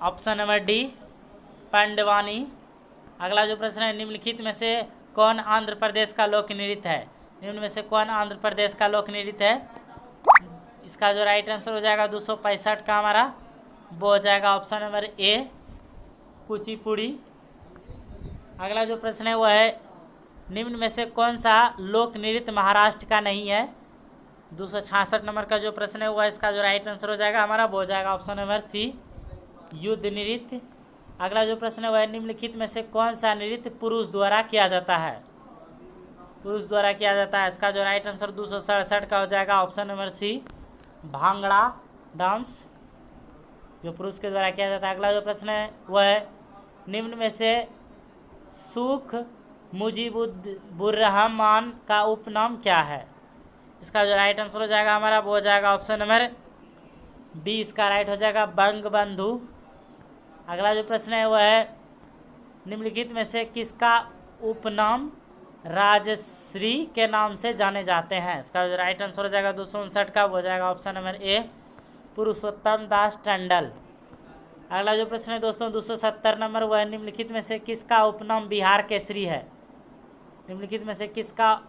ऑप्शन नंबर डी, पांडवानी। अगला जो प्रश्न है निम्नलिखित में से कौन आंध्र प्रदेश का लोक नृत्य है? निम्न में से कौन आंध्र प्रदेश का लोक नृत्य है? इसका जो राइट आंसर हो जाएगा 265 का हमारा वो हो जाएगा ऑप्शन नंबर ए, कुचिपुड़ी। अगला जो प्रश्न है वो है निम्न में से कौन सा लोक नृत्य महाराष्ट्र का नहीं है? 266 नंबर का जो प्रश्न है वो है, इसका जो राइट आंसर हो जाएगा हमारा वो हो जाएगा ऑप्शन नंबर सी, युद्ध नृत्य। अगला जो प्रश्न है वह निम्नलिखित में से कौन सा नृत्य पुरुष द्वारा किया जाता है? पुरुष द्वारा किया जाता है, इसका जो राइट आंसर 267 का हो जाएगा option number C, bhangra dance, जो पुरुष के द्वारा किया जाता है। अगला जो प्रश्न है वह है निम्न में से सुख मुजीबुर्रहमान का उपनाम क्या है? इसका जो राइट आंसर हो जाएगा हमारा वो हो जाएगा ऑप्शन नंबर बी, इसका राइट हो जाएगा बंगबंधु। अगला जो प्रश्न है वह है निम्नलिखित में से किसका उपनाम राजश्री के नाम से जाने जाते हैं? इसका जो राइट आंसर हो जाएगा 259 का वो हो जाएगा ऑप्शन नंबर ए, पुरुषोत्तम दास टंडल। अगला जो प्रश्न है दोस्तों 270 नंबर वह निम्नलिखित में से किसका उपनाम बिहार केसरी है? निम्नलिखित में से किसका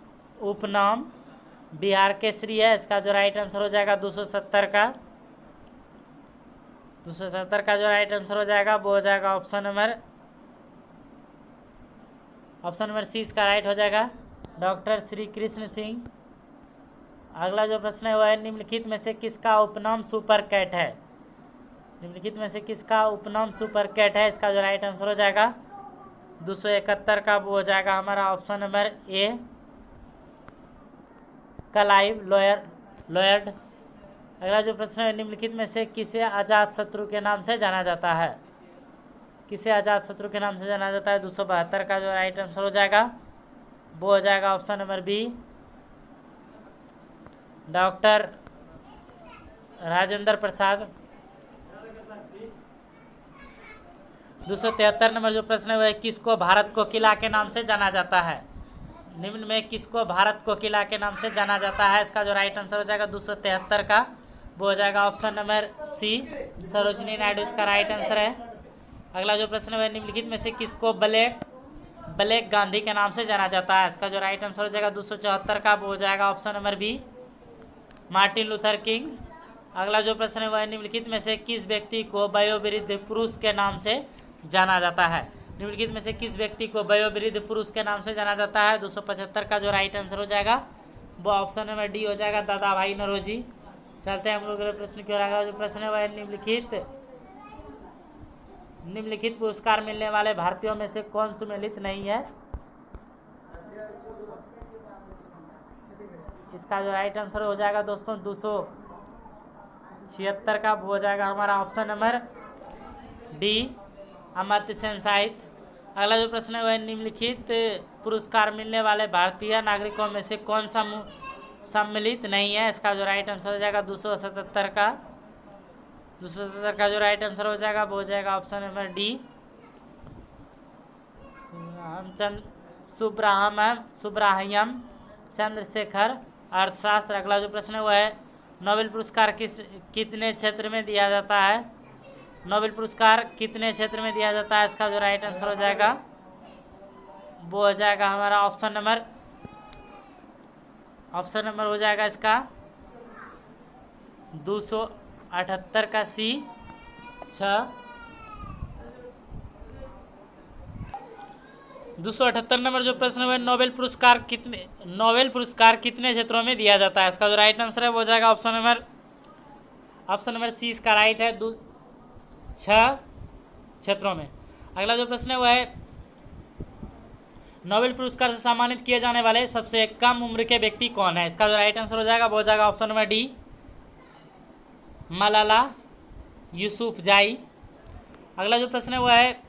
उपनाम बिहार केसरी है? इसका जो राइट आंसर हो जाएगा 270 का जो राइट आंसर हो जाएगा वो हो जाएगा ऑप्शन नंबर सी, इसका राइट हो जाएगा डॉक्टर श्री कृष्ण सिंह। अगला जो प्रश्न है वह है निम्नलिखित में से किसका उपनाम सुपर कैट है? निम्नलिखित में से किसका उपनाम सुपर कैट है? इसका जो राइट आंसर हो जाएगा 271 का वो हो जाएगा हमारा ऑप्शन नंबर ए, क्लाइव लॉयड। अगला जो प्रश्न है निम्नलिखित में से किसे अजात शत्रु के नाम से जाना जाता है? किसे अजात शत्रु के नाम से जाना जाता है? 272 का जो राइट आंसर हो जाएगा वो हो जाएगा option number B, doctor Rajendra Prasad. 273 number जो प्रश्न है वह किसको भारत को किला के नाम से जाना जाता है? निम्न में किसको भारत को किला के नाम से जाना जाता है? इसका जो राइट आंसर हो जाएगा 273 का वो हो जाएगा option number C, Sarojini Naidu, इसका राइट आंसर है। अगला जो प्रश्न है निम्नलिखित में से किसको ब्लैक गांधी के नाम से जाना जाता है? इसका जो राइट आंसर हो जाएगा 274 का वो हो जाएगा option number B, Martin Luther King. अगला जो प्रश्न है वह निम्नलिखित में से किस व्यक्ति को वयोवृद्ध पुरुष के नाम से जाना जाता है? निम्नलिखित में से किस व्यक्ति को वयोवृद्ध पुरुष के नाम से जाना जाता है? 275 का जो राइट आंसर हो जाएगा वो ऑप्शन नंबर डी हो जाएगा, दादा भाई नौरोजी। चलते हैं हम लोग अगले प्रश्न की ओर। अगला जो प्रश्न है वह निम्नलिखित पुरस्कार मिलने वाले भारतीयों में से कौन सुमेलित नहीं है? इसका जो राइट आंसर हो जाएगा दोस्तों 276 का वो हो जाएगा हमारा option number D, Amartya Sen साहित्य। अगला जो प्रश्न है वह निम्नलिखित पुरस्कार मिलने वाले भारतीय नागरिकों में से कौन सा सम्मिलित नहीं है? इसका जो राइट आंसर हो जाएगा 277 का जो राइट आंसर हो जाएगा वो हो जाएगा ऑप्शन नंबर डी, सुब्राह्मण्यम चंद्रशेखर, अर्थशास्त्र। अगला जो प्रश्न है वह है नोबेल पुरस्कार कितने क्षेत्र में दिया जाता है? नोबेल पुरस्कार कितने क्षेत्र में दिया जाता है? इसका जो राइट आंसर हो जाएगा वो हो जाएगा हमारा ऑप्शन नंबर हो जाएगा इसका 278 का सी 6। 278 नंबर जो प्रश्न है नोबेल पुरस्कार कितने क्षेत्रों में दिया जाता है? इसका जो राइट आंसर है वो हो जाएगा ऑप्शन नंबर सी, इसका राइट है 6 क्षेत्रों में। अगला जो प्रश्न है वह है नोबेल पुरस्कार से सम्मानित किए जाने वाले सबसे कम उम्र के व्यक्ति कौन है? इसका जो राइट आंसर हो जाएगा वो हो जाएगा option number D, Malala Yousafzai. अगला जो प्रश्न है वह है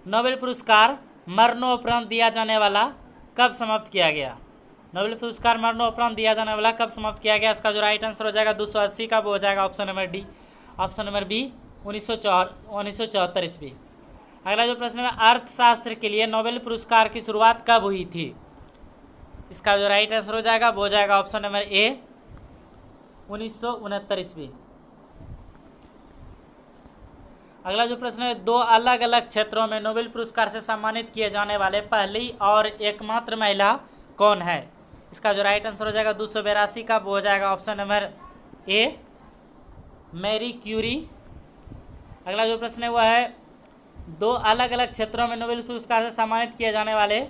नोबेल पुरस्कार मरणोपरांत दिया जाने वाला कब समाप्त किया गया? नोबेल पुरस्कार मरणोपरांत दिया जाने वाला कब समाप्त किया गया? इसका जो राइट आंसर हो जाएगा 280 का वो हो जाएगा option number D, option number B 1974 ईस्वी। अगला जो प्रश्न है अर्थशास्त्र के लिए नोबेल पुरस्कार की शुरुआत कब हुई थी? इसका जो राइट आंसर हो जाएगा वो हो जाएगा ऑप्शन नंबर ए 1969 ईस्वी। अगला जो प्रश्न है 2 अलग अलग क्षेत्रों में नोबेल पुरस्कार से सम्मानित किए जाने वाले पहली और एकमात्र महिला कौन है? इसका जो राइट आंसर हो जाएगा 282 का, वो हो जाएगा option number A Marie Curie. अगला जो प्रश्न है वह है 2 अलग अलग क्षेत्रों में नोबेल पुरस्कार से सम्मानित किए जाने वाले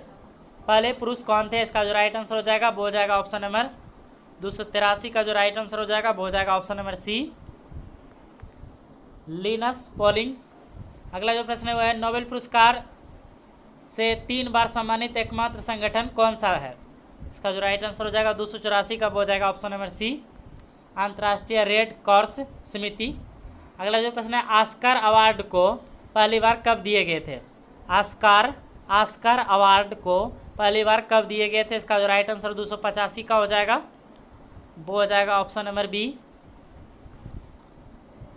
पहले पुरुष कौन थे? इसका जो राइट आंसर हो जाएगा वो हो जाएगा ऑप्शन नंबर 283 का, जो राइट आंसर हो जाएगा वो हो जाएगा option number C Linus Pauling. अगला जो प्रश्न है वह है नोबेल पुरस्कार से 3 बार सम्मानित एकमात्र संगठन कौन सा है? इसका जो राइट आंसर हो जाएगा 284 का, वो हो जाएगा ऑप्शन नंबर सी अंतर्राष्ट्रीय रेड क्रॉस समिति। अगला जो प्रश्न है ऑस्कर अवार्ड को पहली बार कब दिए गए थे? ऑस्कर अवार्ड को पहली बार कब दिए गए थे? इसका जो राइट आंसर 285 का हो जाएगा, वो हो जाएगा ऑप्शन नंबर बी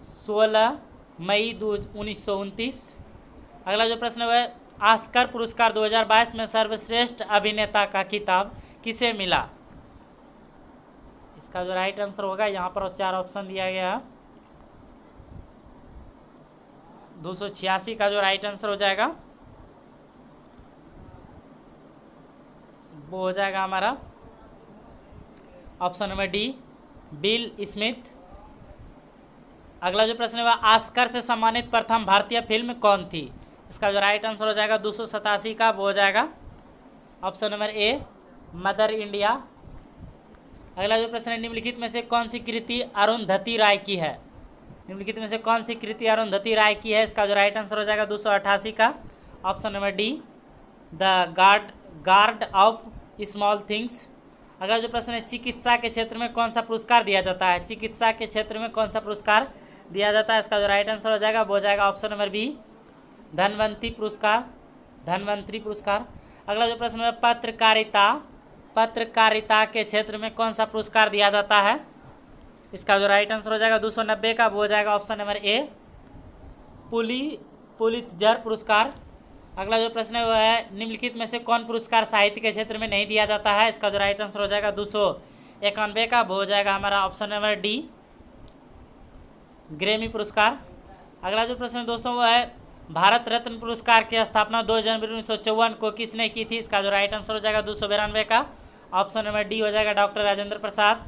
16 मई 1929। अगला जो प्रश्न है ऑस्कर पुरस्कार 2022 में सर्वश्रेष्ठ अभिनेता का खिताब किसे मिला? इसका जो राइट आंसर होगा यहाँ पर 4 ऑप्शन दिया गया है। 286 का जो राइट आंसर हो जाएगा वो हो जाएगा हमारा option number D bill Smith. अगला जो प्रश्न है वह ऑस्कर से सम्मानित प्रथम भारतीय फिल्म कौन थी? इसका जो राइट आंसर हो जाएगा 287 का, वो हो जाएगा option number a mother India. अगला जो प्रश्न है निम्नलिखित में से कौन सी कृति अरुंधति राय की है? निम्नलिखित में से कौन सी कृति अरुंधति राय की है? इसका जो राइट आंसर हो जाएगा 288 का, option number D the guard of small things. अगला जो प्रश्न है चिकित्सा के क्षेत्र में कौन सा पुरस्कार दिया जाता है? चिकित्सा के क्षेत्र में कौन सा पुरस्कार दिया जाता है? इसका जो राइट आंसर हो जाएगा वो हो जाएगा ऑप्शन नंबर बी धनवंतरी पुरस्कार। अगला जो प्रश्न है पत्रकारिता के क्षेत्र में कौन सा पुरस्कार दिया जाता है? इसका जो राइट आंसर हो जाएगा 290 का, वो हो जाएगा ऑप्शन नंबर ए पुलित्जर पुरस्कार। अगला जो प्रश्न है वह है निम्नलिखित में से कौन पुरस्कार साहित्य के क्षेत्र में नहीं दिया जाता है? इसका जो राइट आंसर हो जाएगा 291 का, वो हो जाएगा हमारा ऑप्शन नंबर डी ग्रैमी पुरस्कार। अगला जो प्रश्न है दोस्तों वह है भारत रत्न पुरस्कार की स्थापना 2 जनवरी 1954 को किसने की थी? इसका जो राइट आंसर हो जाएगा 292 का, ऑप्शन नंबर डी हो जाएगा डॉक्टर राजेंद्र प्रसाद।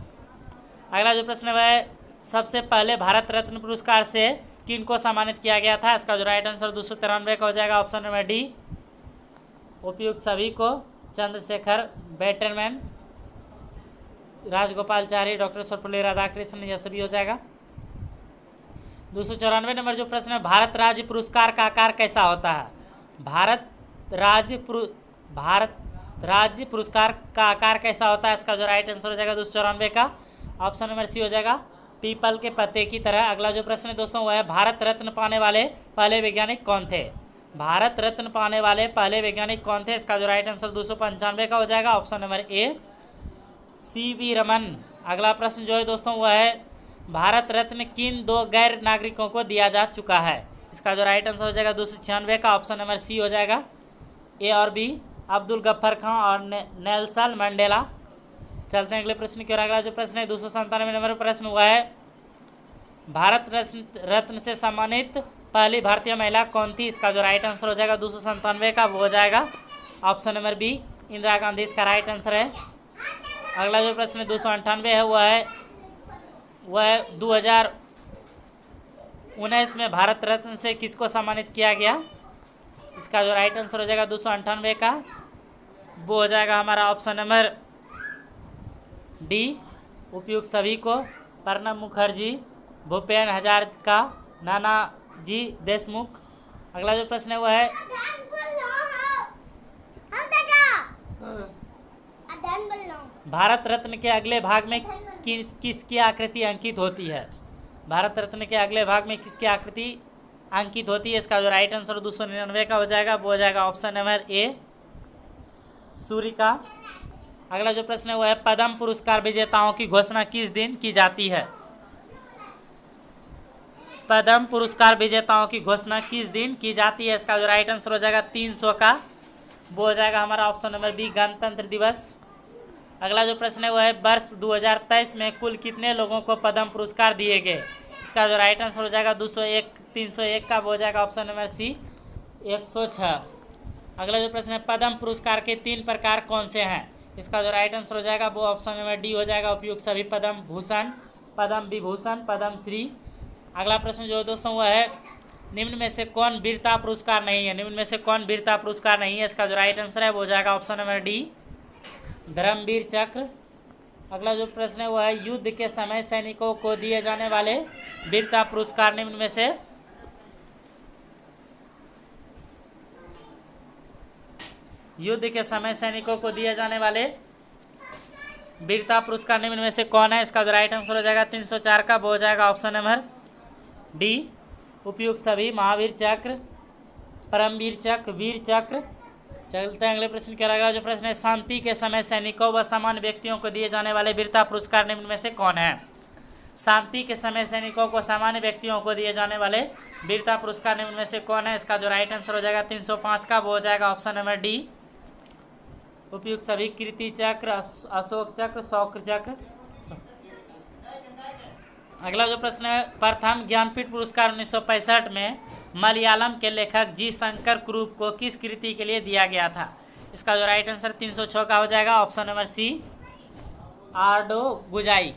अगला जो प्रश्न है वह है सबसे पहले भारत रत्न पुरस्कार से किनको सम्मानित किया गया था? इसका जो राइट आंसर 293 का हो जाएगा, ऑप्शन नंबर डी उपयुक्त सभी को चंद्रशेखर बैटरमैन, राजगोपालचारी, डॉक्टर सर्वपल्ली राधाकृष्णन, यह सभी हो जाएगा। 294 नंबर जो प्रश्न है भारत राज्य पुरस्कार का आकार कैसा होता है? भारत राज्य पुरस्कार का आकार कैसा होता है? इसका जो राइट आंसर हो जाएगा 294 का, ऑप्शन नंबर सी हो जाएगा पीपल के पत्ते की तरह। अगला जो प्रश्न है दोस्तों वह है भारत रत्न पाने वाले पहले वैज्ञानिक कौन थे? भारत रत्न पाने वाले पहले वैज्ञानिक कौन थे? इसका जो राइट आंसर 295 का हो जाएगा, ऑप्शन नंबर ए सीवी रमन। अगला प्रश्न जो है दोस्तों वह है भारत रत्न किन 2 गैर नागरिकों को दिया जा चुका है? इसका जो राइट आंसर हो जाएगा 296 का, ऑप्शन नंबर सी हो जाएगा ए और बी अब्दुल गफ्फर खां और नेल्सन मंडेला। चलते हैं अगले प्रश्न की ओर। अगला जो प्रश्न है 297 नंबर प्रश्न हुआ है भारत रत्न से सम्मानित पहली भारतीय महिला कौन थी? इसका जो राइट आंसर हो जाएगा 297 का, वो हो जाएगा option number B Indira Gandhi, इसका राइट आंसर है। अगला जो प्रश्न 298 है वह 2019 में भारत रत्न से किसको सम्मानित किया गया? इसका जो राइट आंसर हो जाएगा 298 का, वो हो जाएगा हमारा ऑप्शन नंबर डी उपयुक्त सभी को प्रणब मुखर्जी, भूपेन हजारिका, नानाजी देशमुख। अगला जो प्रश्न है वह है भारत रत्न के अगले भाग में किसकी आकृति अंकित होती है? भारत रत्न के अगले भाग में किसकी आकृति अंकित होती है? इसका जो राइट आंसर 299 का हो जाएगा, वो हो जाएगा ऑप्शन नंबर ए सूर्य का। अगला जो प्रश्न है वह है पद्म पुरस्कार विजेताओं की घोषणा किस दिन की जाती है? पद्म पुरस्कार विजेताओं की घोषणा किस दिन की जाती है? इसका जो राइट आंसर हो जाएगा 300 का, वो हो जाएगा हमारा ऑप्शन नंबर बी गणतंत्र दिवस। अगला जो प्रश्न है वह है वर्ष 2023 में कुल कितने लोगों को पद्म पुरस्कार दिए गए? इसका जो राइट आंसर हो जाएगा 301 का, वो हो जाएगा ऑप्शन नंबर सी 106। अगला जो प्रश्न है पद्म पुरस्कार के 3 प्रकार कौन से हैं? इसका जो राइट आंसर हो जाएगा वो ऑप्शन नंबर डी हो जाएगा, उपयुक्त सभी पद्म भूषण, पद्म विभूषण, पद्म श्री। अगला प्रश्न जो दोस्तों वह है, निम्न में से कौन वीरता पुरस्कार नहीं है? निम्न में से कौन वीरता पुरस्कार नहीं है? इसका जो राइट आंसर है वो हो जाएगा ऑप्शन नंबर डी, धर्मवीर चक्र। अगला जो प्रश्न है वो है, युद्ध के समय सैनिकों को दिए जाने वाले वीरता पुरस्कार निम्न में से युद्ध के समय सैनिकों को दिए जाने वाले वीरता पुरस्कार निम्न में से कौन है? इसका जो राइट आंसर हो जाएगा 304 का वो हो जाएगा ऑप्शन नंबर डी, उपयुक्त सभी, महावीर चक्र, परमवीर चक्र, वीर चक्र। चलते हैं अगले प्रश्न क्या रहेगा। जो प्रश्न है, शांति के समय सैनिकों व सामान्य व्यक्तियों को दिए जाने वाले वीरता पुरस्कार निम्न में से कौन है? शांति के समय सैनिकों को सामान्य व्यक्तियों को दिए जाने वाले वीरता पुरस्कार निम्न में से कौन है? इसका जो राइट आंसर हो जाएगा 305 का वो हो जाएगा ऑप्शन नंबर डी, उपयुक्त सभी, कीर्ति चक्र, अशोक चक्र, शौक्र चक्र। अगला जो प्रश्न है, प्रथम ज्ञानपीठ पुरस्कार 1965 में मलयालम के लेखक जी शंकर कुरूप को किस कृति के लिए दिया गया था? इसका जो राइट आंसर 306 का हो जाएगा ऑप्शन नंबर सी, आर्डो गुजाई।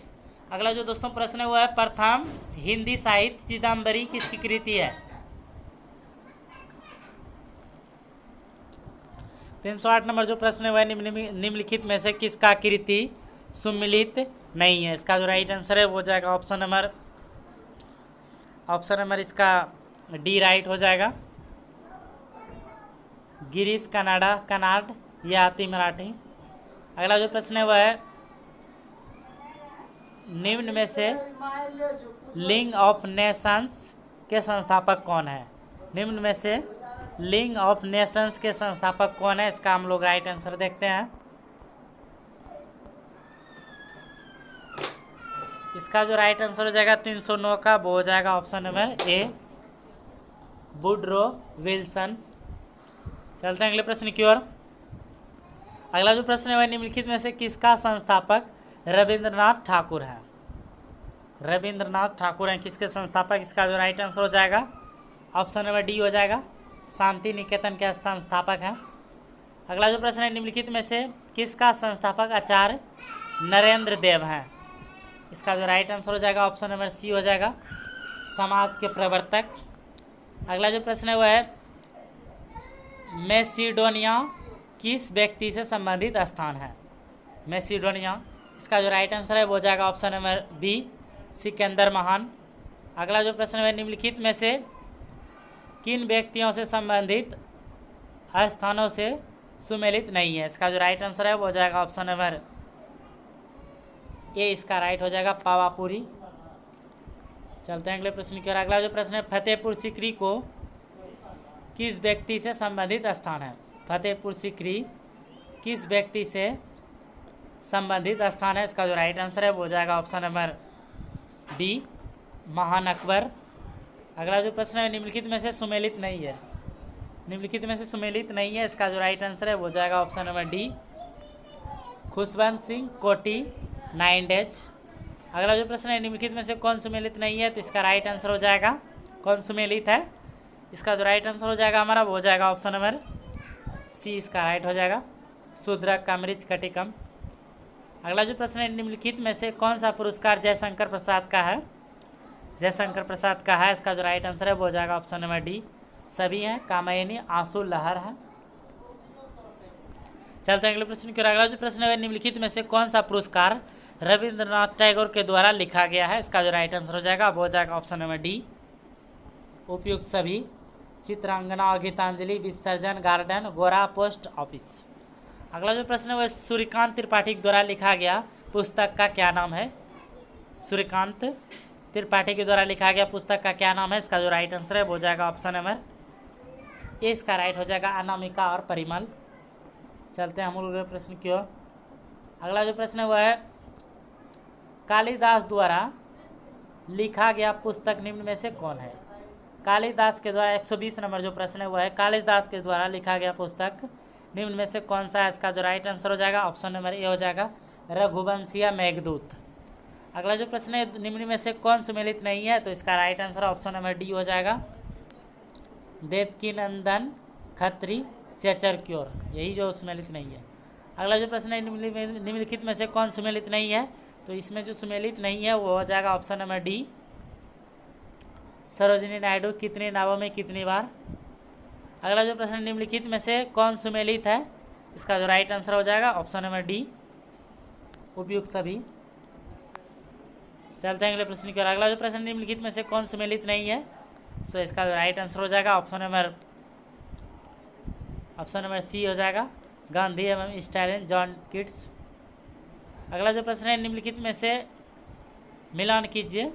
अगला जो दोस्तों प्रश्न है वो है, प्रथम हिंदी साहित्य चिदम्बरी किसकी कृति है? 308 नंबर जो प्रश्न है वह निम्नलिखित में से किसका कृति सुमिलित नहीं है? इसका जो राइट आंसर है वो हो जाएगा ऑप्शन नंबर इसका डी राइट हो जाएगा, गिरीश कनाड या आती मराठी। अगला जो प्रश्न है वह है, निम्न में से लीग ऑफ नेशंस के संस्थापक कौन है? निम्न में से लीग ऑफ नेशंस के संस्थापक कौन है? इसका हम लोग राइट आंसर देखते हैं। इसका जो राइट आंसर हो जाएगा 309 का वो हो जाएगा ऑप्शन नंबर ए, वुडरो विल्सन। चलते हैं अगले प्रश्न की ओर। अगला जो प्रश्न है वह निम्नलिखित में से किसका संस्थापक रविंद्रनाथ ठाकुर है? रविंद्रनाथ ठाकुर हैं किसके संस्थापक? इसका जो राइट आंसर हो जाएगा ऑप्शन नंबर डी हो जाएगा, शांति निकेतन के संस्थापक हैं। अगला जो प्रश्न है, निम्नलिखित में से किसका संस्थापक आचार्य नरेंद्र देव हैं? इसका जो राइट आंसर हो जाएगा ऑप्शन नंबर सी हो जाएगा, समाज के प्रवर्तक। अगला जो प्रश्न है वह है, मैसिडोनिया किस व्यक्ति से संबंधित स्थान है? मैसिडोनिया, इसका जो राइट आंसर है वो हो जाएगा ऑप्शन नंबर बी, सिकंदर महान। अगला जो प्रश्न है, निम्नलिखित में से किन व्यक्तियों से संबंधित स्थानों से सुमेलित नहीं है? इसका जो राइट आंसर है वो हो जाएगा ऑप्शन नंबर ए, इसका राइट हो जाएगा पावापुरी। चलते हैं अगले प्रश्न की ओर। अगला जो प्रश्न है, फतेहपुर सीकरी को किस व्यक्ति से संबंधित स्थान है? फतेहपुर सीकरी किस व्यक्ति से संबंधित स्थान है? इसका जो राइट आंसर है वो हो जाएगा ऑप्शन नंबर बी, महान अकबर। अगला जो प्रश्न है, निम्नलिखित में से सुमेलित नहीं है। निम्नलिखित में से सुमेलित नहीं है, इसका जो राइट आंसर है वो हो जाएगा option number D, Khushwant Singh कोटी 9 डेज। अगला जो प्रश्न है, निम्नलिखित में से कौन सुमेलित नहीं है? तो इसका राइट आंसर हो जाएगा, कौन सुमेलित है? इसका जो राइट आंसर हो जाएगा हमारा वो हो जाएगा ऑप्शन नंबर सी, इसका राइट हो जाएगा, शूद्रक कामरिच कटिकम। अगला जो प्रश्न है, निम्नलिखित में से कौन सा पुरस्कार जयशंकर प्रसाद का है? जयशंकर प्रसाद का है, इसका जो राइट आंसर है वो हो जाएगा ऑप्शन नंबर डी, सभी हैं, कामयनी आंसू लहर है। चलते हैं अगले प्रश्न की ओर। अगला जो प्रश्न है, निम्नलिखित में से कौन सा पुरस्कार रविंद्रनाथ टैगोर के द्वारा लिखा गया है? इसका जो राइट आंसर हो जाएगा वो हो जाएगा ऑप्शन नंबर डी, उपयुक्त सभी, चित्रांगना और गीतांजलि, विसर्जन गार्डन, गोरा पोस्ट ऑफिस। अगला जो प्रश्न है वह सूर्यकांत त्रिपाठी के द्वारा लिखा गया पुस्तक का क्या नाम है? सूर्यकांत त्रिपाठी के द्वारा लिखा गया पुस्तक का क्या नाम है? इसका जो राइट आंसर है वो हो जाएगा ऑप्शन नंबर ए, इसका राइट हो जाएगा अनामिका और परिमल। चलते हैं हम लोग प्रश्न की ओर। अगला जो प्रश्न है वह है, कालिदास द्वारा लिखा गया पुस्तक निम्न में से कौन है? कालिदास के द्वारा 120 नंबर जो प्रश्न है वह है, कालिदास के द्वारा लिखा गया पुस्तक निम्न में से कौन सा है? इसका जो राइट आंसर हो जाएगा ऑप्शन नंबर ए हो जाएगा, रघुवंशिया मेघदूत। अगला जो प्रश्न है, निम्न में से कौन सुमेलित नहीं है? तो इसका right answer option number D हो जाएगा, देवकी नंदन खत्री चेचर क्योर, यही जो सुमेलित नहीं है। अगला जो प्रश्न है, निम्नलिखित में से कौन सुमेलित नहीं है? तो इसमें जो सुमेलित नहीं है वो हो जाएगा option number D, Sarojini Naidu कितनी नावों में कितनी बार। अगला जो प्रश्न, निम्नलिखित में से कौन सुमेलित है? इसका जो राइट आंसर हो जाएगा ऑप्शन नंबर डी, उपयुक्त सभी। चलते हैं अगले प्रश्न की ओर। अगला जो प्रश्न, निम्नलिखित में से कौन सुमेलित नहीं है? सो इसका जो राइट आंसर हो जाएगा ऑप्शन नंबर सी हो जाएगा, गांधी एवं स्टालिन जॉन किट्स। अगला जो प्रश्न है, निम्नलिखित में से मिलान कीजिए।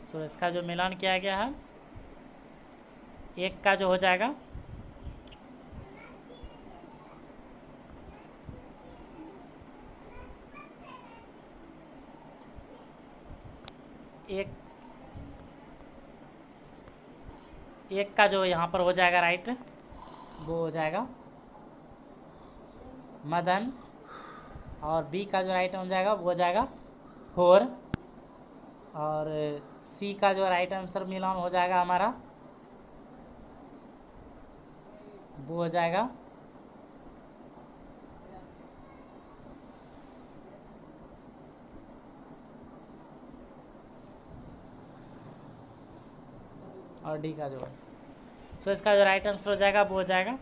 सो इसका जो मिलान किया गया है, एक का जो हो जाएगा एक का जो यहाँ पर हो जाएगा राइट, वो हो जाएगा मदन, और बी का जो राइट हो जाएगा वो हो जाएगा 4, और सी का जो राइट आंसर मिलान हो जाएगा हमारा वो हो जाएगा और डी का जो है। सो इसका जो राइट आंसर हो जाएगा वो हो जाएगा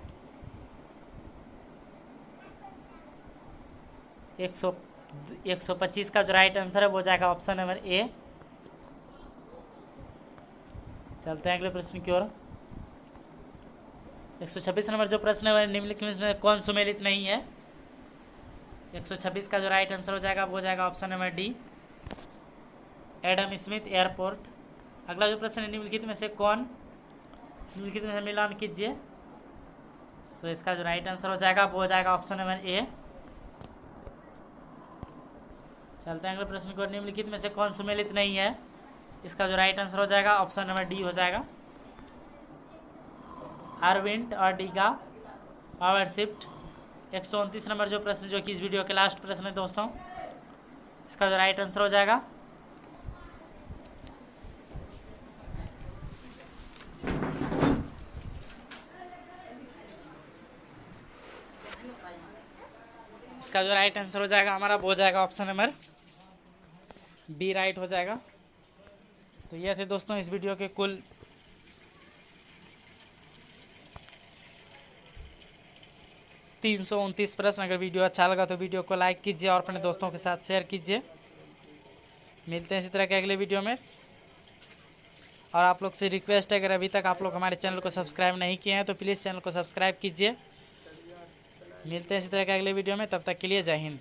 125 का जो राइट आंसर है वो हो जाएगा ऑप्शन नंबर ए। चलते हैं अगले प्रश्न की ओर। 126 नंबर जो प्रश्न है, निम्नलिखित में कौन सुमेलित नहीं है? 126 का जो राइट आंसर हो जाएगा वो हो जाएगा option number D, Adam Smith airport. अगला जो प्रश्न है, निम्नलिखित में से मिलान कीजिए। सो इसका जो राइट आंसर हो जाएगा वो हो जाएगा ऑप्शन नंबर ए। चलते हैं अगले प्रश्न को। निम्नलिखित में से कौन सुमेलित नहीं है? इसका जो राइट आंसर हो जाएगा ऑप्शन नंबर डी हो जाएगा, अरविंद और डीगा पावर शिफ्ट। 129 नंबर जो प्रश्न, जो कि इस वीडियो के लास्ट प्रश्न है दोस्तों, इसका जो राइट आंसर हो जाएगा हमारा वो हो जाएगा ऑप्शन नंबर बी, राइट हो जाएगा। तो ये थे दोस्तों इस वीडियो के कुल 329 प्रश्न। अगर वीडियो अच्छा लगा तो वीडियो को लाइक कीजिए और अपने दोस्तों के साथ शेयर कीजिए। मिलते हैं इसी तरह के अगले वीडियो में। और आप लोग से रिक्वेस्ट है, अगर अभी तक आप लोग हमारे चैनल को सब्सक्राइब नहीं किए हैं तो प्लीज़ चैनल को सब्सक्राइब कीजिए। मिलते हैं इसी तरह के अगले वीडियो में, तब तक के लिए जय हिंद।